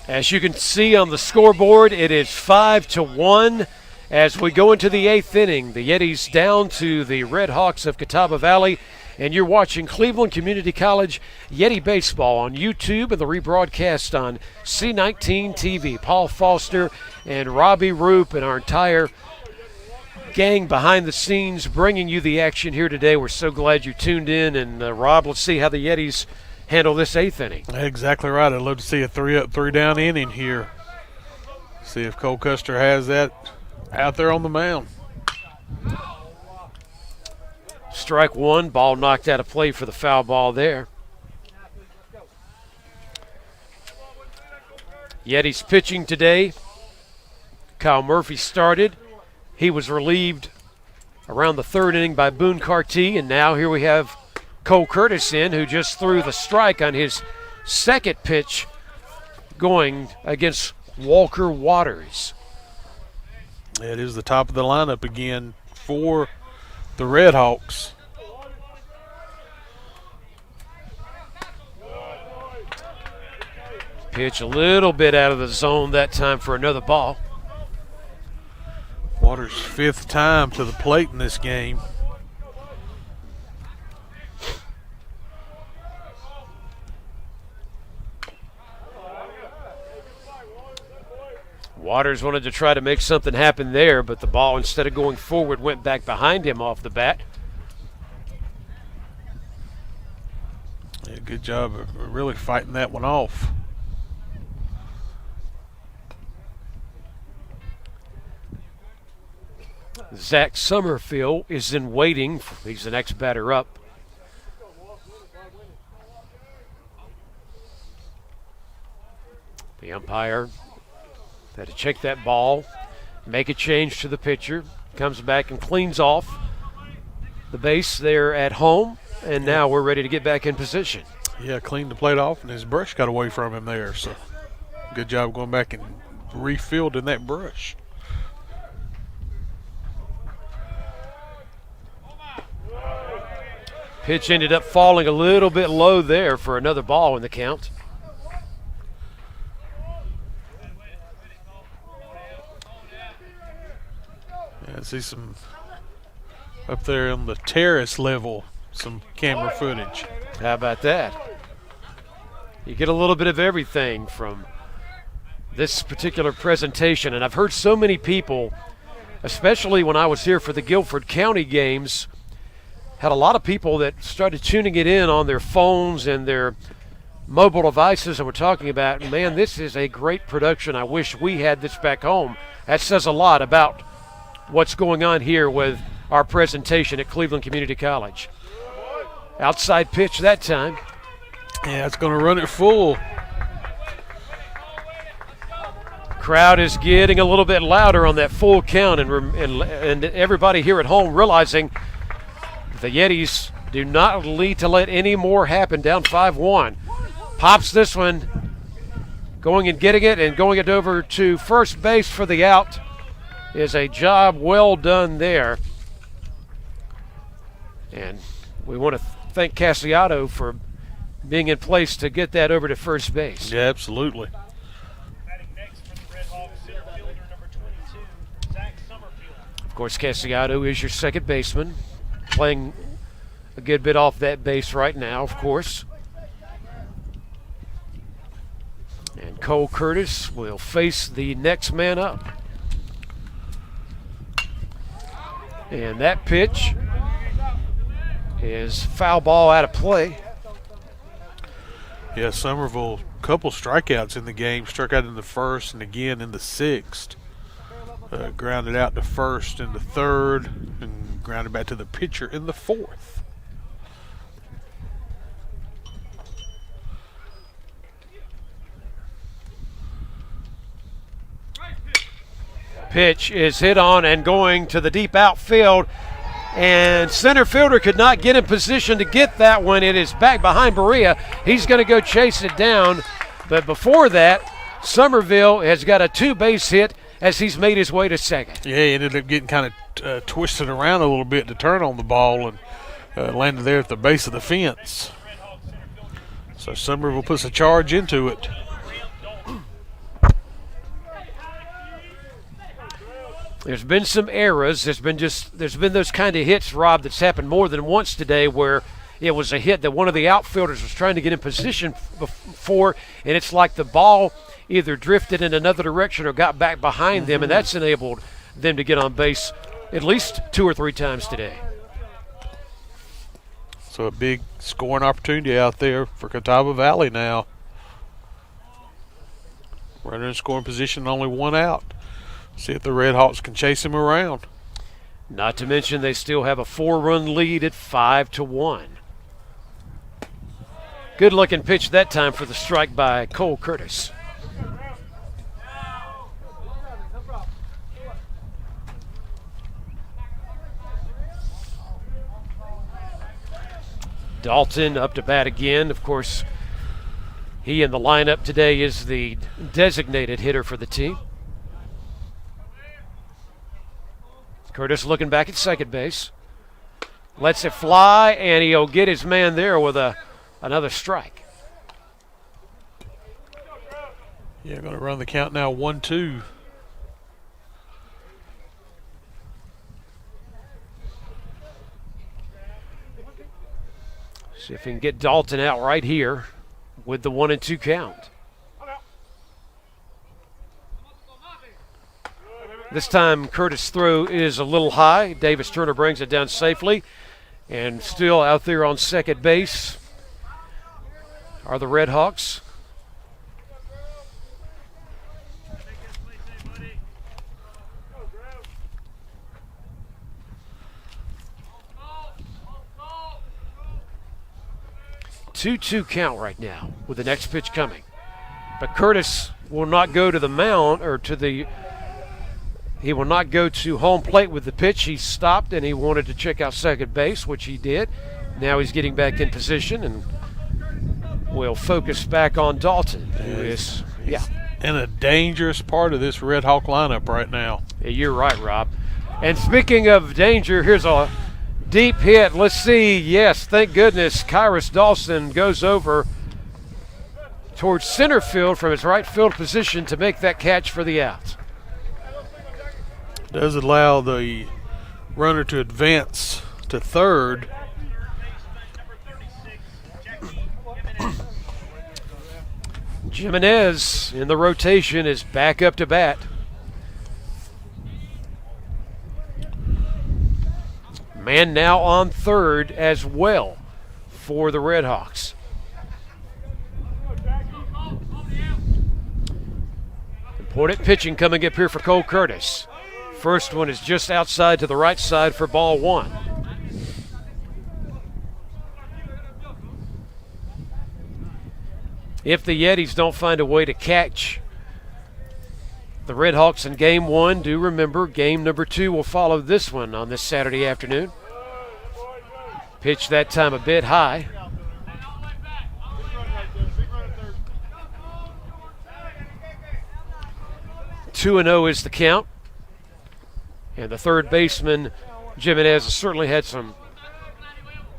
As you can see on the scoreboard, it is 5-1 as we go into the 8th inning. The Yetis down to the Redhawks of Catawba Valley, and you're watching Cleveland Community College Yeti Baseball on YouTube and the rebroadcast on C19 TV. Paul Foster and Robbie Roop and our entire gang behind the scenes bringing you the action here today. We're so glad you tuned in. And Rob, let's see how the Yetis handle this 8th inning. Exactly right. I'd love to see a 3-up, 3-down inning here. See if Cole Custer has that out there on the mound. Strike 1, ball knocked out of play for the foul ball there. Yetis pitching today. Kyle Murphy started. He was relieved around the 3rd inning by Boone Carty, and now here we have Cole Curtis in, who just threw the strike on his 2nd pitch going against Walker Waters. It is the top of the lineup again for the Redhawks. Pitch a little bit out of the zone that time for another ball. Waters' 5th time to the plate in this game. Waters wanted to try to make something happen there, but the ball, instead of going forward, went back behind him off the bat. Yeah, good job of really fighting that one off. Zach Summerfield is in waiting. He's the next batter up. The umpire had to check that ball, make a change to the pitcher, comes back and cleans off the base there at home, and now we're ready to get back in position. Yeah, cleaned the plate off, and his brush got away from him there. So good job going back and refilling that brush. Pitch ended up falling a little bit low there for another ball in the count. Yeah, I see some up there on the terrace level, some camera footage. How about that? You get a little bit of everything from this particular presentation, and I've heard so many people, especially when I was here for the Guilford County games, had a lot of people that started tuning it in on their phones and their mobile devices, and we're talking about, man, this is a great production. I wish we had this back home. That says a lot about what's going on here with our presentation at Cleveland Community College. Outside pitch that time. Yeah, it's going to run it full. Crowd is getting a little bit louder on that full count, and everybody here at home realizing the Yetis do not need to let any more happen. Down 5-1. Pops this one, going and getting it and going it over to first base for the out is a job well done there. And we want to thank Cassiato for being in place to get that over to first base. Yeah, absolutely. Of course, Cassiato is your second baseman, playing a good bit off that base right now, of course. And Cole Curtis will face the next man up. And that pitch is foul ball out of play. Yeah, Somerville, couple strikeouts in the game, struck out in the first and again in the sixth. Grounded out to first in the third and grounded back to the pitcher in the fourth. Pitch is hit on and going to the deep outfield, and center fielder could not get in position to get that one. It is back behind Berea. He's going to go chase it down, but before that, Somerville has got a two-base hit as he's made his way to second. Yeah, he ended up getting kind of twisted around a little bit to turn on the ball and landed there at the base of the fence. So Somerville puts a charge into it. There's been some errors. There's been those kind of hits, Rob, that's happened more than once today where it was a hit that one of the outfielders was trying to get in position for, and it's like the ball either drifted in another direction or got back behind them, and that's enabled them to get on base at least 2 or 3 times today. So a big scoring opportunity out there for Catawba Valley now. Runner in scoring position, only one out. See if the Redhawks can chase him around. Not to mention they still have a 4-run lead at 5-1. Good looking pitch that time for the strike by Cole Curtis. Dalton up to bat again. Of course, he in the lineup today is the designated hitter for the team. Curtis looking back at second base. Lets it fly, and he'll get his man there with another strike. Yeah, going to run the count now 1-2. See if he can get Dalton out right here with the 1-2 count. This time Curtis' throw is a little high. Davis Turner brings it down safely. And still out there on second base are the Redhawks. Two count right now with the next pitch coming. But Curtis will not go to the mound or he will not go to home plate with the pitch. He stopped and he wanted to check out second base, which he did. Now he's getting back in position and will focus back on Dalton, who is in a dangerous part of this Red Hawk lineup right now. Yeah, you're right, Rob. And speaking of danger, here's a deep hit. Let's see. Yes, thank goodness. Kyrus Dawson goes over towards center field from his right field position to make that catch for the out. Does allow the runner to advance to third. Jimenez in the rotation is back up to bat. Man now on third as well for the Redhawks. Important pitching coming up here for Cole Curtis. First one is just outside to the right side for ball one. If the Yetis don't find a way to catch the Redhawks in game one, do remember game number 2 will follow this one on this Saturday afternoon. Pitch that time a bit high. Two and 0 is the count. And the third baseman, Jimenez, has certainly had some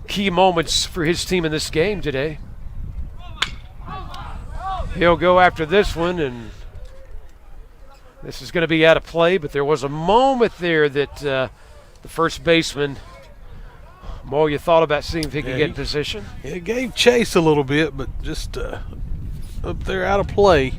key moments for his team in this game today. He'll go after this one, and this is going to be out of play, but there was a moment there that the first baseman, Moya, thought about seeing if he could get in position. He gave chase a little bit, but just up there out of play.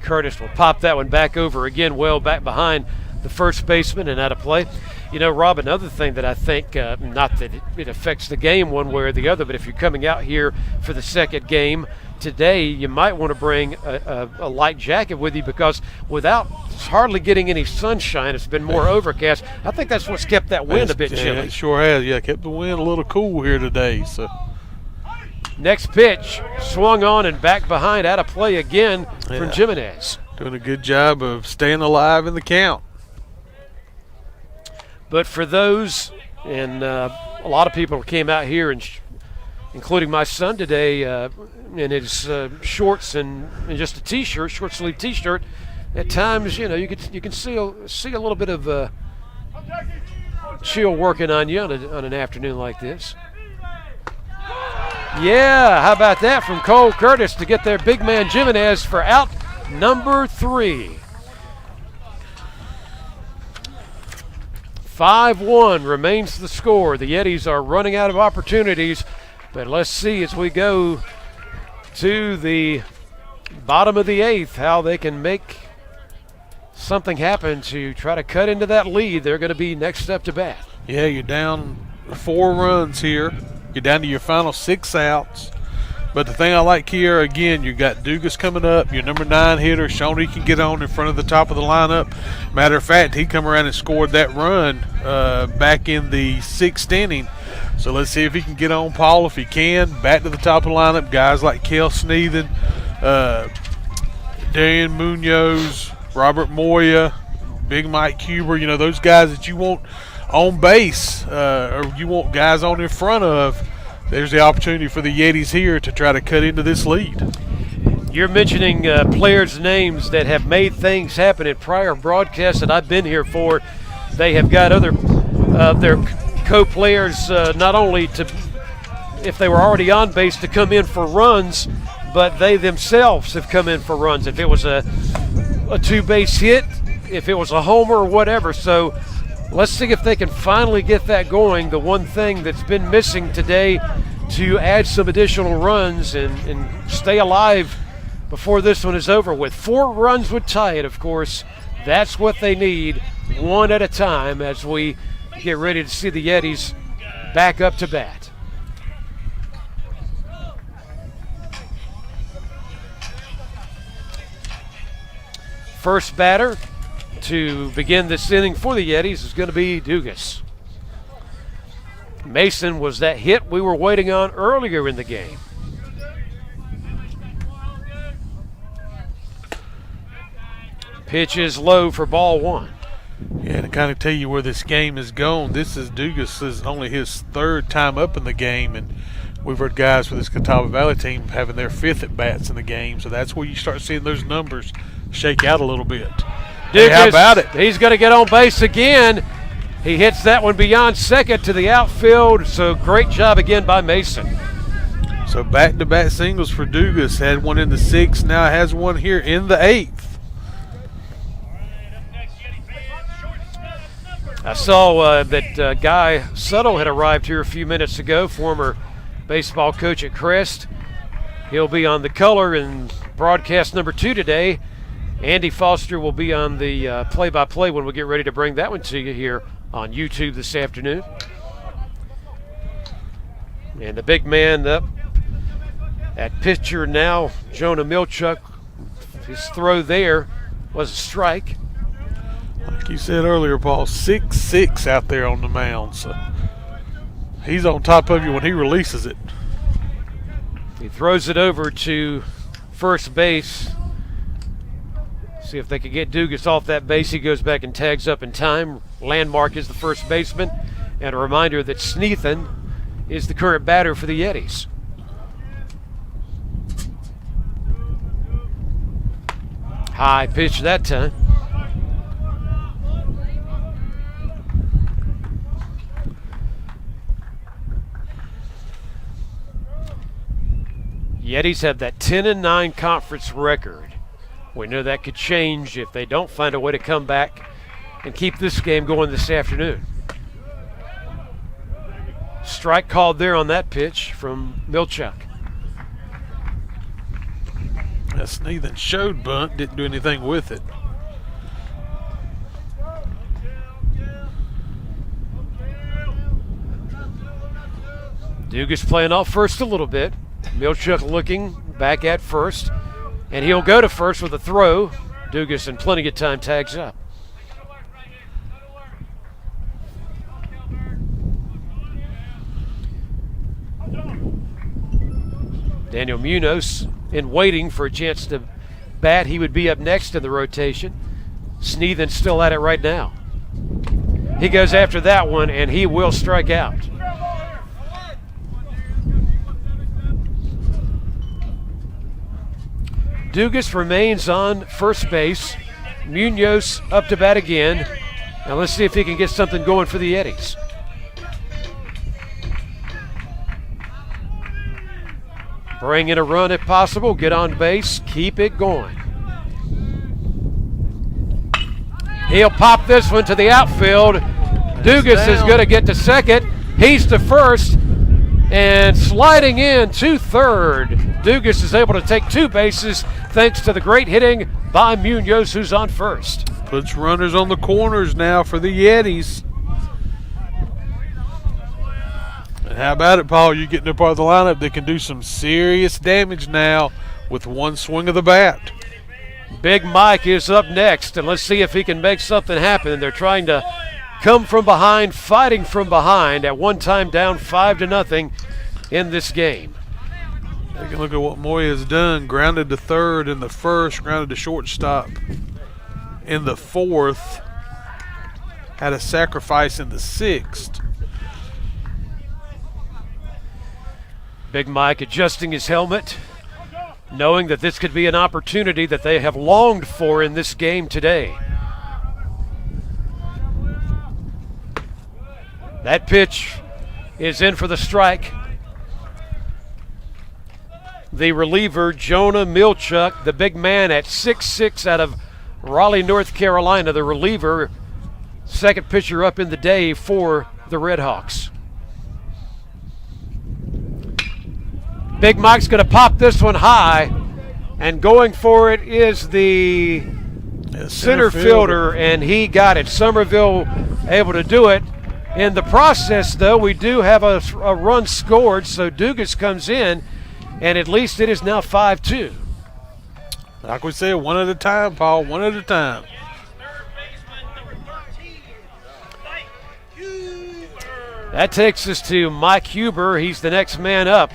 Curtis will pop that one back over again, well back behind the first baseman and out of play. You know, Rob, another thing that I think, not that it affects the game one way or the other, but if you're coming out here for the second game today, you might want to bring a light jacket with you, because without hardly getting any sunshine, it's been more overcast. I think that's what's kept that wind a bit chilly. Yeah, it sure has. Yeah, kept the wind a little cool here today. So next pitch, swung on and back behind, out of play again from Jimenez. Doing a good job of staying alive in the count. But for those, and a lot of people came out here, and including my son today, in his shorts and just a T-shirt, short-sleeve T-shirt. At times, you know, you can see a little bit of chill working on you on an afternoon like this. Yeah, how about that from Cole Curtis to get their big man Jimenez for out number 3. 5-1 remains the score. The Yetis are running out of opportunities, but let's see as we go to the bottom of the 8th how they can make something happen to try to cut into that lead. They're going to be next up to bat. Yeah, you're down 4 runs here. You're down to your final 6 outs. But the thing I like here, again, you got Dugas coming up, your number 9 hitter. Shawnee can get on in front of the top of the lineup. Matter of fact, he come around and scored that run back in the 6th inning. So let's see if he can get on, Paul, if he can. Back to the top of the lineup, guys like Kel Sneathen, Darian Munoz, Robert Moya, Big Mike Huber, you know, those guys that you want on base or you want guys on in front of. There's the opportunity for the Yetis here to try to cut into this lead. You're mentioning players' names that have made things happen in prior broadcasts that I've been here for. They have got other their co-players not only to, if they were already on base, to come in for runs, but they themselves have come in for runs. If it was a 2-base hit, if it was a homer or whatever. So let's see if they can finally get that going. The one thing that's been missing today to add some additional runs and stay alive before this one is over with. 4 runs would tie it, of course. That's what they need, one at a time, as we get ready to see the Yetis back up to bat. First batter to begin this inning for the Yetis is going to be Dugas. Mason was that hit we were waiting on earlier in the game. Pitch is low for ball one. Yeah, to kind of tell you where this game is going, this is Dugas' only his third time up in the game, and we've heard guys for this Catawba Valley team having their fifth at-bats in the game, so that's where you start seeing those numbers shake out a little bit. Hey, how about it? He's going to get on base again. He hits that one beyond second to the outfield, so great job again by Mason. So back-to-back singles for Dugas. Had one in the sixth, now has one here in the eighth. I saw that Guy Suttle had arrived here a few minutes ago, former baseball coach at Crest. He'll be on the color in broadcast number 2 today. Andy Foster will be on the play-by-play when we get ready to bring that one to you here on YouTube this afternoon. And the big man up at pitcher now, Jonah Milchuk. His throw there was a strike. Like you said earlier, Paul, 6'6" out there on the mound. So he's on top of you when he releases it. He throws it over to first base. See if they can get Dugas off that base. He goes back and tags up in time. Landmark is the first baseman. And a reminder that Sneathan is the current batter for the Yetis. High pitch that time. Yetis have that 10-9 conference record. We know that could change if they don't find a way to come back and keep this game going this afternoon. Strike called there on that pitch from Milchuk. Sneathan showed bunt, didn't do anything with it. Dugas playing off first a little bit. Milchuk looking back at first, and he'll go to first with a throw. Dugas in plenty of time tags up. Daniel Munoz in waiting for a chance to bat. He would be up next in the rotation. Sneathan's still at it right now. He goes after that one, and he will strike out. Dugas remains on first base. Munoz up to bat again. Now let's see if he can get something going for the Yetis. Bring in a run if possible. Get on base. Keep it going. He'll pop this one to the outfield. Dugas is going to get to second. He's to first. And sliding in to third. Dugas is able to take 2 bases thanks to the great hitting by Munoz, who's on first. Puts runners on the corners now for the Yetis. And how about it, Paul? You get in a part of the lineup that can do some serious damage now with one swing of the bat. Big Mike is up next, and let's see if he can make something happen. They're trying to come from behind, fighting from behind, at one time down 5-0 in this game. Take a look at what Moya has done. Grounded to third in the first, grounded to shortstop in the fourth. Had a sacrifice in the sixth. Big Mike adjusting his helmet, knowing that this could be an opportunity that they have longed for in this game today. That pitch is in for the strike. The reliever, Jonah Milchuk, the big man at 6'6" out of Raleigh, North Carolina, the reliever, second pitcher up in the day for the Redhawks. Big Mike's going to pop this one high, and going for it is the center fielder, and he got it. Somerville able to do it. In the process, though, we do have a run scored, so Dugas comes in, and at least it is now 5-2. Like we said, one at a time, Paul, one at a time. That takes us to Mike Huber. He's the next man up.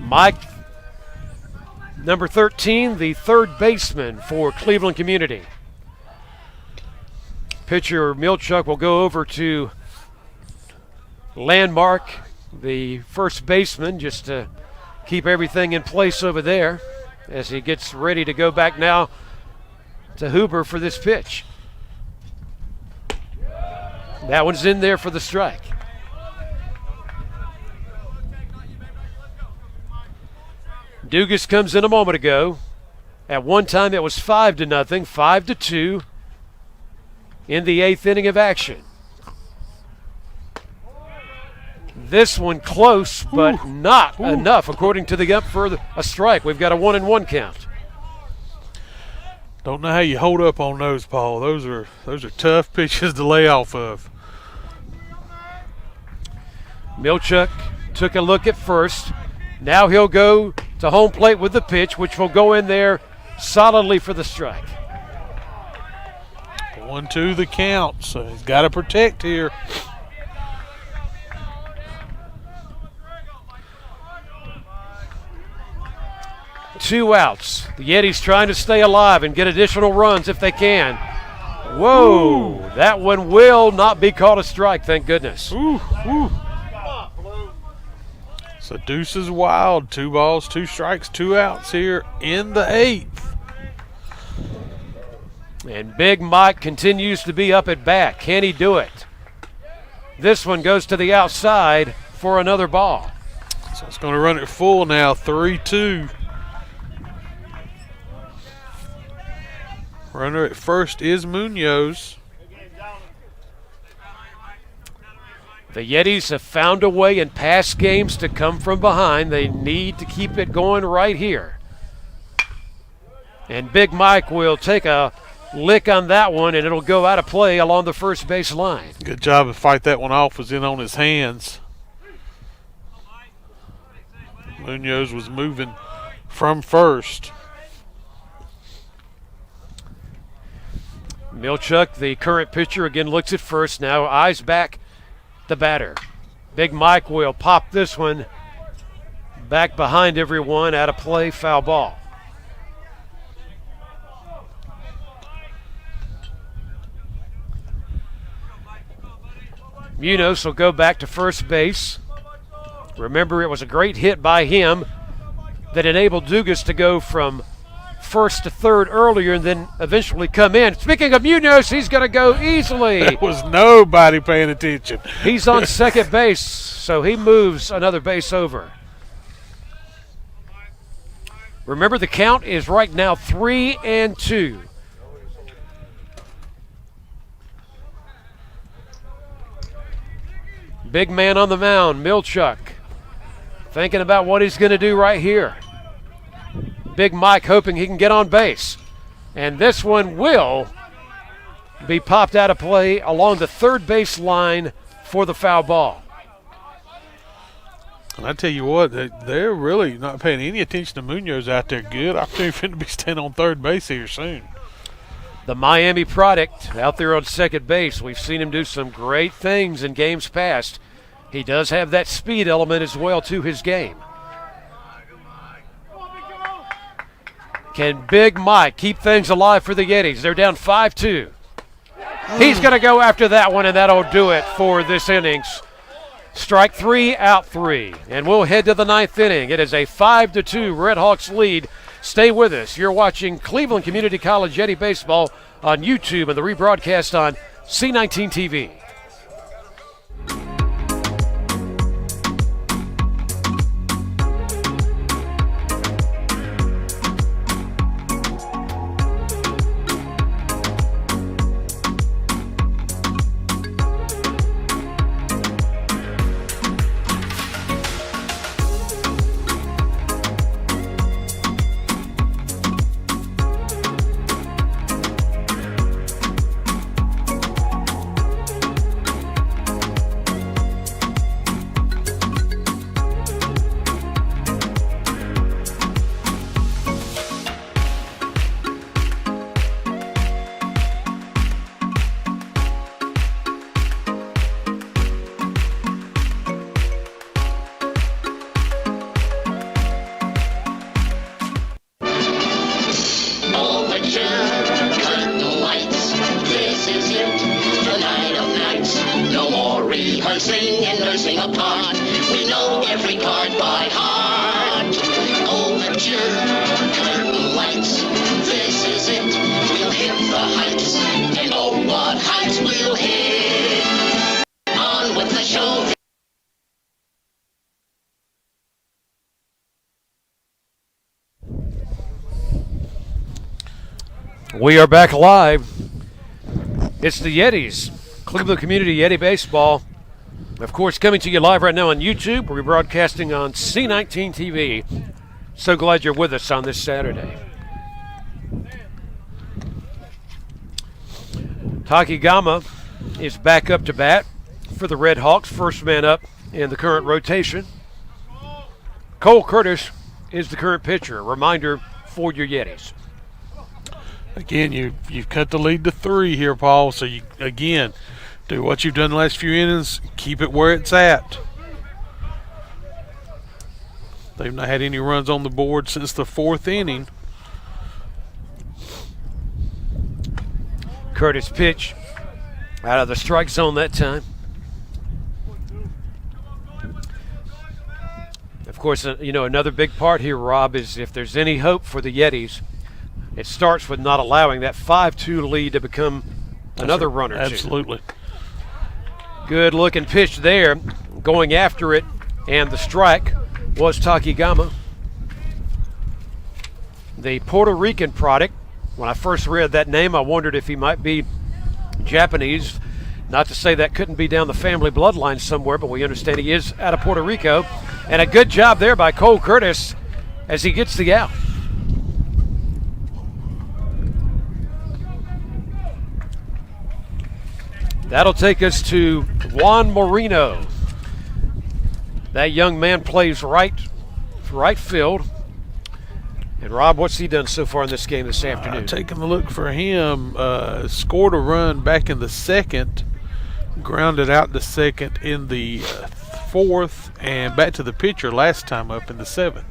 Mike, number 13, the third baseman for Cleveland Community. Pitcher Milchuk will go over to Landmark, the first baseman, just to keep everything in place over there as he gets ready to go back now to Huber for this pitch. That one's in there for the strike. Dugas comes in a moment ago. At one time it was 5-0, 5-2 in the 8th inning of action. This one close, but not enough, according to the ump, for a strike. We've got a 1-1 count. Don't know how you hold up on those, Paul. Those are tough pitches to lay off of. Milchuk took a look at first. Now he'll go to home plate with the pitch, which will go in there solidly for the strike. 1-2 the count, so he's got to protect here. Two outs. The Yetis trying to stay alive and get additional runs if they can. Whoa, that one will not be called a strike, thank goodness. So deuce is wild. 2 balls, 2 strikes, 2 outs here in the 8th. And Big Mike continues to be up at bat. Can he do it? This one goes to the outside for another ball. So it's going to run it full now, 3-2. Runner at first is Munoz. The Yetis have found a way in past games to come from behind. They need to keep it going right here. And Big Mike will take a lick on that one, and it'll go out of play along the first base line. Good job to fight that one off. Was in on his hands. Munoz was moving from first. Milchuk, the current pitcher, again looks at first. Now eyes back the batter. Big Mike will pop this one back behind everyone, out of play, foul ball. Munoz will go back to first base. Remember, it was a great hit by him that enabled Dugas to go from first to third earlier and then eventually come in. Speaking of Munoz, he's going to go easily. There was nobody paying attention. He's on second base, so he moves another base over. Remember, the count is right now 3-2. Big man on the mound, Milchuk, thinking about what he's going to do right here. Big Mike hoping he can get on base. And this one will be popped out of play along the third base line for the foul ball. And I tell you what, they're really not paying any attention to Munoz out there. Good opportunity for him to be standing on third base here soon. The Miami product out there on second base. We've seen him do some great things in games past. He does have that speed element as well to his game. Can Big Mike keep things alive for the Yetis? They're down 5-2. He's going to go after that one, and that'll do it for this innings. Strike 3, out 3. And we'll head to the 9th inning. It is a 5-2 Redhawks lead. Stay with us. You're watching Cleveland Community College Yeti Baseball on YouTube and the rebroadcast on C19 TV. We are back live. It's the Yetis, Cleveland Community Yeti Baseball. Of course, coming to you live right now on YouTube. We're broadcasting on C19 TV. So glad you're with us on this Saturday. Takigama is back up to bat for the Redhawks, first man up in the current rotation. Cole Curtis is the current pitcher. A reminder for your Yetis. Again, you've cut the lead to 3 here, Paul. So, you again, do what you've done the last few innings. Keep it where it's at. They've not had any runs on the board since the 4th inning. Curtis pitch out of the strike zone that time. Of course, another big part here, Rob, is if there's any hope for the Yetis, it starts with not allowing that 5-2 lead to become another run or two. Absolutely. Good looking pitch there, going after it, and the strike was Takigama. The Puerto Rican product. When I first read that name, I wondered if he might be Japanese. Not to say that couldn't be down the family bloodline somewhere, but we understand he is out of Puerto Rico. And a good job there by Cole Curtis as he gets the out. That'll take us to Juan Moreno. That young man plays right field. And Rob, what's he done so far in this game this afternoon? Taking a look for him, scored a run back in the 2nd, grounded out the 2nd in the 4th, and back to the pitcher last time up in the 7th.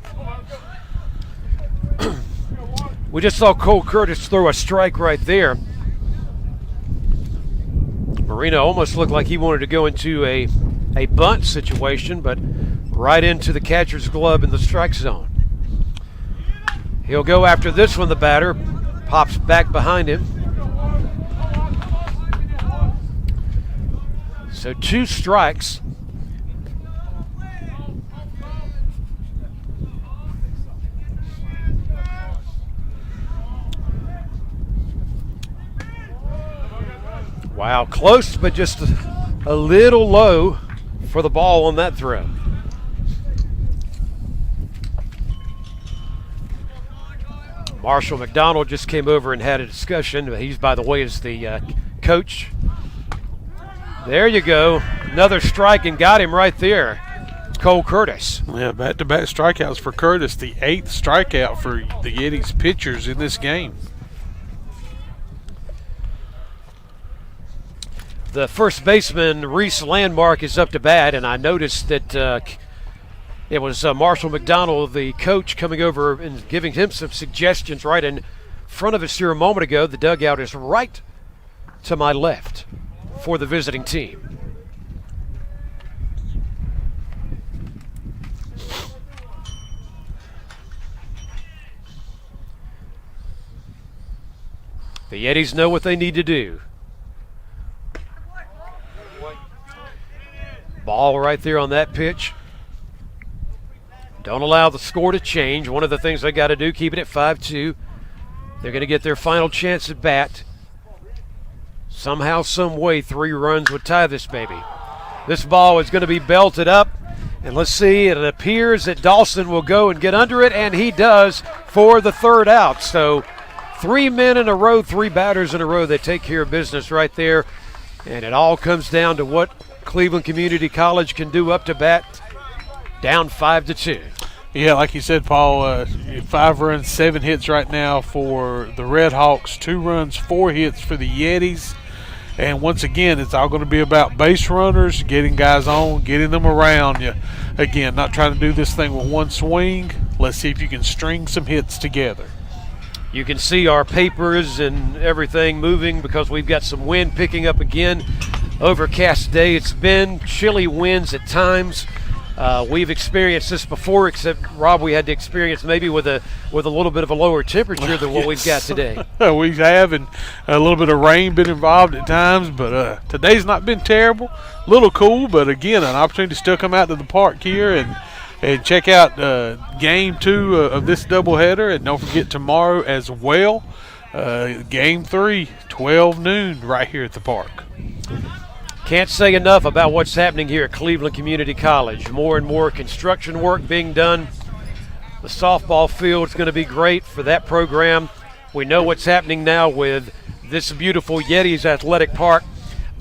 We just saw Cole Curtis throw a strike right there. Moreno almost looked like he wanted to go into a bunt situation, but right into the catcher's glove in the strike zone. He'll go after this one, the batter. Pops back behind him. So 2 strikes. Wow, close, but just a little low for the ball on that throw. Marshall McDonald just came over and had a discussion. He's, by the way, is the coach. There you go. Another strike and got him right there. Cole Curtis. Yeah, back-to-back strikeouts for Curtis. The 8th strikeout for the Yetis pitchers in this game. The first baseman, Reese Landmark, is up to bat, and I noticed that it was Marshall McDonald, the coach, coming over and giving him some suggestions right in front of us here a moment ago. The dugout is right to my left for the visiting team. The Yetis know what they need to do. Ball right there on that pitch. Don't allow the score to change. One of the things they got to do, keep it at 5-2. They're going to get their final chance at bat. Somehow, some way, 3 runs would tie this baby. This ball is going to be belted up. And let's see, it appears that Dawson will go and get under it, and he does for the 3rd out. So 3 men in a row, 3 batters in a row that take care of business right there. And it all comes down to what Cleveland Community College can do up to bat, down 5-2. Yeah, like you said, Paul, 5 runs, 7 hits right now for the Redhawks, 2 runs, 4 hits for the Yetis. And once again, it's all going to be about base runners, getting guys on, getting them around. You again, not trying to do this thing with one swing. Let's see if you can string some hits together. You can see our papers and everything moving because we've got some wind picking up again. Overcast day. It's been chilly winds at times. We've experienced this before, except Rob, we had to experience maybe with a little bit of a lower temperature than what we've got today. We have, and a little bit of rain been involved at times, but today's not been terrible. A little cool, but again, an opportunity to still come out to the park here and check out game 2 of this doubleheader. And don't forget tomorrow as well. Game 3, 12 noon right here at the park. Can't say enough about what's happening here at Cleveland Community College. More and more construction work being done. The softball field is going to be great for that program. We know what's happening now with this beautiful Yetis Athletic Park.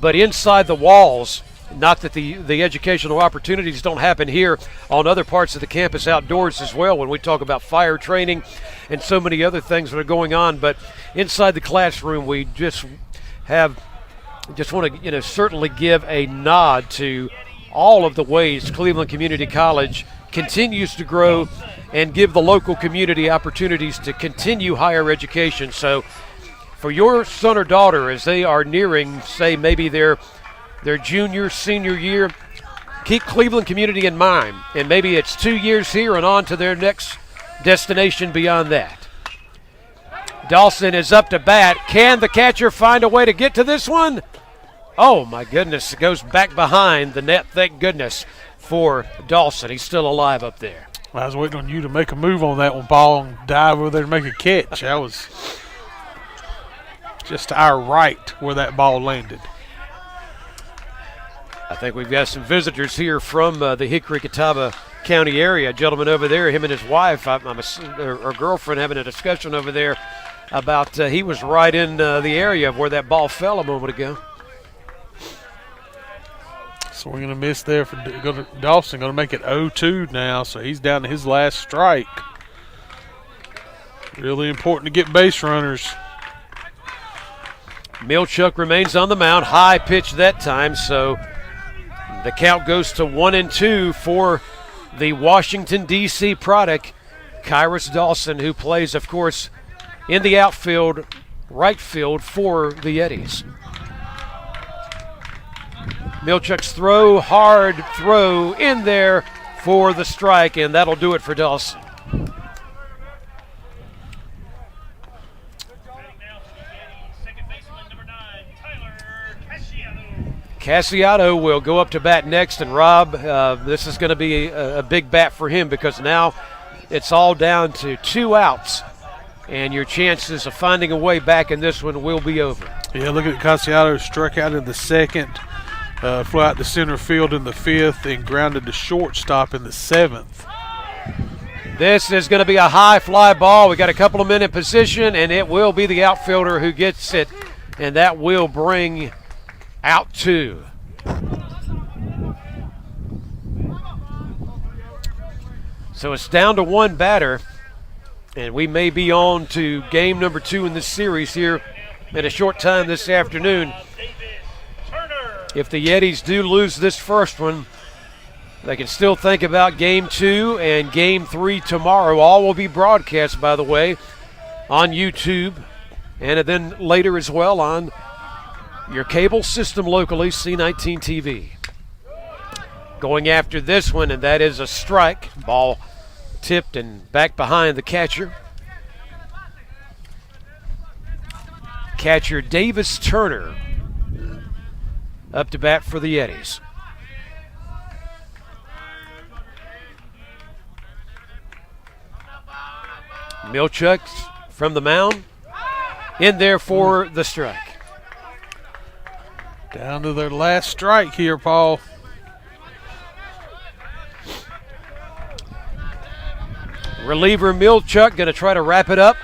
But inside the walls, not that the educational opportunities don't happen here on other parts of the campus outdoors as well when we talk about fire training and so many other things that are going on. But inside the classroom, we just want to certainly give a nod to all of the ways Cleveland Community College continues to grow and give the local community opportunities to continue higher education. So for your son or daughter, as they are nearing, say, maybe their junior, senior year, keep Cleveland Community in mind. And maybe it's 2 years here and on to their next destination beyond that. Dawson is up to bat. Can the catcher find a way to get to this one? Oh, my goodness. It goes back behind the net, thank goodness, for Dawson. He's still alive up there. I was waiting on you to make a move on that one, Paul, and dive over there to make a catch. That was just to our right where that ball landed. I think we've got some visitors here from the Hickory-Catawba County area. A gentleman over there, him and his wife, or girlfriend, having a discussion over there about he was right in the area of where that ball fell a moment ago. So we're going to miss there for Dawson. Going to make it 0-2 now, so he's down to his last strike. Really important to get base runners. Milchuk remains on the mound. High pitch that time, so the count goes to 1-2 for the Washington, D.C. product, Kyrus Dawson, who plays, of course, in the outfield, right field for the Yetis. Milchuk's throw, hard throw in there for the strike, and that'll do it for Dawson. Cassiano will go up to bat next, and Rob, this is going to be a big bat for him because now it's all down to 2 outs, and your chances of finding a way back in this one will be over. Yeah, look at Cassiano, struck out in the second, flew out to center field in the 5th, and grounded to shortstop in the 7th. This is going to be a high fly ball. We got a couple of men in position, and it will be the outfielder who gets it, and that will bring out 2. So it's down to 1 batter, and we may be on to game number 2 in this series here in a short time this afternoon. If the Yetis do lose this first one, they can still think about game 2 and game 3 tomorrow. All will be broadcast, by the way, on YouTube, and then later as well on your cable system locally, C19 TV. Going after this one, and that is a strike. Ball tipped and back behind the catcher. Catcher Davis Turner up to bat for the Yetis. Milchuk from the mound, in there for the strike. Down to their last strike here, Paul. Reliever Milchuk going to try to wrap it up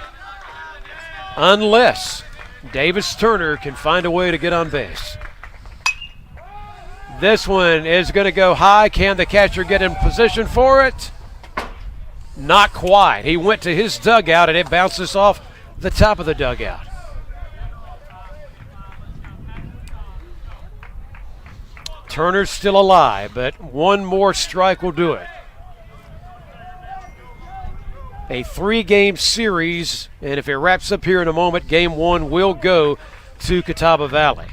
unless Davis Turner can find a way to get on base. This one is going to go high. Can the catcher get in position for it? Not quite. He went to his dugout and it bounces off the top of the dugout. Turner's still alive, but one more strike will do it. A 3-game series, and if it wraps up here in a moment, game 1 will go to Catawba Valley.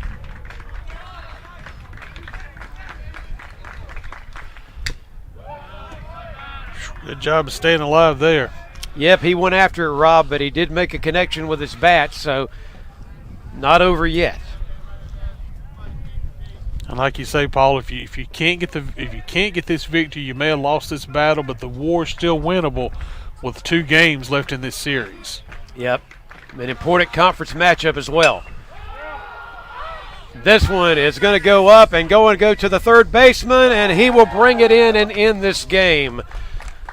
Good job of staying alive there. Yep, he went after it, Rob, but he did make a connection with his bat, so not over yet. And like you say, Paul, if you can't get this victory, you may have lost this battle, but the war is still winnable with 2 games left in this series. Yep. An important conference matchup as well. This one is going to go up and go to the third baseman, and he will bring it in and end this game.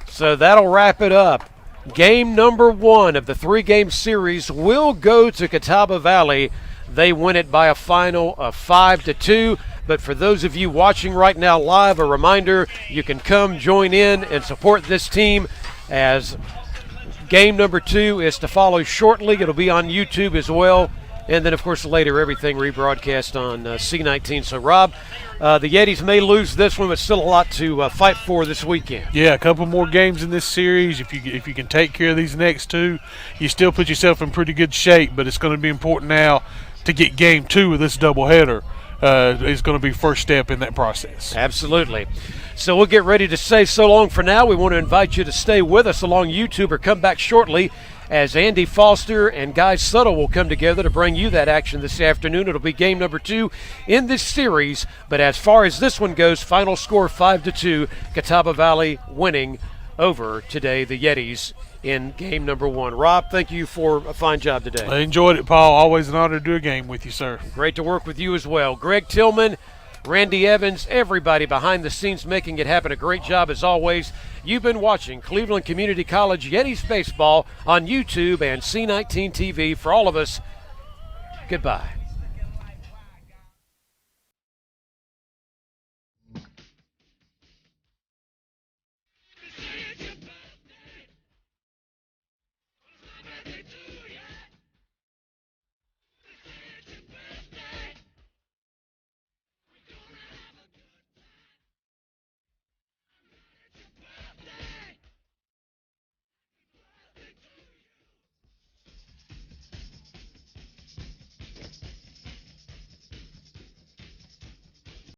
So that'll wrap it up. Game number 1 of the 3-game series will go to Catawba Valley. They win it by a final of 5-2. But for those of you watching right now live, a reminder, you can come join in and support this team as game number 2 is to follow shortly. It'll be on YouTube as well. And then, of course, later everything rebroadcast on C19. So, Rob, the Yetis may lose this one, but still a lot to fight for this weekend. Yeah, a couple more games in this series. If you can take care of these next 2, you still put yourself in pretty good shape. But it's going to be important now to get game 2 of this doubleheader. Is going to be first step in that process. Absolutely. So we'll get ready to say so long for now. We want to invite you to stay with us along YouTube or come back shortly as Andy Foster and Guy Suttle will come together to bring you that action this afternoon. It'll be game number 2 in this series. But as far as this one goes, final score 5-2, Catawba Valley winning over today the Yetis in game number 1. Rob, thank you for a fine job today. I enjoyed it, Paul. Always an honor to do a game with you, sir. Great to work with you as well. Greg Tillman, Randy Evans, everybody behind the scenes making it happen. A great job as always. You've been watching Cleveland Community College Yetis Baseball on YouTube and C19 TV. For all of us, goodbye.